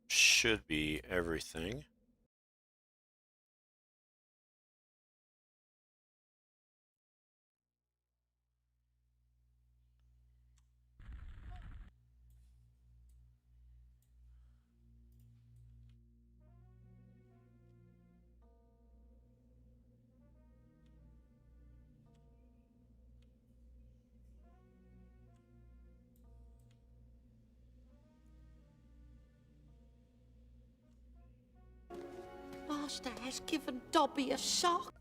should be everything. Master has given Dobby a shock.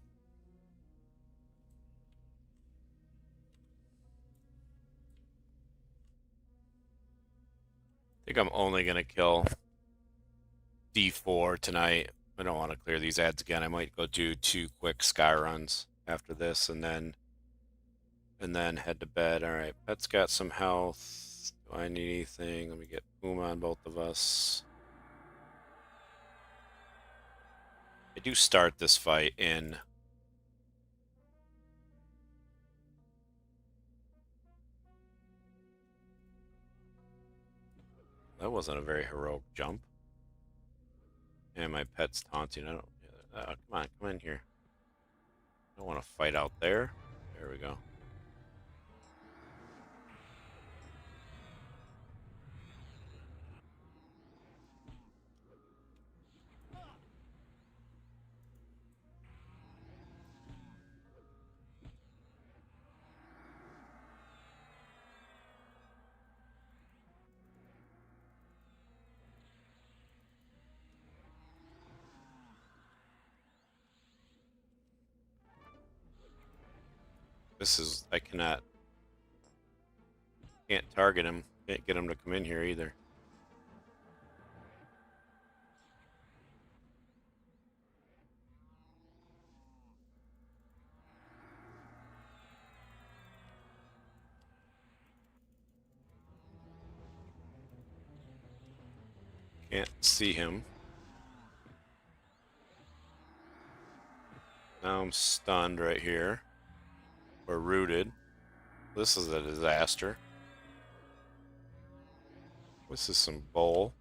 I think I'm only going to kill D4 tonight. I don't want to clear these ads again. I might go do 2 quick sky runs after this and then head to bed. All right, pet's got some health. Do I need anything? Let me get boom on both of us. I do start this fight in that wasn't a very heroic jump. And my pet's taunting. I don't. Come in here. I don't want to fight out there. There we go. This is I can't target him. Can't get him to come in here either. Can't see him. Now I'm stunned right here. We're rooted. This is a disaster. This is some bull.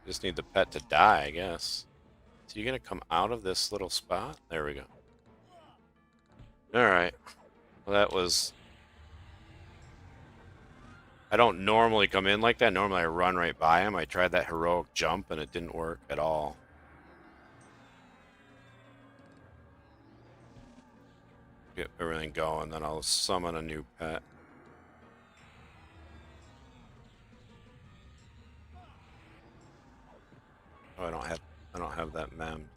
Just need the pet to die, I guess. So you're gonna come out of this little spot? There we go. Alright. Well, that was... I don't normally come in like that. Normally I run right by him. I tried that heroic jump and it didn't work at all. Get everything going, then I'll summon a new pet. Oh, I don't have that mem.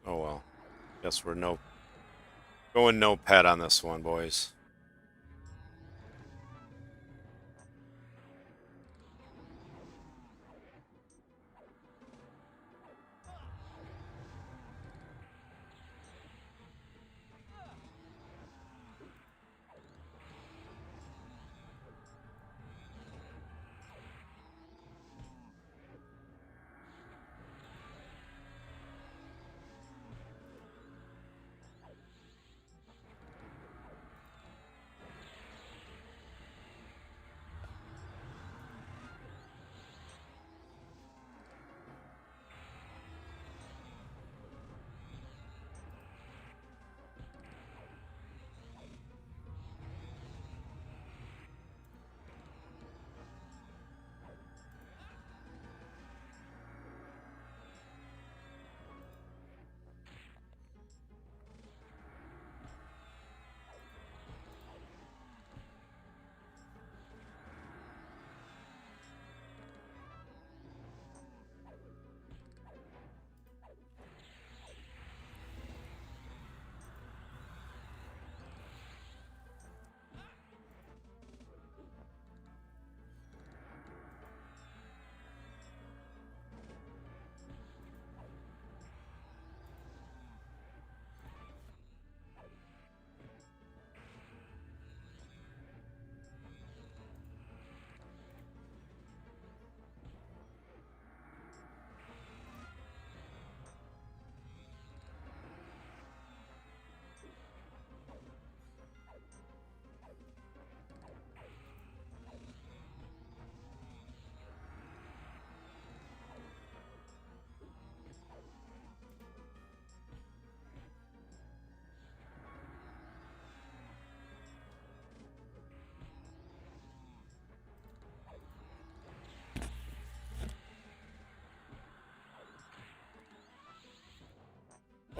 Oh well. Guess we're going no pet on this one, boys.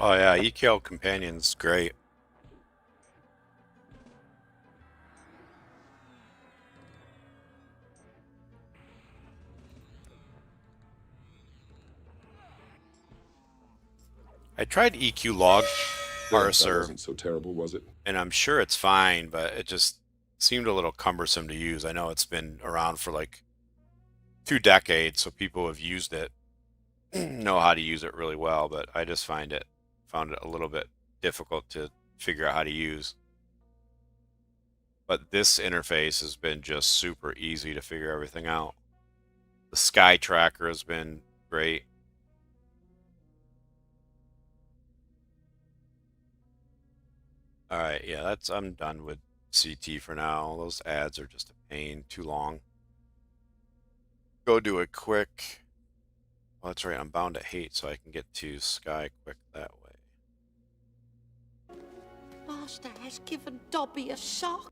Oh yeah, EKL Companion's great. I tried EQ log There, that parser, wasn't so terrible, was it? and I'm sure it's fine, but it just seemed a little cumbersome to use. I know it's been around for like 2 decades, so people who have used it know how to use it really well, but I just found it a little bit difficult to figure out how to use. But this interface has been just super easy to figure everything out. The sky tracker has been great. All right, yeah, I'm done with CT for now. Those ads are just a pain, too long. Go do it quick. Well, that's right, I'm bound to hate, so I can get to Sky quick that way. Master has given Dobby a shock.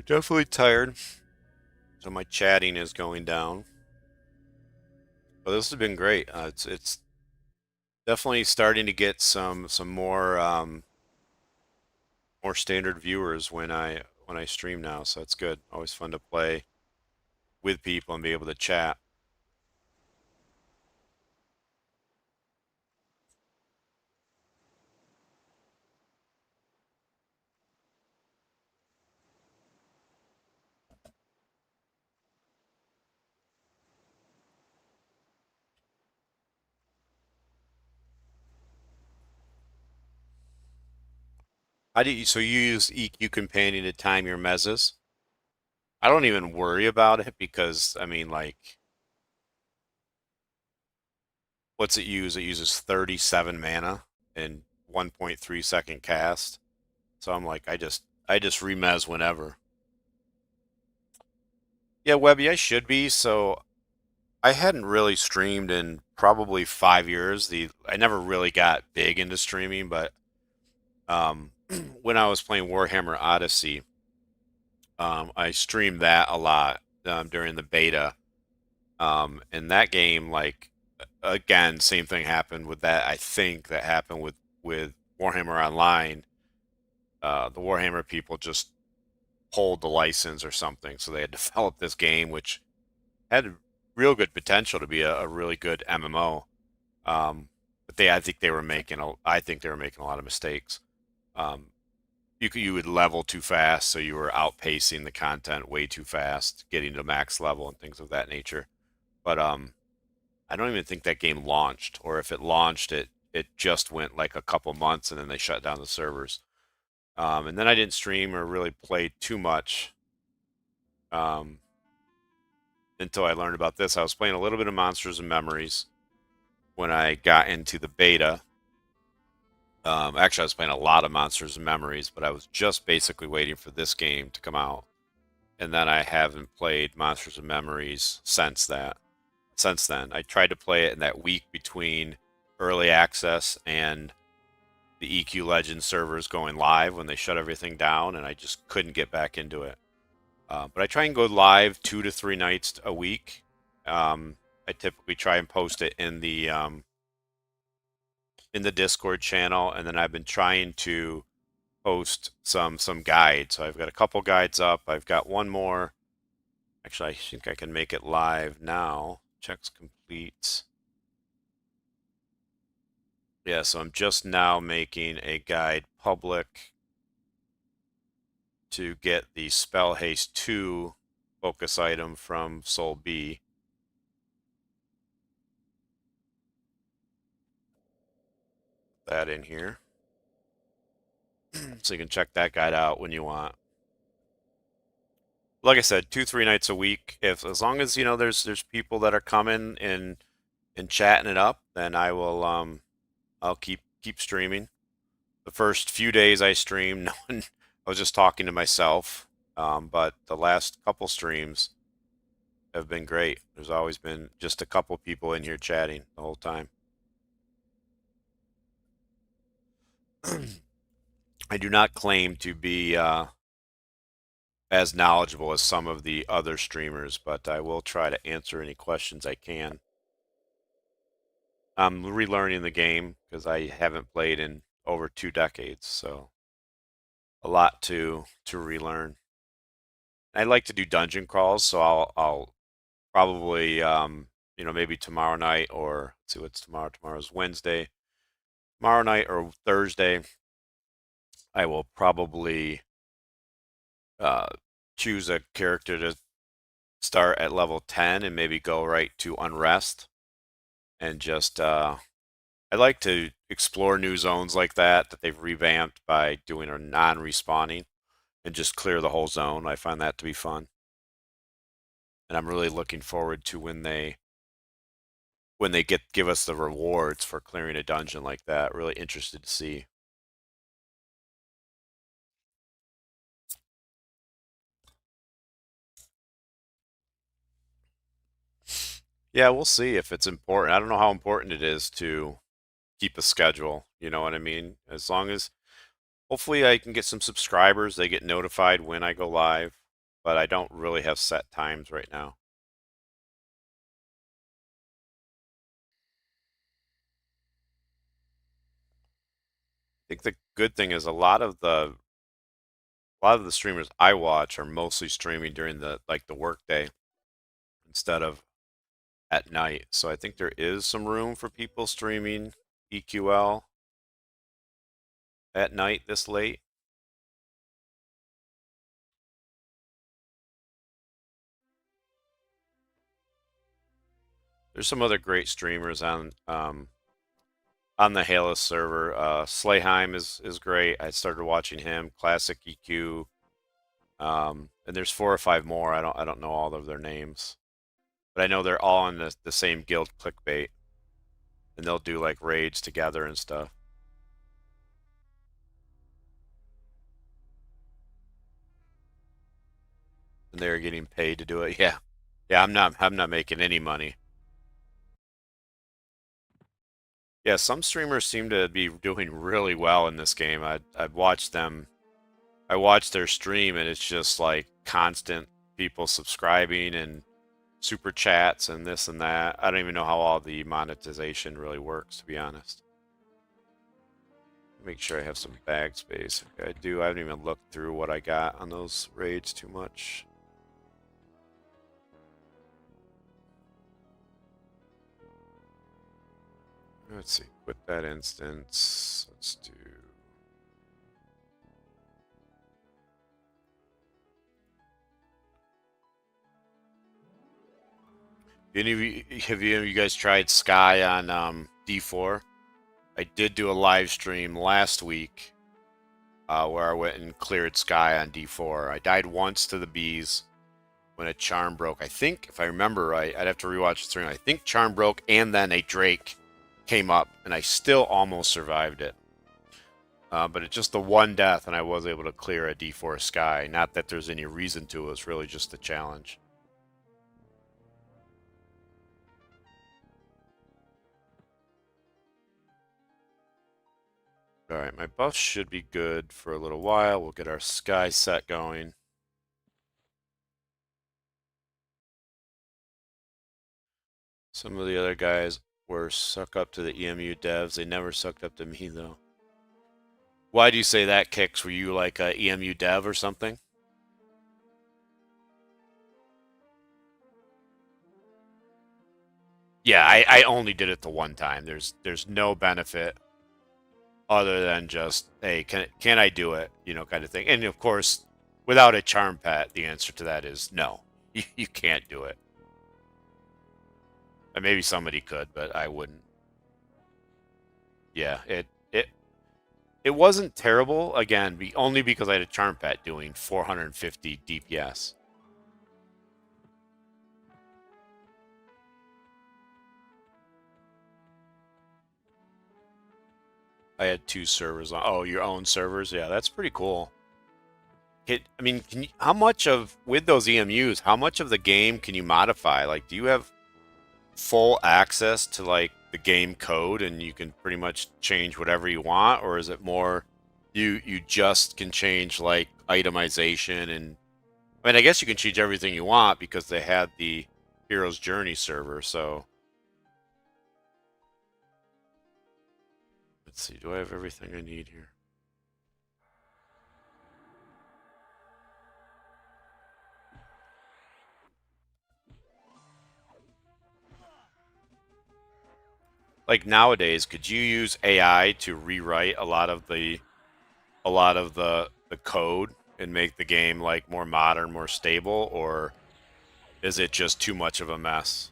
Definitely tired. So my chatting is going down. But this has been great. It's definitely starting to get some more standard viewers when I stream now, so it's good. Always fun to play with people and be able to chat. So you use EQ Companion to time your mezzas? I don't even worry about it because I mean, like, what's it use? It uses 37 mana and 1.3 second cast. So I'm like, I just remez whenever. Yeah, Webby, I should be. So I hadn't really streamed in probably 5 years. I never really got big into streaming, but um, when I was playing Warhammer Odyssey, I streamed that a lot during the beta. And that game, like, again, same thing happened with that. I think that happened with Warhammer Online. The Warhammer people just pulled the license or something, so they had developed this game which had real good potential to be a really good MMO. But I think they were making a lot of mistakes. Um, you would level too fast, so you were outpacing the content way too fast, getting to max level and things of that nature. But I don't even think that game launched, or if it launched, it just went like a couple months and then they shut down the servers. And then I didn't stream or really play too much um, until I learned about this. I was playing a little bit of Monsters and Memories when I got into the beta. Actually, I was playing a lot of Monsters and Memories, but I was just basically waiting for this game to come out. And then I haven't played Monsters and Memories since that. Since then, I tried to play it in that week between early access and the EQ Legends servers going live when they shut everything down, and I just couldn't get back into it. But I try and go live 2 to 3 nights a week. I typically try and post it in the Discord channel, and then I've been trying to post some guides. So I've got a couple guides up. I've got one more. Actually, I think I can make it live now. Checks complete. Yeah, so I'm just now making a guide public to get the Spell Haste 2 focus item from Soul B. That in here. So you can check that guide out when you want. Like I said, 2, 3 nights a week. If as long as there's people that are coming and chatting it up, then I'll keep streaming. The first few days I streamed, no one, I was just talking to myself. But the last couple streams have been great. There's always been just a couple people in here chatting the whole time. I do not claim to be as knowledgeable as some of the other streamers, but I will try to answer any questions I can. I'm relearning the game because I haven't played in over 2 decades, so a lot to relearn. I like to do dungeon crawls, so I'll probably maybe tomorrow night, or let's see what's tomorrow. Tomorrow's Wednesday. Tomorrow night or Thursday, I will probably uh, choose a character to start at level 10 and maybe go right to Unrest and just I like to explore new zones like that they've revamped by doing a non-respawning and just clear the whole zone. I find that to be fun. And I'm really looking forward to when they give us the rewards for clearing a dungeon like that. Really interested to see. Yeah, we'll see if it's important. I don't know how important it is to keep a schedule. You know what I mean? As long as hopefully I can get some subscribers, they get notified when I go live, but I don't really have set times right now. I think the good thing is a lot of the streamers I watch are mostly streaming during the work day instead of at night. So I think there is some room for people streaming EQL at night this late. There's some other great streamers on the Halas server. Slayheim is great. I started watching him. Classic EQ. And there's 4 or 5 more. I don't know all of their names, but I know they're all in the same guild, Clickbait. and they'll do like raids together and stuff. And they're getting paid to do it. Yeah. Yeah, I'm not making any money. Yeah, some streamers seem to be doing really well in this game. I've watched them. I watched their stream and it's just like constant people subscribing and super chats and this and that. I don't even know how all the monetization really works, to be honest. Make sure I have some bag space. Okay, I do. I haven't even looked through what I got on those raids too much. Let's see. Quit that instance. Let's do. Have any of you guys tried Sky on D4? I did do a live stream last week where I went and cleared Sky on D4. I died once to the bees when a charm broke. I think, if I remember right, I'd have to rewatch the stream. I think charm broke and then a Drake came up, and I still almost survived it. But it's just the one death, and I was able to clear a D4 Sky. Not that there's any reason to, it was really just the challenge. Alright, my buffs should be good for a little while. We'll get our Sky set going. Some of the other guys were suck up to the EMU devs. They never sucked up to me, though. Why do you say that, Kix? Were you like a EMU dev or something? Yeah, I only did it the one time. There's no benefit other than just, hey, can I do it? You know, kind of thing. And of course, without a charm pet, the answer to that is no. You can't do it. And maybe somebody could, but I wouldn't. Yeah, it wasn't terrible, again, only because I had a charm pet doing 450 DPS. I had 2 servers on. Oh, your own servers? Yeah, that's pretty cool. I mean, how much of, with those EMUs, how much of the game can you modify? Like, do you have full access to, like, the game code and you can pretty much change whatever you want? Or is it more you just can change, like, itemization and... I mean, I guess you can change everything you want because they had the Hero's Journey server, so... Let's see, do I have everything I need here? Like nowadays, could you use AI to rewrite a lot of the code and make the game like more modern, more stable, or is it just too much of a mess?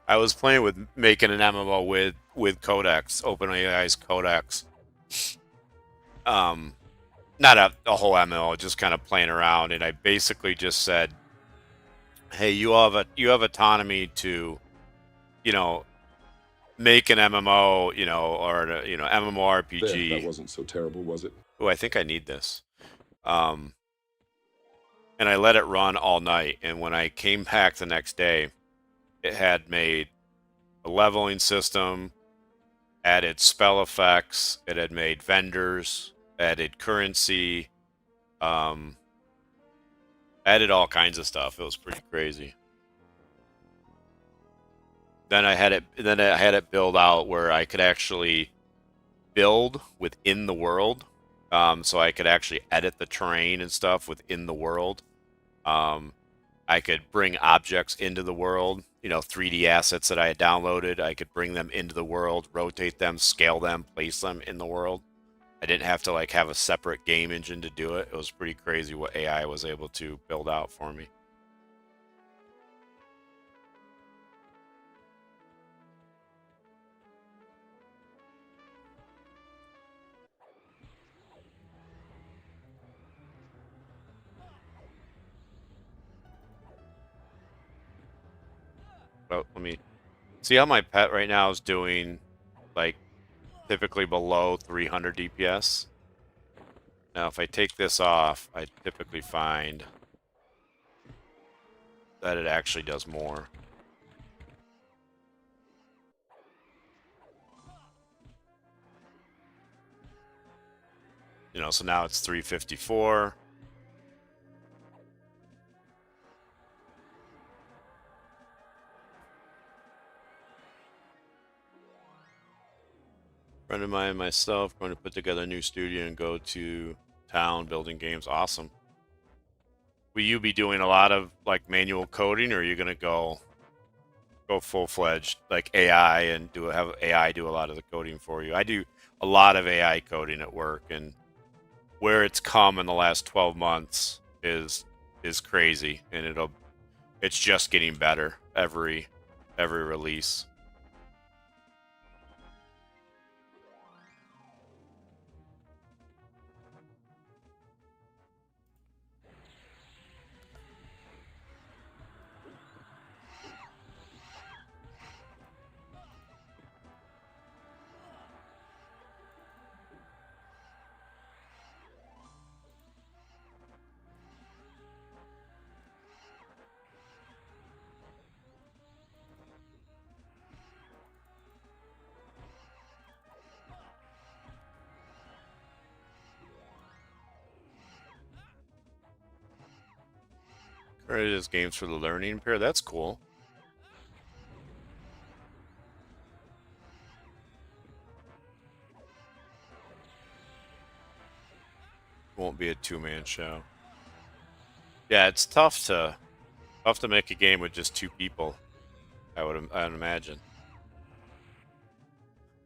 I was playing with making an MMO with Codex, OpenAI's Codex. Not a whole MMO, just kind of playing around, and I basically just said, "Hey, you have autonomy to, you know, make an MMO, you know, or MMORPG." There, that wasn't so terrible, was it? Oh, I think I need this. And I let it run all night, and when I came back the next day, it had made a leveling system, added spell effects, it had made vendors, added currency, added all kinds of stuff. It was pretty crazy. Then I had it build out where I could actually build within the world. So I could actually edit the terrain and stuff within the world. I could bring objects into the world, you know, 3D assets that I had downloaded. I could bring them into the world, rotate them, scale them, place them in the world. I didn't have to like have a separate game engine to do it. It was pretty crazy what AI was able to build out for me. Well, let me see how my pet right now is doing, like, typically below 300 DPS. Now, if I take this off, I typically find that it actually does more. You know, so now it's 354. Friend of mine and myself going to put together a new studio and go to town building games. Awesome. Will you be doing a lot of like manual coding, or are you going to go full-fledged like AI and have AI do a lot of the coding for you? I do a lot of AI coding at work, and where it's come in the last 12 months is crazy, and it's just getting better every release. Created as games for the learning pair. That's cool. Won't be a two-man show. Yeah, it's tough to make a game with just two people. I'd imagine.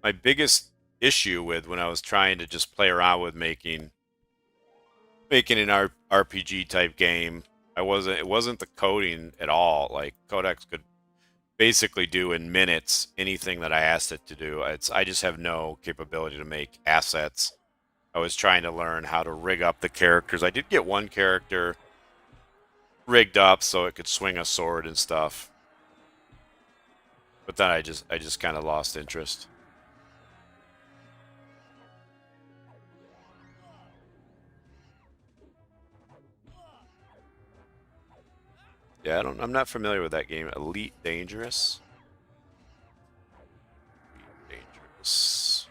My biggest issue with when I was trying to just play around with making an RPG type game, it wasn't the coding at all. Like Codex could basically do in minutes anything that I asked it to do. I just have no capability to make assets. I was trying to learn how to rig up the characters. I did get one character rigged up so it could swing a sword and stuff, but then I just kind of lost interest. Yeah, I'm not familiar with that game. Elite Dangerous. Elite Dangerous.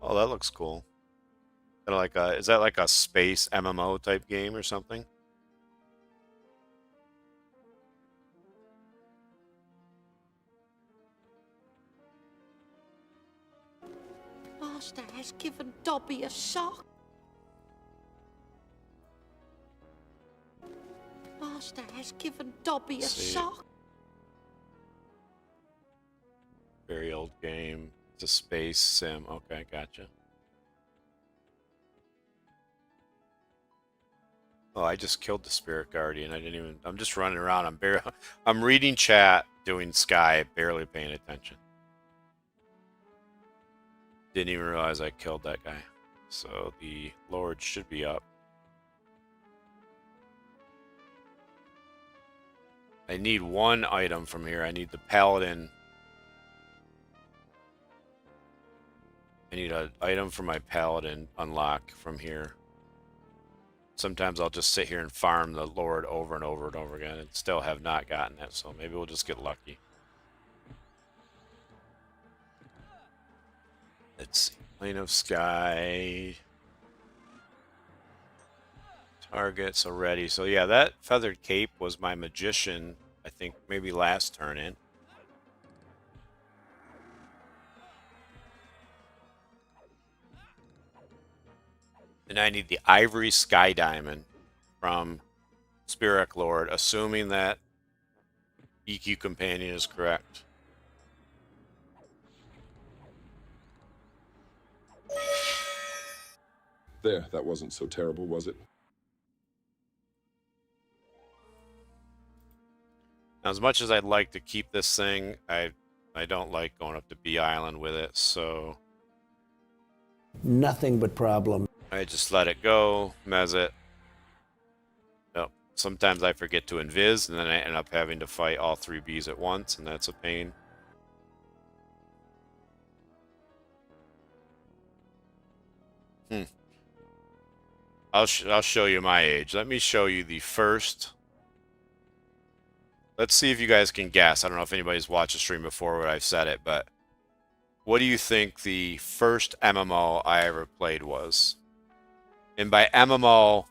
Oh, that looks cool. Is that like a space MMO type game or something? Master has given Dobby a shock. Master has given Dobby a See. shock. Very old game. It's a space sim. Okay, gotcha. Oh, I just killed the Spirit Guardian. I'm just running around. I'm reading chat, doing Sky, barely paying attention. Didn't even realize I killed that guy. So the Lord should be up. I need one item from here. I need the Paladin. I need an item for my Paladin unlock from here. Sometimes I'll just sit here and farm the Lord over and over and over again and still have not gotten it, so maybe we'll just get lucky. Let's see. Plane of Sky. Targets already. So yeah, that Feathered Cape was my Magician, I think maybe last turn in. And I need the Ivory Sky Diamond from Spirit Lord, assuming that EQ Companion is correct. There, that wasn't so terrible, was it? Now, as much as I'd like to keep this thing, I don't like going up to Bee Island with it, so Nothing but problem. I just let it go, mez it. Yep. Sometimes I forget to invis, and then I end up having to fight all 3 bees at once, and that's a pain. I'll show you my age. Let me show you the first. Let's see if you guys can guess. I don't know if anybody's watched the stream before where I've said it, but what do you think the first MMO I ever played was? And by MMO,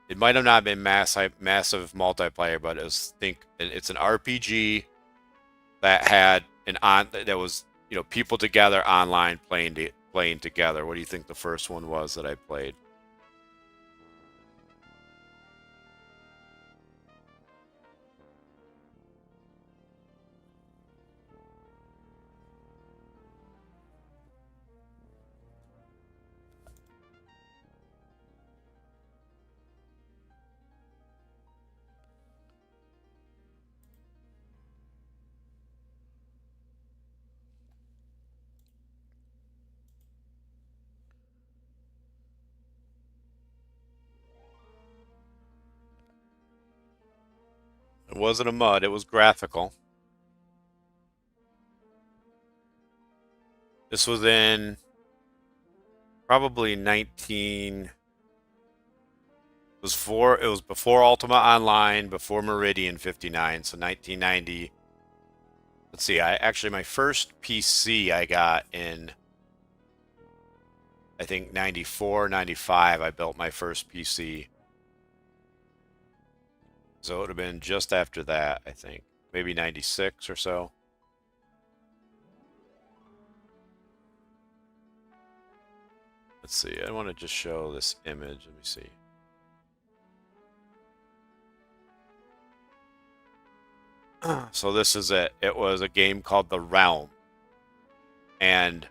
it might have not been massive multiplayer, but it's an RPG that had that was, you know, people together online playing together. What do you think the first one was that I played? It wasn't a MUD, it was graphical. This was in probably 19. It was before Ultima Online, before Meridian 59, so 1990. Let's see, my first PC I got in, I think 94, 95, I built my first PC. So it would have been just after that, I think. Maybe 96 or so. Let's see, I want to just show this image. Let me see. So this is it. It was a game called The Realm. And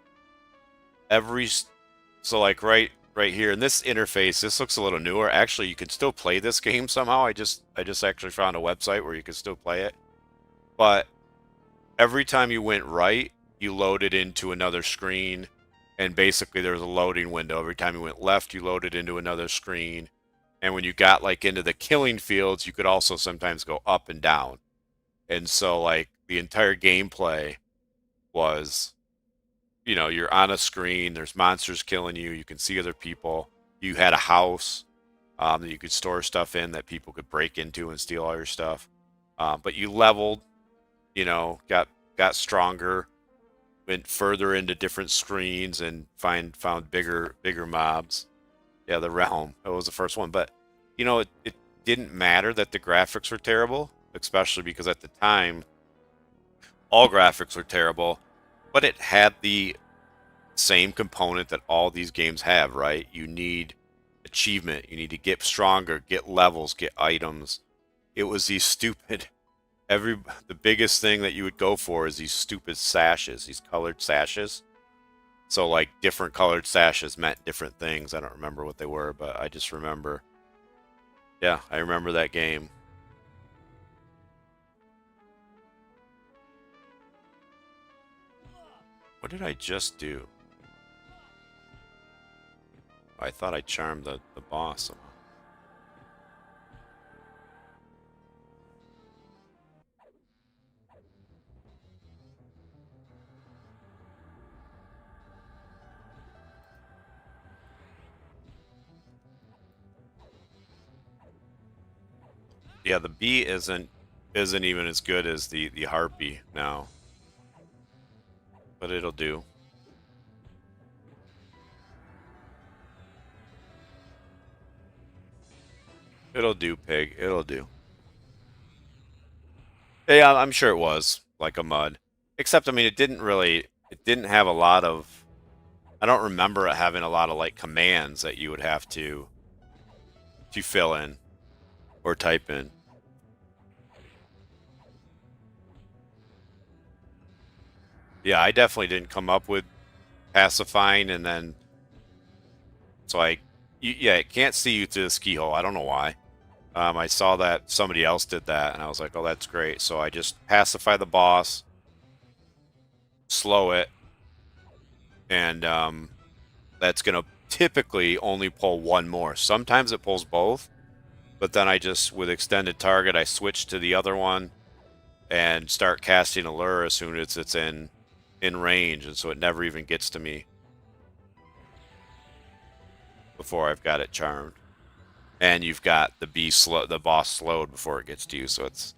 so like right here in this interface, this looks a little newer. Actually, you can still play this game somehow. I just actually found a website where you can still play it. But every time you went right, you loaded into another screen, and basically there was a loading window. Every time you went left, you loaded into another screen. And when you got like into the killing fields, you could also sometimes go up and down. And so like the entire gameplay was, you know, you're on a screen, there's monsters killing you, you can see other people. You had a house that you could store stuff in that people could break into and steal all your stuff. But you leveled, you know, got stronger, went further into different screens and found bigger mobs. Yeah, The Realm. That was the first one. But, you know, it didn't matter that the graphics were terrible, especially because at the time, all graphics were terrible. But it had the same component that all these games have, right? You need achievement. You need to get stronger, get levels, get items. It was these stupid... the biggest thing that you would go for is these stupid sashes, these colored sashes. So like different colored sashes meant different things. I don't remember what they were, but I just remember. Yeah, I remember that game. What did I just do? I thought I charmed the boss somehow. Yeah, the bee isn't even as good as the harpy now. But it'll do. It'll do, pig. It'll do. Yeah, I'm sure it was like a MUD. Except, I mean, it didn't have a lot of... I don't remember it having a lot of, like, commands that you would have to fill in or type in. Yeah, I definitely didn't come up with pacifying, and then... So yeah, it can't see you through this keyhole. I don't know why. I saw that somebody else did that, and I was like, oh, that's great. So I just pacify the boss, slow it, and that's going to typically only pull one more. Sometimes it pulls both, but then I just, with extended target, I switch to the other one and start casting a lure as soon as it's in range, and so it never even gets to me before I've got it charmed. And you've got the boss slowed before it gets to you, so it's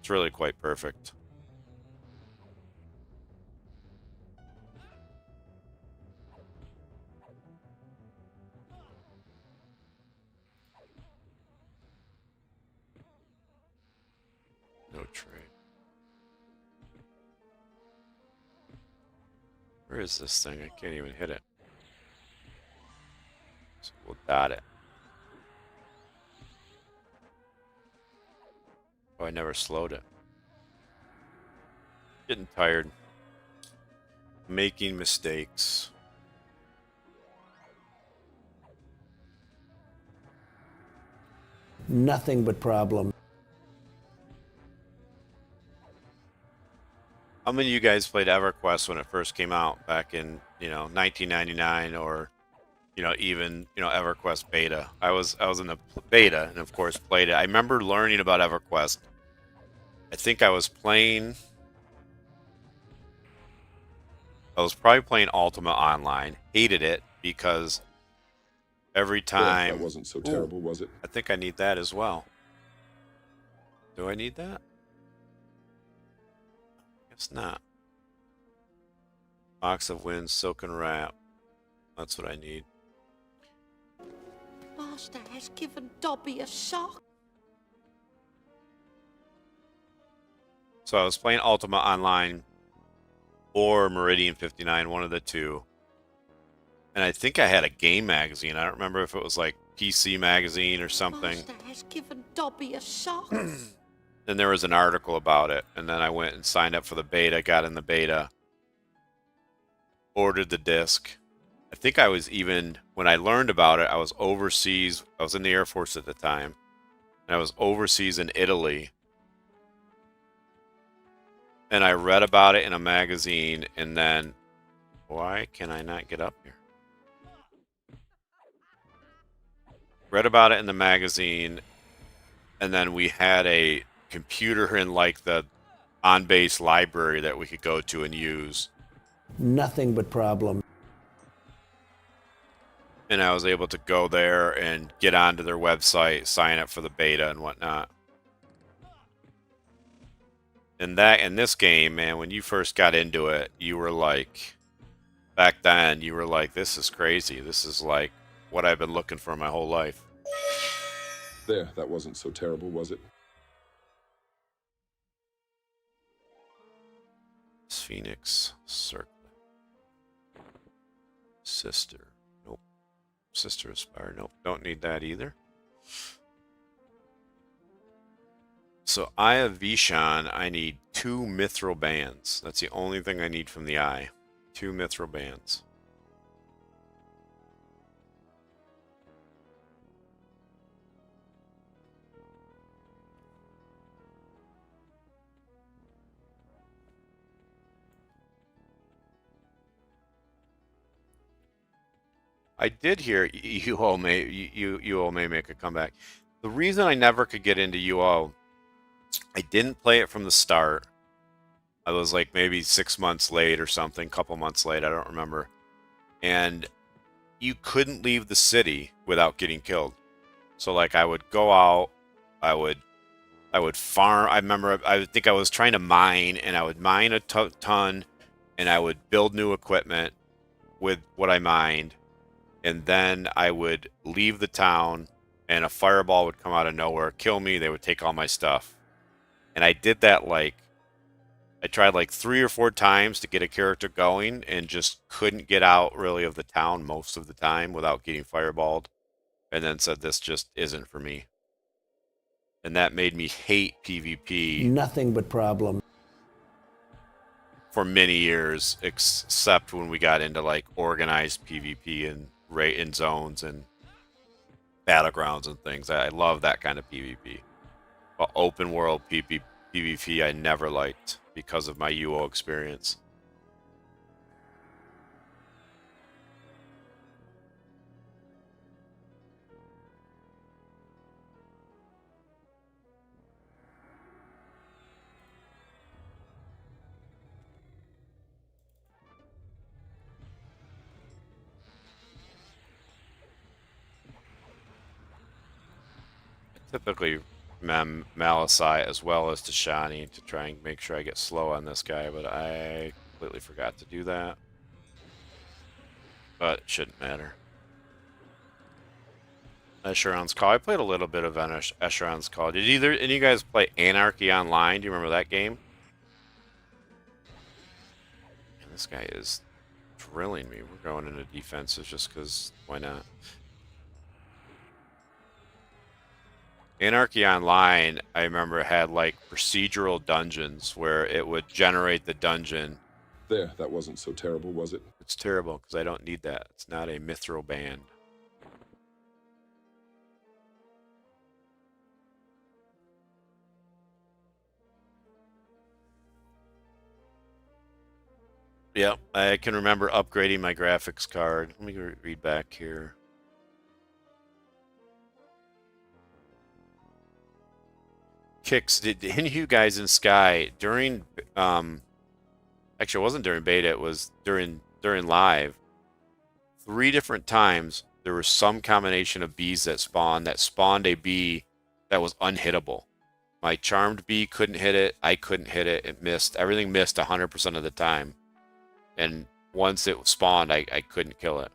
really quite perfect. No trade. Where is this thing? I can't even hit it. So we'll dot it. Oh, I never slowed it. Getting tired. Making mistakes. Nothing but problem. How many of you guys played EverQuest when it first came out back in, 1999, or, even, EverQuest beta? I was in the beta and of course played it. I remember learning about EverQuest. I think I was probably playing Ultima Online. Hated it because every time... That wasn't so terrible, was it? I think I need that as well. Do I need that? Guess not. Box of Winds, Silken Wrap. That's what I need. Master has given Dobby a shock. So I was playing Ultima Online or Meridian 59, one of the two. And I think I had a game magazine. I don't remember if it was like PC magazine or something. Master has given Dobby a shock. And there was an article about it. And then I went and signed up for the beta, got in the beta, ordered the disc. I think I was even, when I learned about it, I was overseas. I was in the Air Force at the time. And I was overseas in Italy. And I read about it in a magazine, and then, why can I not get up here? Read about it in the magazine, and then we had a computer in like the on-base library that we could go to and use. Nothing but problem. And I was able to go there and get onto their website, sign up for the beta and whatnot. And that, in this game, man, when you first got into it, you were like, back then, you were like, this is crazy. This is like what I've been looking for my whole life. There, that wasn't so terrible, was it? Phoenix Circle. Sister. Nope. Sister Aspire. Nope. Don't need that either. So Eye of Vishan, I need 2 mithril bands. That's the only thing I need from the eye. 2 mithril bands. I did hear you all may make a comeback. The reason I never could get into UO, I didn't play it from the start. I was like maybe 6 months late or something, couple months late, I don't remember. And you couldn't leave the city without getting killed. So like I would go out, I would farm. I remember I think I was trying to mine, and I would mine a ton, and I would build new equipment with what I mined. And then I would leave the town, and a fireball would come out of nowhere, kill me. They would take all my stuff. And I did that I tried like 3 or 4 times to get a character going, and just couldn't get out really of the town most of the time without getting fireballed. And then said, this just isn't for me. And that made me hate PvP. Nothing but problem. For many years, except when we got into like organized PvP and in zones and battlegrounds and things. I love that kind of PvP. But open world PvP I never liked because of my UO experience. Typically Malasai as well as Tashani to try and make sure I get slow on this guy, but I completely forgot to do that. But it shouldn't matter. Escheron's Call. I played a little bit of Escheron's Call. Did any of you guys play Anarchy Online? Do you remember that game? Man, this guy is drilling me. We're going into defenses just because why not? Anarchy Online, I remember, had like procedural dungeons where it would generate the dungeon. There, that wasn't so terrible, was it? It's terrible because I don't need that. It's not a mithril band. Yep, I can remember upgrading my graphics card. Let me read back here. Kicks, did any of you guys in Sky during actually it wasn't during beta, it was during live, 3 different times there was some combination of bees that spawned a bee that was unhittable. My charmed bee couldn't hit it, I couldn't hit it, it missed, everything missed 100% of the time. And once it spawned, I couldn't kill it.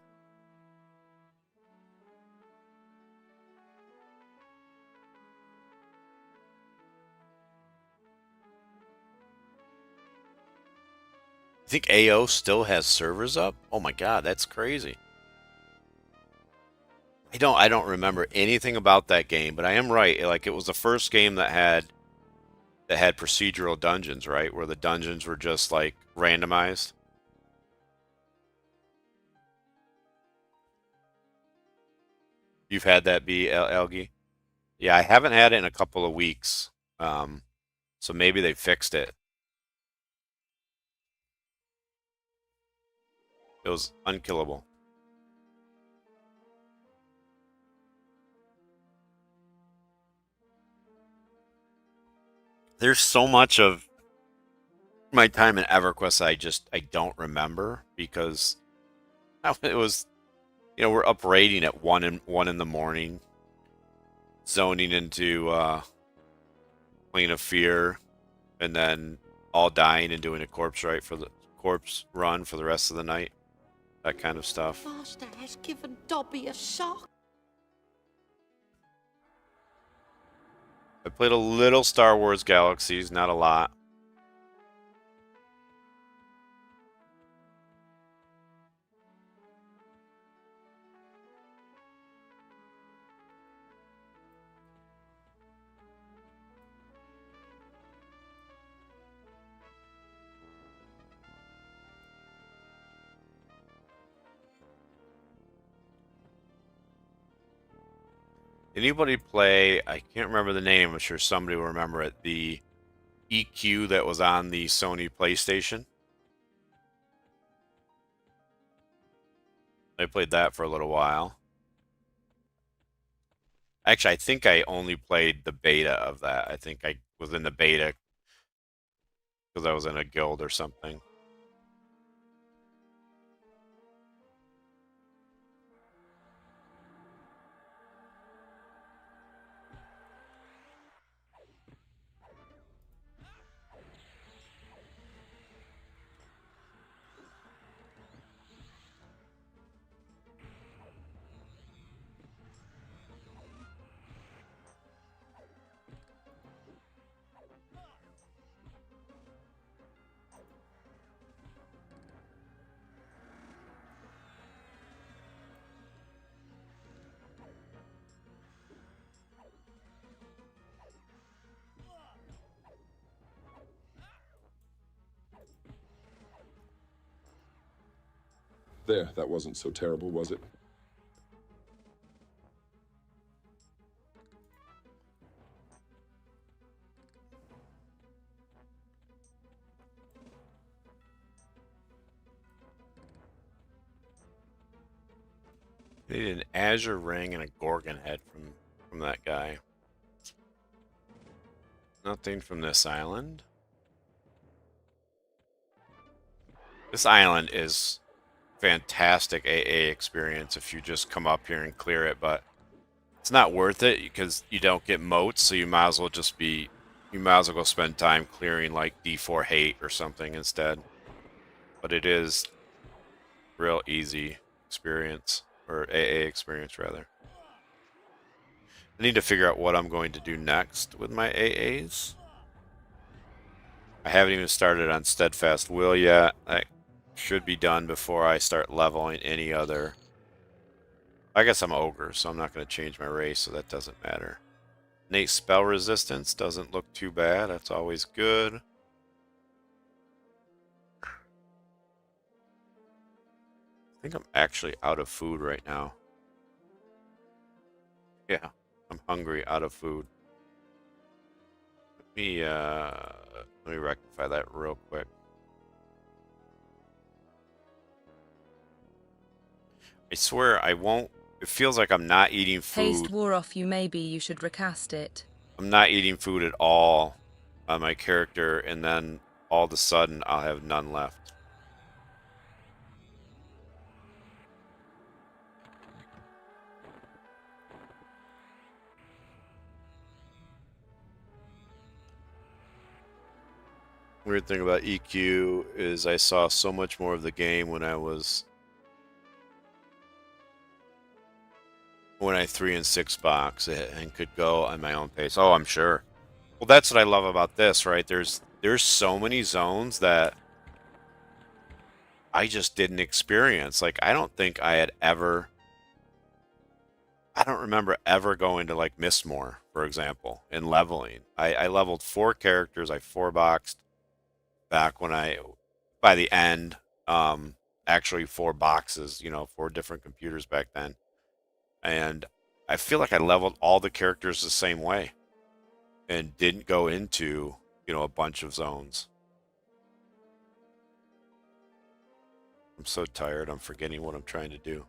You think AO still has servers up? Oh my god, that's crazy. I don't remember anything about that game, but I am right. Like, it was the first game that had procedural dungeons, right? Where the dungeons were just like randomized. You've had that be Elgie? Yeah, I haven't had it in a couple of weeks. So maybe they fixed it. It was unkillable. There's so much of my time in EverQuest I don't remember because it was, we're up raiding at 1 in the morning, zoning into Plane of Fear, and then all dying and doing a corpse run for the rest of the night. That kind of stuff. Master has given Dobby a shock. I played a little Star Wars Galaxies, not a lot. Anybody play, I can't remember the name, I'm sure somebody will remember it, the EQ that was on the Sony PlayStation? I played that for a little while. Actually, I think I only played the beta of that. I think I was in the beta because I was in a guild or something. There, that wasn't so terrible, was it? Need an Azure Ring and a Gorgon Head from that guy. Nothing from this island. This island is fantastic AA experience if you just come up here and clear it, but it's not worth it because you don't get moats, so you might as well go spend time clearing like D4 hate or something instead. But it is real easy experience, or AA experience rather. I need to figure out what I'm going to do next with my AAs. I haven't even started on Steadfast Will yet. I should be done before I start leveling any other. I guess I'm Ogre, so I'm not going to change my race, so that doesn't matter. Innate spell resistance doesn't look too bad. That's always good. I think I'm actually out of food right now. Yeah, I'm hungry, out of food. Let me rectify that real quick. I swear I won't. It feels like I'm not eating Haste food. wore off you, maybe you should recast it. I'm not eating food at all on my character, and then all of a sudden I'll have none left. Weird thing about EQ is I saw so much more of the game when I 3 and 6 box and could go on my own pace. Oh, I'm sure. Well, that's what I love about this, right? There's so many zones that I just didn't experience. Like, I don't remember ever going to like Mistmore, for example, and leveling. I leveled 4 characters. I 4-boxed back by the end, actually 4 boxes, 4 different computers back then. And I feel like I leveled all the characters the same way and didn't go into, a bunch of zones. I'm so tired, I'm forgetting what I'm trying to do.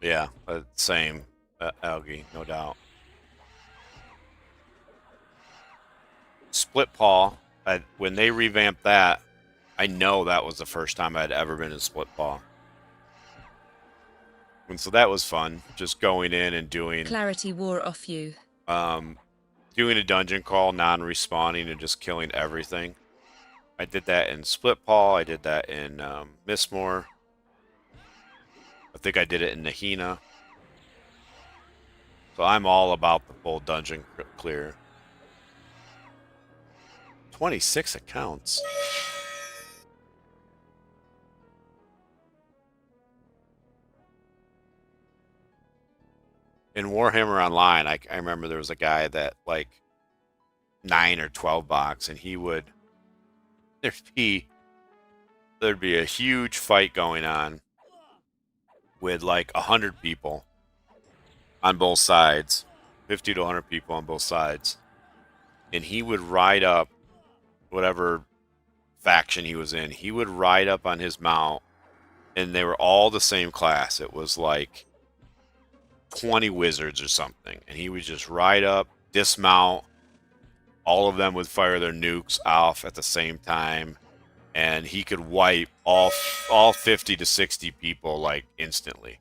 Yeah, same, Algae, no doubt. Split Paw, when they revamped that, I know that was the first time I'd ever been in Split Paw. And so that was fun, just going in and doing Clarity wore off you. Doing a dungeon crawl, non-respawning, and just killing everything. I did that in Split Paw, I did that in Mistmore. I think I did it in Nahina. So I'm all about the full dungeon clear. 26 accounts. In Warhammer Online, I remember there was a guy that like 9 or 12 box, and there'd be a huge fight going on with like 100 people on both sides, 50 to 100 people on both sides, and he would ride up whatever faction he was in. He would ride up on his mount, and they were all the same class. It was like 20 wizards or something, and he would just ride up, dismount, all of them would fire their nukes off at the same time, and he could wipe all 50 to 60 people like instantly.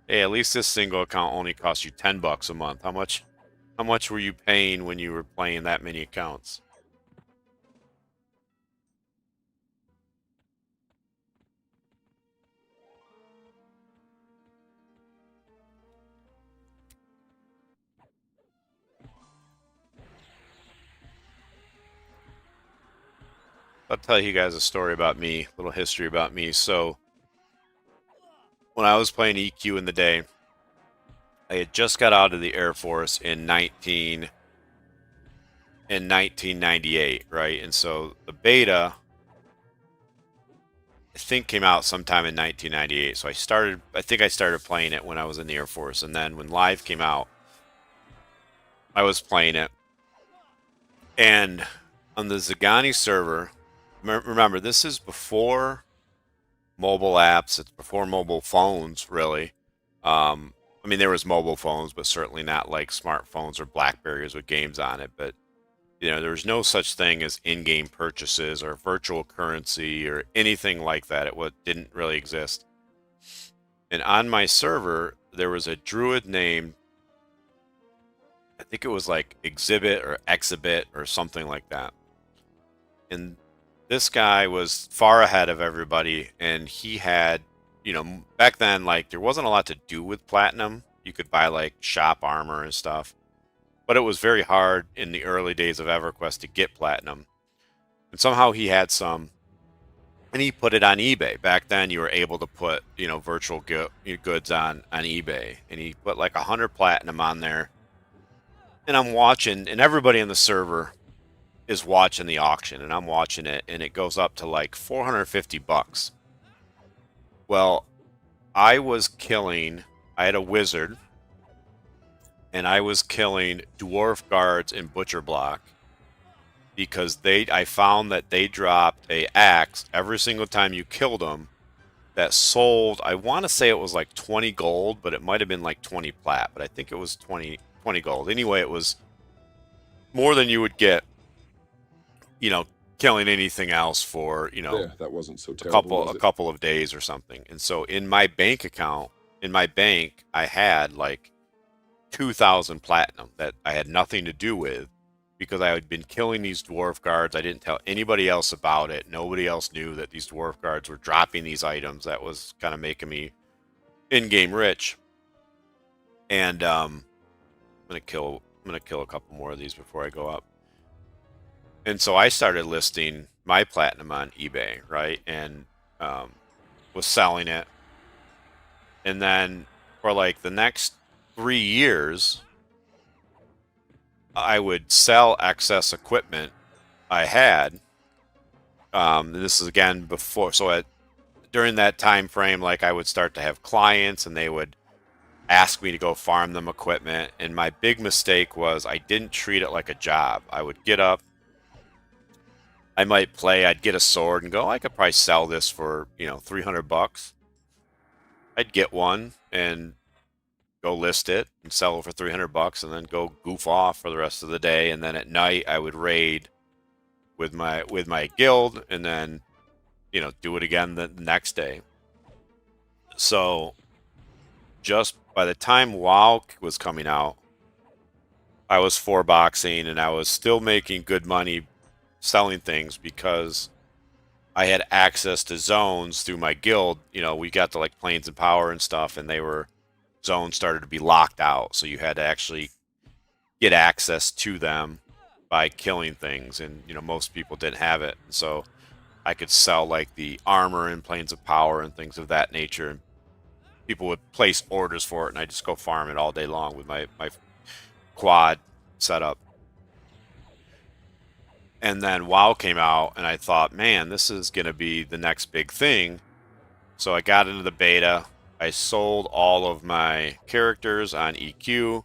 Hey, at least this single account only costs you $10 a month. How much were you paying when you were playing that many accounts? I'll tell you guys a story about me, a little history about me. So when I was playing EQ in the day, I had just got out of the Air Force in 1998, right? And so the beta, I think, came out sometime in 1998. So I think I started playing it when I was in the Air Force, and then when Live came out, I was playing it. And on the Zagani server, remember, this is before mobile apps. It's before mobile phones, really. I mean, there was mobile phones, but certainly not like smartphones or Blackberries with games on it. But there was no such thing as in-game purchases or virtual currency or anything like that. Didn't really exist. And on my server, there was a druid named, I think it was like Exhibit or Exhibit or something like that. And this guy was far ahead of everybody, and he had, back then, like, there wasn't a lot to do with platinum. You could buy like shop armor and stuff, but it was very hard in the early days of EverQuest to get platinum. And somehow he had some, and he put it on eBay. Back then, you were able to put, virtual goods on eBay, and he put like 100 platinum on there. And I'm watching, and everybody in the server is watching the auction, and I'm watching it, and it goes up to like 450 bucks. Well, I had a wizard, and I was killing dwarf guards in butcher block because I found that they dropped a axe every single time you killed them that sold, I want to say it was like 20 gold, but it might have been like 20 plat, but I think it was 20 gold. Anyway, it was more than you would get, killing anything else for, There, that wasn't so terrible, was a it? couple of days or something. And so in my bank account, I had like 2,000 platinum that I had nothing to do with because I had been killing these dwarf guards. I didn't tell anybody else about it. Nobody else knew that these dwarf guards were dropping these items. That was kind of making me in-game rich. And I'm gonna kill a couple more of these before I go up. And so I started listing my platinum on eBay, right? And was selling it. And then for like the next 3 years, I would sell excess equipment I had. This is again before, so during that time frame, like I would start to have clients, and they would ask me to go farm them equipment. And my big mistake was I didn't treat it like a job. I would get up, I might play, I'd get a sword and go, I could probably sell this for, 300 bucks. I'd get one and go list it and sell it for 300 bucks and then go goof off for the rest of the day. And then at night I would raid with my guild and then, do it again the next day. So just by the time WoW was coming out, I was 4-boxing and I was still making good money selling things because I had access to zones through my guild. We got to like Plains and Power and stuff, and zones started to be locked out. So you had to actually get access to them by killing things, and most people didn't have it. So I could sell like the armor in Plains of Power and things of that nature, and people would place orders for it, and I just go farm it all day long with my quad setup. And then WoW came out, and I thought, man, this is going to be the next big thing. So I got into the beta. I sold all of my characters on EQ.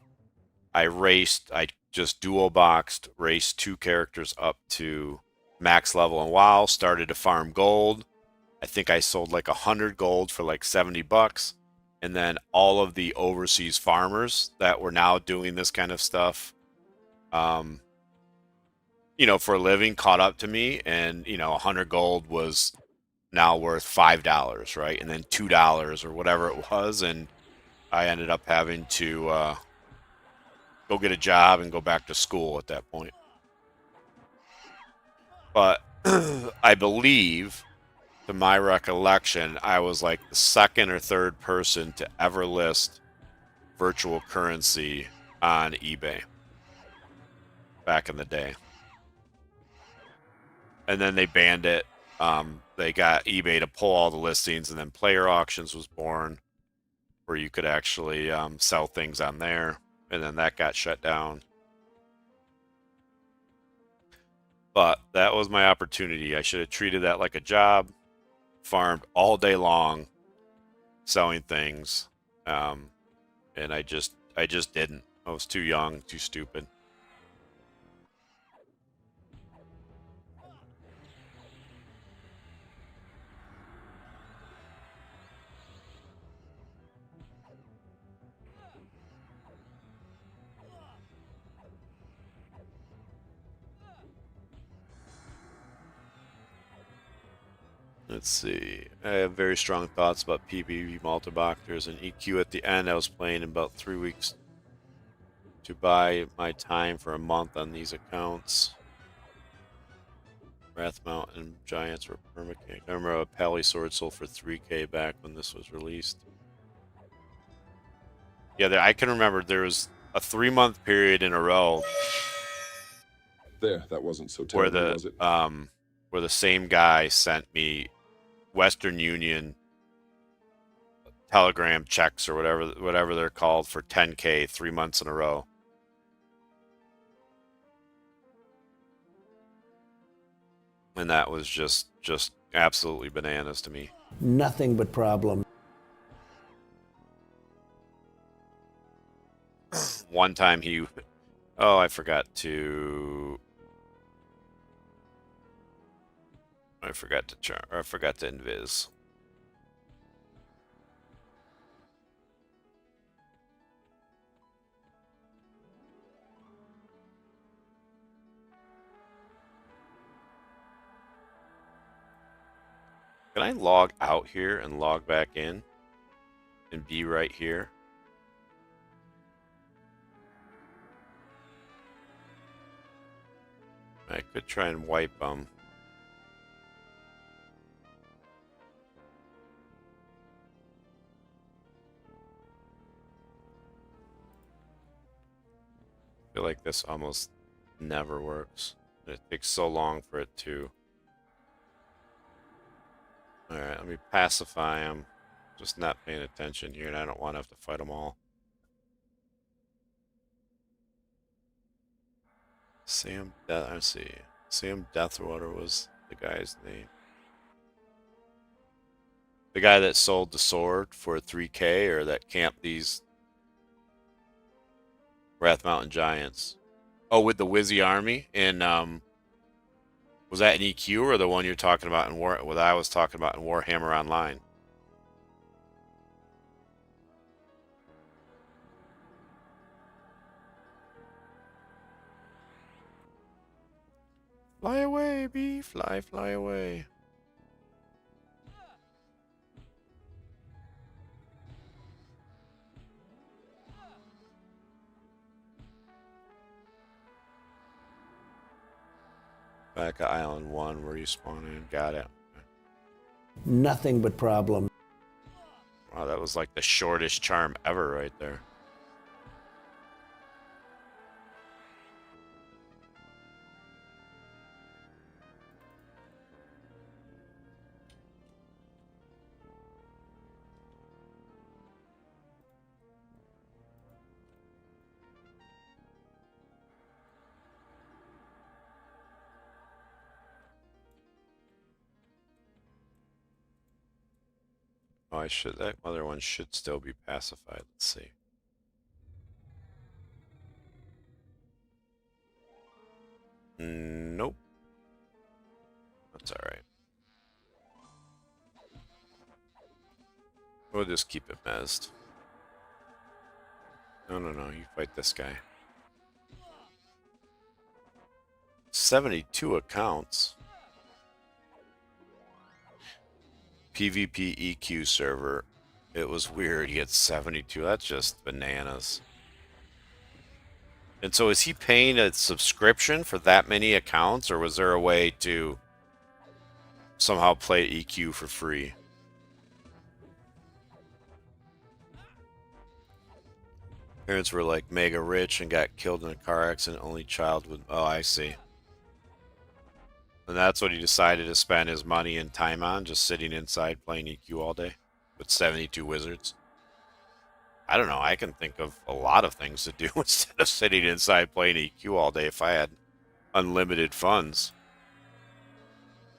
I just dual boxed, raced 2 characters up to max level in WoW, started to farm gold. I think I sold like 100 gold for like 70 bucks. And then all of the overseas farmers that were now doing this kind of stuff, for a living caught up to me, and 100 gold was now worth $5, right? And then $2 or whatever it was, and I ended up having to go get a job and go back to school at that point. But I believe, to my recollection, I was like the second or third person to ever list virtual currency on eBay back in the day. And then they banned it. They got eBay to pull all the listings, and then player auctions was born where you could actually sell things on there, and then that got shut down. But that was my opportunity. I should have treated that like a job, farmed all day long, selling things, and I just didn't. I was too young, too stupid. Let's see. I have very strong thoughts about PvP multibox. There's an EQ at the end. I was playing in about 3 weeks to buy my time for a month on these accounts. Wrath Mountain Giants were permaking. I remember a Pally Sword sold for 3K back when this was released. Yeah, I can remember there was a 3-month period in a row There, that wasn't so where terrible, was it? where the same guy sent me Western Union Telegram checks or whatever they're called for 10K 3 months in a row. And that was just absolutely bananas to me. Nothing but problem. One time I forgot to invis. Can I log out here and log back in and be right here? I could try and wipe them. I feel like this almost never works. It takes so long for it to. Alright, let me pacify them. Just not paying attention here, and I don't want to have to fight them all. Let's see. Sam Deathwater was the guy's name. The guy that sold the sword for 3K, or that camped these Wrath Mountain Giants. Oh, with the Wizzy army in was that an EQ or the one you're talking about in what I was talking about in Warhammer Online? Fly away, bee, fly away. Back at Island 1, where you spawn in. Got it. Nothing but problem. Wow, that was like the shortest charm ever right there. Oh, that other one should still be pacified. Let's see. Nope. That's alright. We'll just keep it mezzed. No, you fight this guy. 72 accounts. PvP EQ server. It was weird. He had 72. That's just bananas. And so is he paying a subscription for that many accounts, or was there a way to somehow play EQ for free? Parents were like mega rich and got killed in a car accident. Only child would. Oh, I see. And that's what he decided to spend his money and time on, just sitting inside playing EQ all day with 72 wizards. I don't know. I can think of a lot of things to do instead of sitting inside playing EQ all day if I had unlimited funds.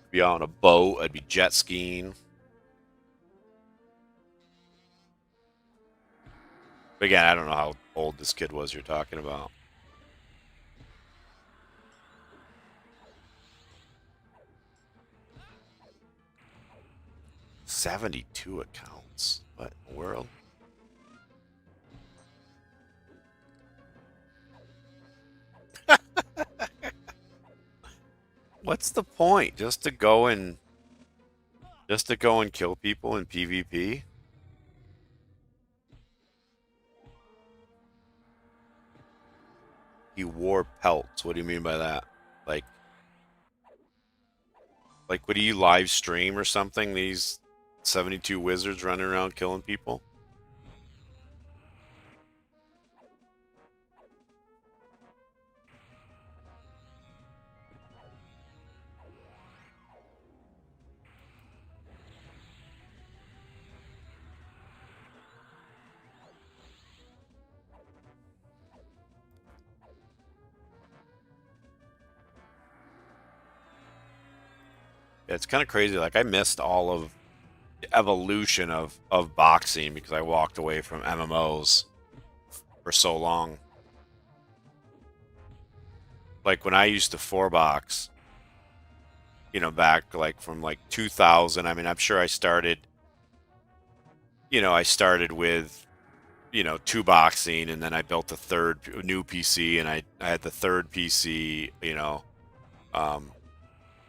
I'd be on a boat. I'd be jet skiing. But again, I don't know how old this kid was you're talking about. $72 accounts. What in the world? What's the point? Just to go and kill people in PvP? He wore pelts. What do you mean by that? Like would he live stream or something? These 72 wizards running around killing people? It's kind of crazy. Like, I missed all of the evolution of boxing because I walked away from MMOs for so long. Like, when I used to 4-box, you know, back like from like 2000, I mean, I'm sure I started, you know, I started with, you know, 2-boxing, and then I built a new PC, and I had the third PC, you know,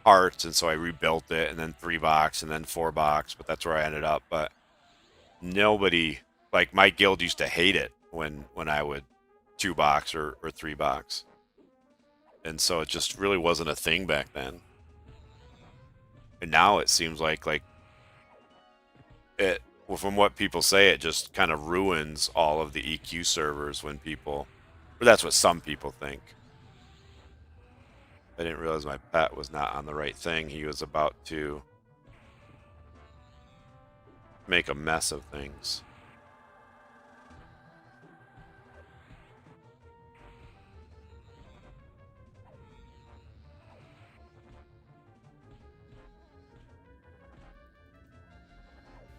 parts, and so I rebuilt it, and then 3-box, and then 4-box, but that's where I ended up. But nobody, like, my guild used to hate it when I would 2-box or 3-box, and so it just really wasn't a thing back then. And now it seems like it, well, from what people say, it just kind of ruins all of the EQ servers when people, or that's what some people think. I didn't realize my pet was not on the right thing. He was about to make a mess of things.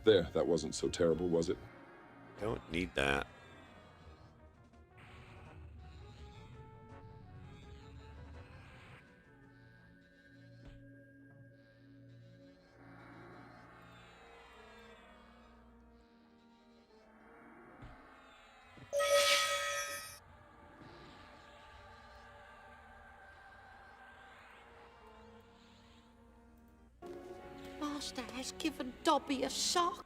There, that wasn't so terrible, was it? Don't need that. Master has given Dobby a shock.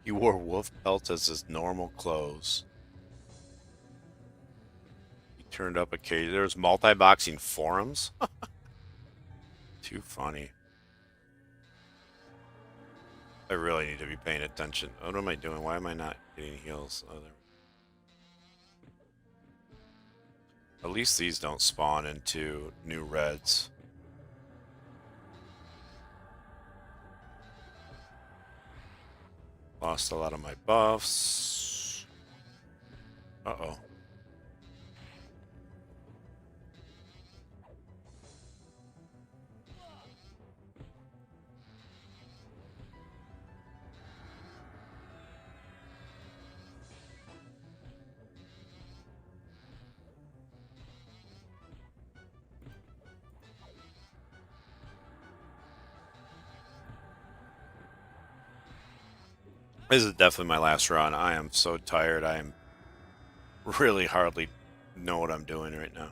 He wore wolf pelts as his normal clothes. He turned up occasionally. There's multi-boxing forums? Too funny. I really need to be paying attention. What am I doing? Why am I not getting heals? Oh, there. At least these don't spawn into new reds. Lost a lot of my buffs. Uh-oh. This is definitely my last run. I am so tired. I am really hardly know what I'm doing right now.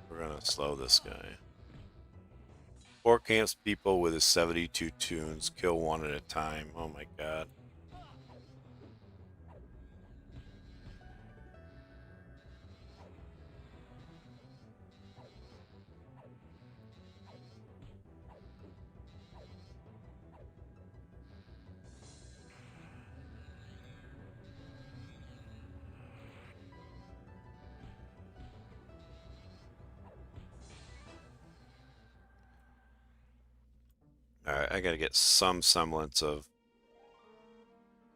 We're gonna slow this guy. Support camps people with his 72 tunes. Kill one at a time. Oh my god. Alright, I gotta get some semblance of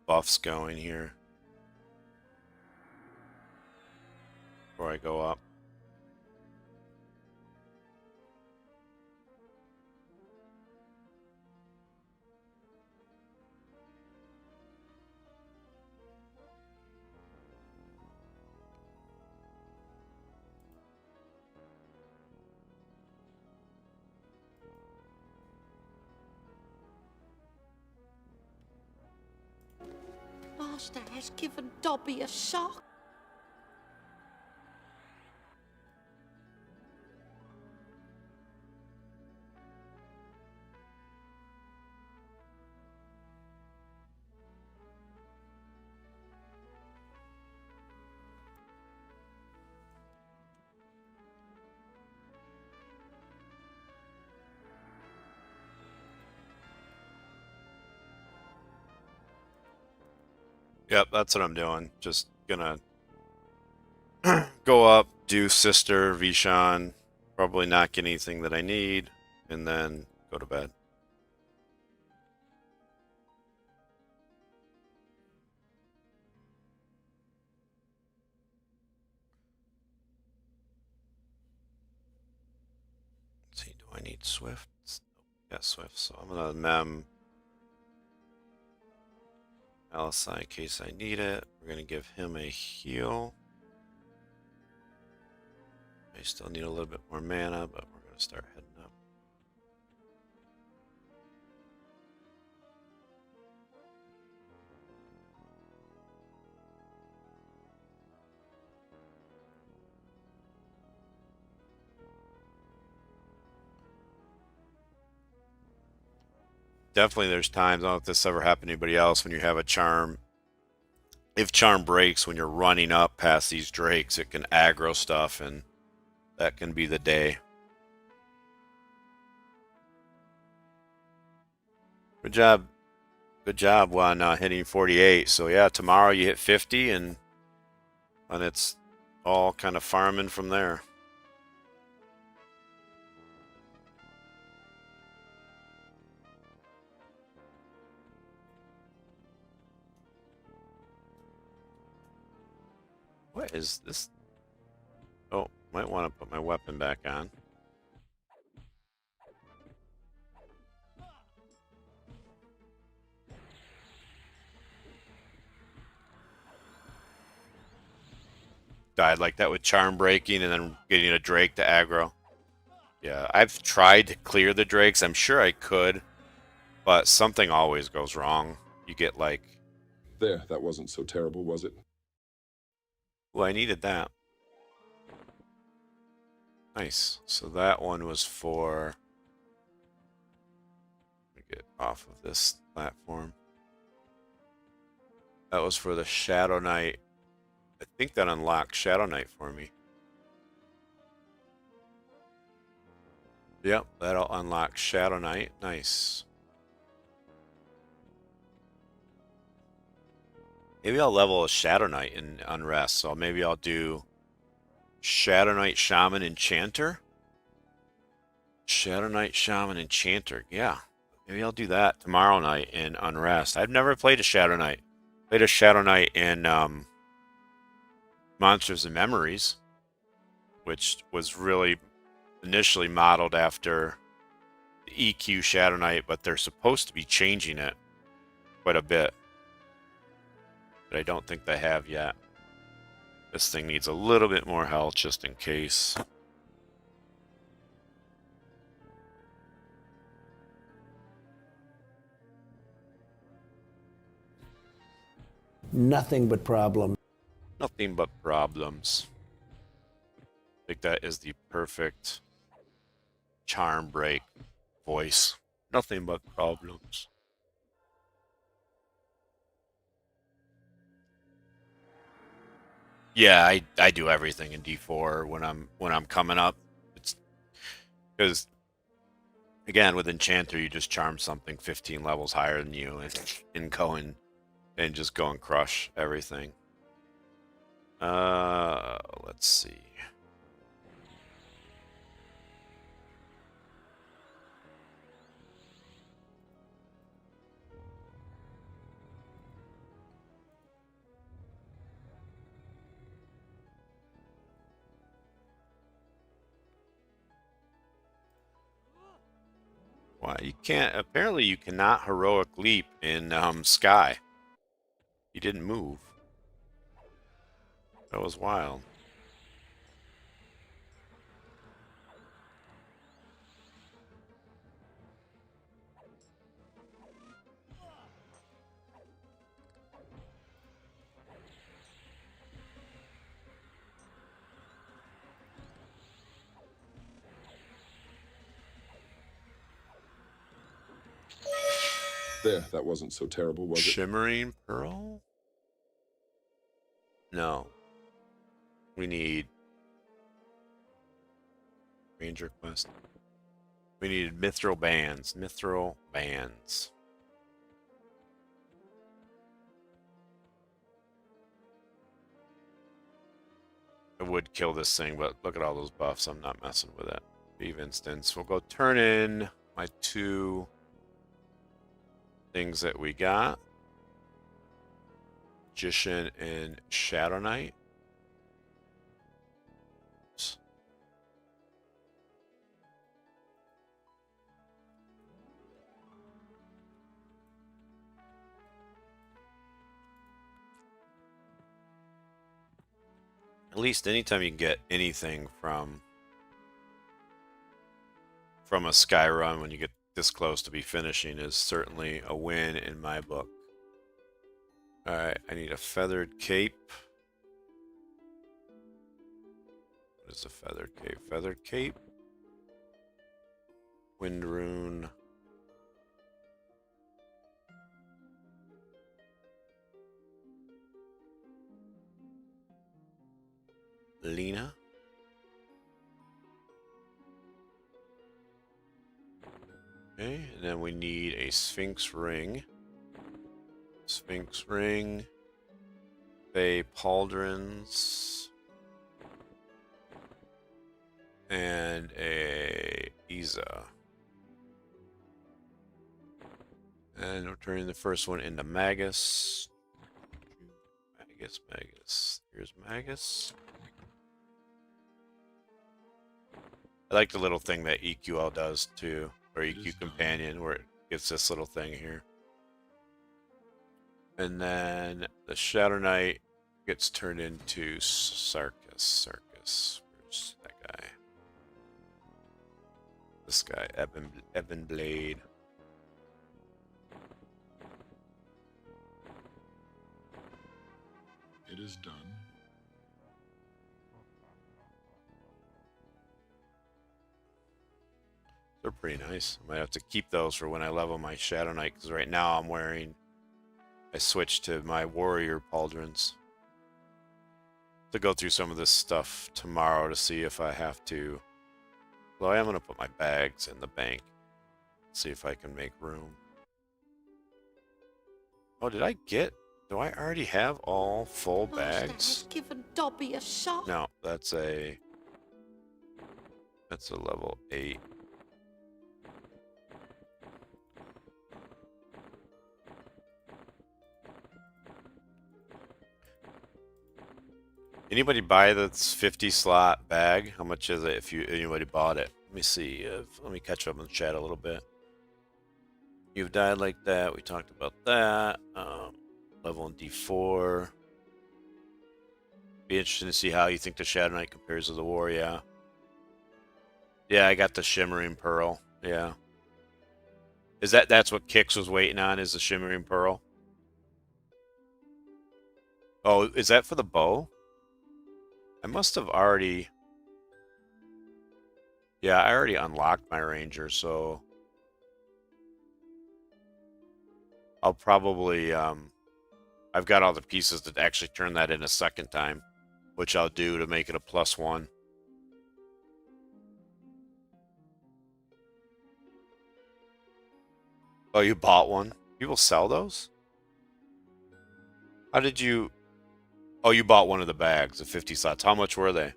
buffs going here before I go up. Master has given Dobby a shock. Yep, that's what I'm doing. Just gonna go up, do Sister, Vishan, probably not get anything that I need, and then go to bed. Let's see, do I need Swift? Yeah, Swift. So I'm gonna mem Halas in case I need it. We're gonna give him a heal. I still need a little bit more mana, but we're gonna start heading up. Definitely there's times, I don't know if this ever happened to anybody else, when you have a charm. If charm breaks when you're running up past these drakes, it can aggro stuff, and that can be the day. Good job. Good job on hitting 48. So yeah, tomorrow you hit 50, and it's all kind of farming from there. What is this? Oh, might want to put my weapon back on. Died like that with charm breaking and then getting a drake to aggro. Yeah, I've tried to clear the drakes. I'm sure I could, but something always goes wrong. You get like... There, that wasn't so terrible, was it? Well, I needed that. Nice. So that one was for... Let me get off of this platform. That was for the Shadow Knight. I think that unlocked Shadow Knight for me. Yep, that'll unlock Shadow Knight. Nice. Maybe I'll level a Shadow Knight in Unrest. So maybe I'll do Shadow Knight, Shaman, Enchanter. Shadow Knight, Shaman, Enchanter. Yeah. Maybe I'll do that tomorrow night in Unrest. I've never played a Shadow Knight. Played a Shadow Knight in Monsters and Memories, which was really initially modeled after the EQ Shadow Knight, but they're supposed to be changing it quite a bit. But I don't think they have yet. This thing needs a little bit more health just in case. Nothing but problems. Nothing but problems. I think that is the perfect charm break voice. Nothing but problems. Yeah, I do everything in D4 when I'm coming up. It's because again with Enchanter you just charm something 15 levels higher than you and go and just go and crush everything. Let's see. Why you can't? Apparently, you cannot heroic leap in Sky. He didn't move. That was wild. There, that wasn't so terrible, was it? Shimmering Pearl? No. We need Ranger Quest. We needed Mithril Bands. Mithril Bands. I would kill this thing, but look at all those buffs. I'm not messing with it. Eve instance. We'll go turn in my 2 things that we got. Magician and Shadow Knight. At least anytime you can get anything from a Sky run when you get this close to be finishing is certainly a win in my book. Alright, I need a feathered cape. What is a feathered cape? Feathered cape. Wind rune. Lena. Okay, and then we need a Sphinx ring. Sphinx ring. Bay pauldrons. And a Isa. And we're turning the first one into Magus. Magus. Here's Magus. I like the little thing that EQL does too, or EQ Companion, where it gets this little thing here. And then the Shadow Knight gets turned into Sarkis. Where's that guy? This guy, Ebon Blade. It is done. They're pretty nice. I might have to keep those for when I level my Shadow Knight, because right now I switched to my Warrior Pauldrons. To go through some of this stuff tomorrow to see if I have to. Well, I am going to put my bags in the bank. See if I can make room. Oh, do I already have all full Master bags? has given Dobby a shot. No, that's a level 8. Anybody buy this 50 slot bag? How much is it if anybody bought it? Let me see. Let me catch up in the chat a little bit. You've died like that. We talked about that. Level in D4. Be interesting to see how you think the Shadow Knight compares to the War. Yeah. Yeah, I got the Shimmering Pearl. Yeah. That's what Kix was waiting on? Is the Shimmering Pearl? Oh, is that for the bow? I must have already... Yeah, I already unlocked my Ranger, so... I'll probably, I've got all the pieces to actually turn that in a second time, which I'll do to make it a +1. Oh, you bought one? People sell those? How did you... Oh, you bought one of the bags of 50 slots. How much were they?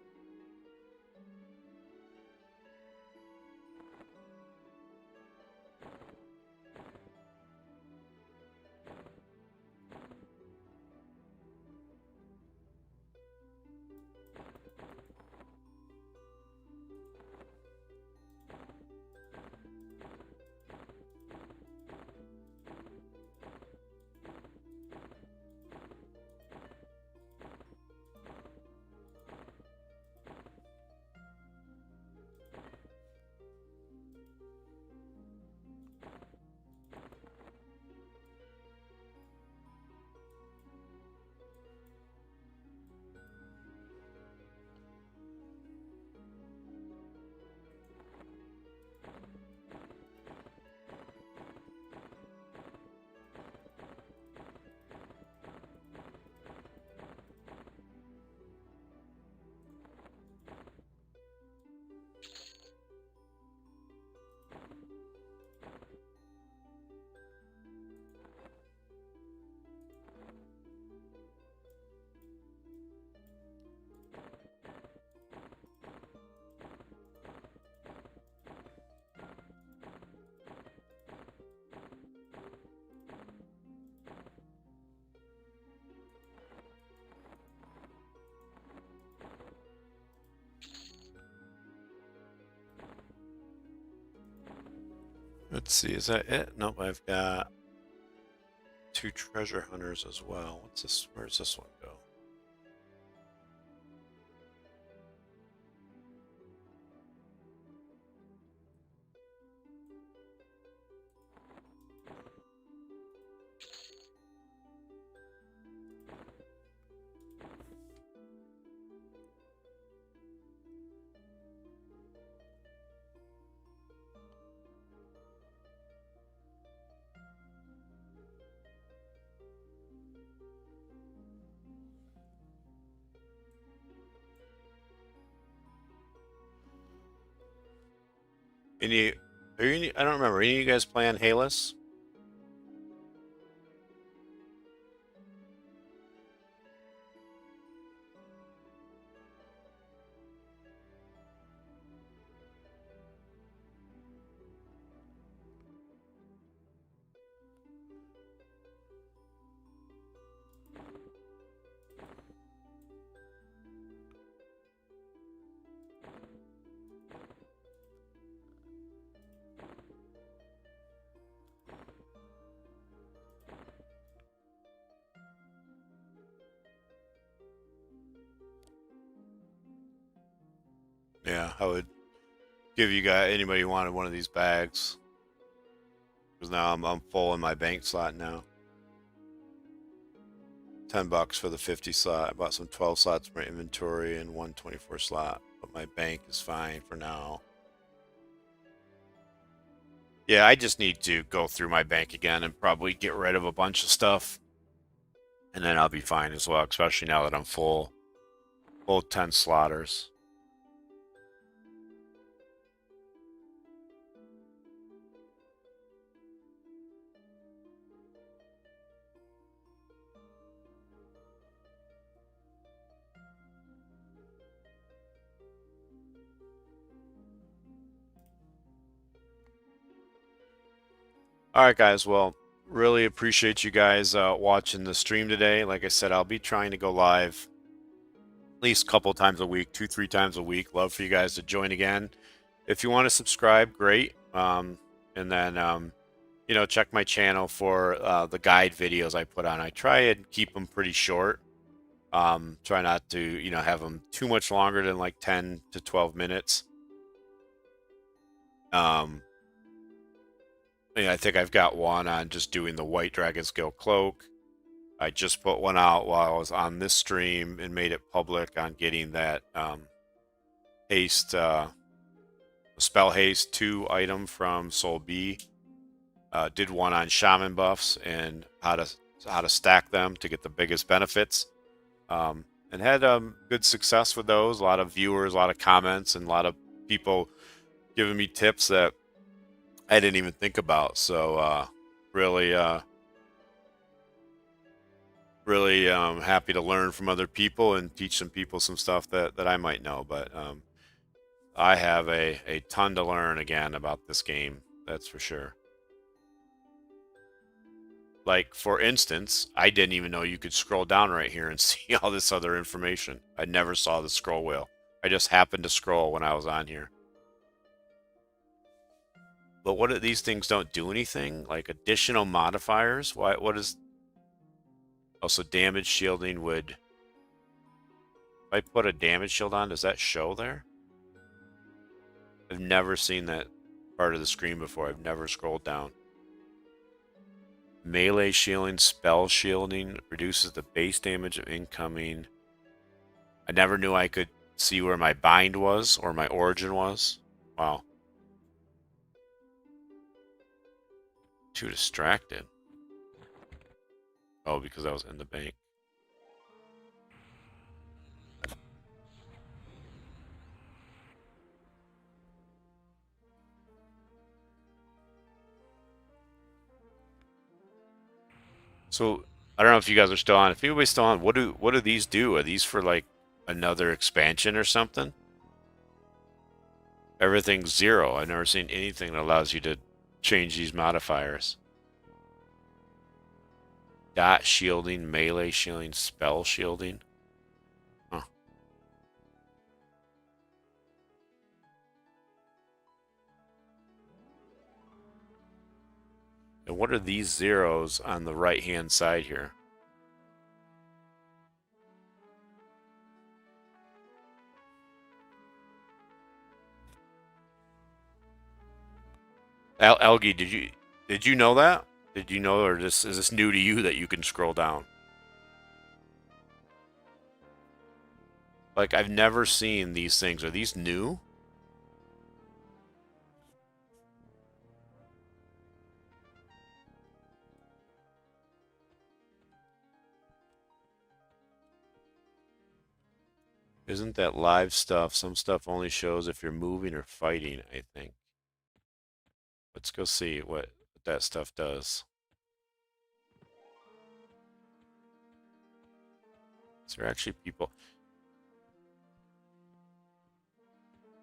Let's see, is that it? Nope, I've got 2 treasure hunters as well. What's this? Where's this one go? Any, I don't remember. Any of you guys playing Halas? Yeah, I would give you guys, anybody who wanted one of these bags. Because now I'm full in my bank slot now. $10 for the 50 slot. I bought some 12 slots for my inventory and one 24 slot. But my bank is fine for now. Yeah, I just need to go through my bank again and probably get rid of a bunch of stuff. And then I'll be fine as well, especially now that I'm full. Full 10 slotters. All right, guys. Well, really appreciate you guys watching the stream today. Like I said, I'll be trying to go live at least a couple times a week, 2-3 times a week. Love for you guys to join again. If you want to subscribe, great. And then, you know, check my channel for the guide videos I put on. I try and keep them pretty short. Try not to, you know, have them too much longer than like 10 to 12 minutes. Yeah, I think I've got one on just doing the White Dragon's Guild cloak. I just put one out while I was on this stream and made it public on getting that haste, spell haste 2 item from Soul B. Did one on Shaman buffs and how to stack them to get the biggest benefits. And had good success with those. A lot of viewers, a lot of comments, and a lot of people giving me tips that I didn't even think about. So really, really happy to learn from other people and teach some people some stuff that I might know. But I have a ton to learn again about this game. That's for sure. Like, for instance, I didn't even know you could scroll down right here and see all this other information. I never saw the scroll wheel. I just happened to scroll when I was on here. But what are these things don't do anything? Like additional modifiers? What is... Also, damage shielding would... If I put a damage shield on, does that show there? I've never seen that part of the screen before. I've never scrolled down. Melee shielding, spell shielding, reduces the base damage of incoming. I never knew I could see where my bind was or my origin was. Wow. Too distracted. Oh, because I was in the bank. So I don't know if you guys are still on. If anybody's still on, what do these do? Are these for like another expansion or something? Everything's 0. I've never seen anything that allows you to change these modifiers. Dot shielding, melee shielding, spell shielding. Huh. And what are these zeros on the right hand side here? Algie, did you know that? Did you know, or is this new to you that you can scroll down? Like, I've never seen these things. Are these new? Isn't that live stuff? Some stuff only shows if you're moving or fighting, I think. Let's go see what that stuff does. Is there actually people?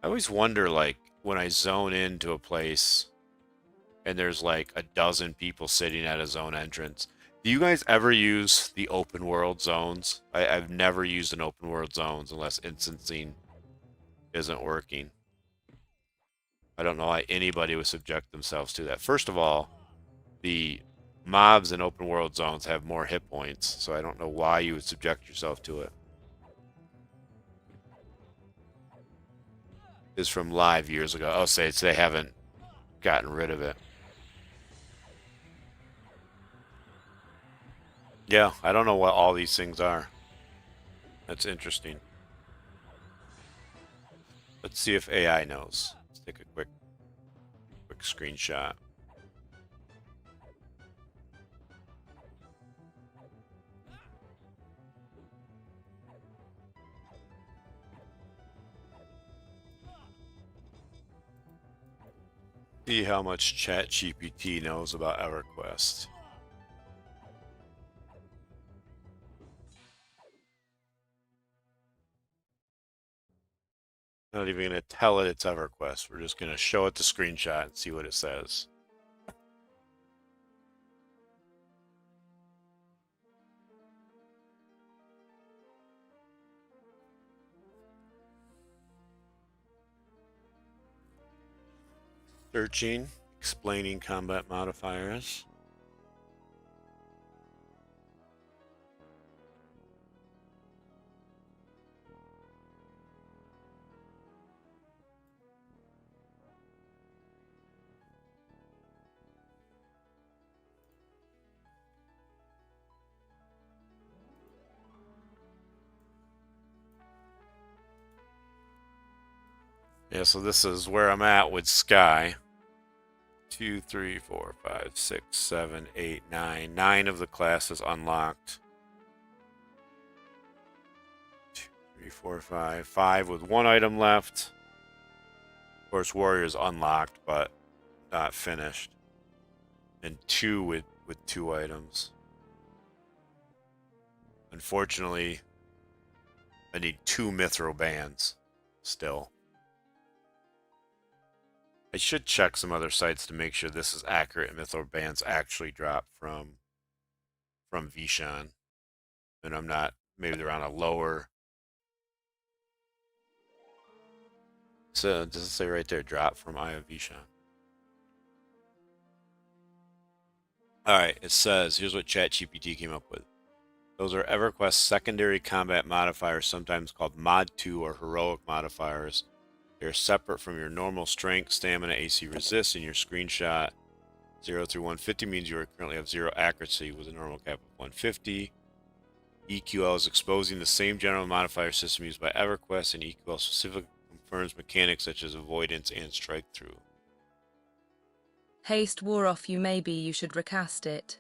I always wonder, like, when I zone into a place and there's like a dozen people sitting at a zone entrance. Do you guys ever use the open world zones? I've never used an open world zones unless instancing isn't working. I don't know why anybody would subject themselves to that. First of all, the mobs in open world zones have more hit points, so I don't know why you would subject yourself to it. This is from live years ago. Oh, say they haven't gotten rid of it. Yeah, I don't know what all these things are. That's interesting. Let's see if AI knows. Let's take a quick screenshot. See how much ChatGPT knows about EverQuest. Not even going to tell it it's EverQuest. We're just going to show it the screenshot and see what it says. Searching, explaining combat modifiers. Yeah, so this is where I'm at with Sky. 2, 3, 4, 5, 6, 7, 8, 9. 9 of the classes unlocked. 2, 3, 4, 5. 5 with 1 item left. Of course, Warrior's unlocked, but not finished. And 2 with 2 items. Unfortunately, I need 2 Mithril bands still. I should check some other sites to make sure this is accurate. Mithril bands actually drop from Vishan. And I'm not, maybe they're on a lower. So does it say right there, drop from Eye of Vishan? Alright, it says, here's what ChatGPT came up with. Those are EverQuest secondary combat modifiers, sometimes called Mod 2 or Heroic modifiers. They're separate from your normal strength, stamina, AC resist. In your screenshot, 0 through 150 means you currently have 0 accuracy with a normal cap of 150. EQL is exposing the same general modifier system used by EverQuest, and EQL specifically confirms mechanics such as avoidance and strike through. Haste wore off you, maybe you should recast it.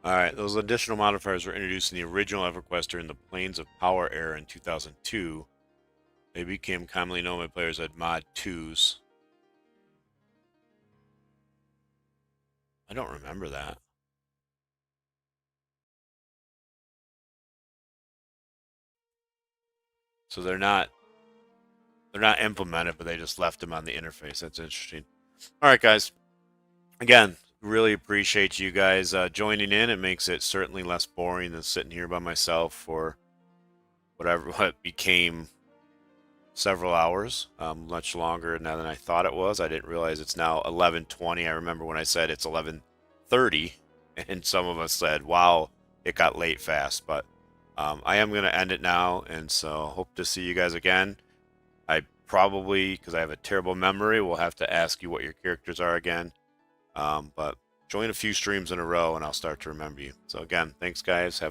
Alright, those additional modifiers were introduced in the original EverQuest during the Plains of Power era in 2002. They became commonly known by players as Mod 2s. I don't remember that. So they're not implemented, but they just left them on the interface. That's interesting. Alright, guys. Again, really appreciate you guys joining in. It makes it certainly less boring than sitting here by myself for what became several hours, much longer now than I thought it was. I didn't realize it's now 11:20. I remember when I said it's 11:30, and some of us said, wow, it got late fast. But I am going to end it now, and so hope to see you guys again. I probably, because I have a terrible memory, will have to ask you what your characters are again. But join a few streams in a row, and I'll start to remember you. So again, thanks, guys. Have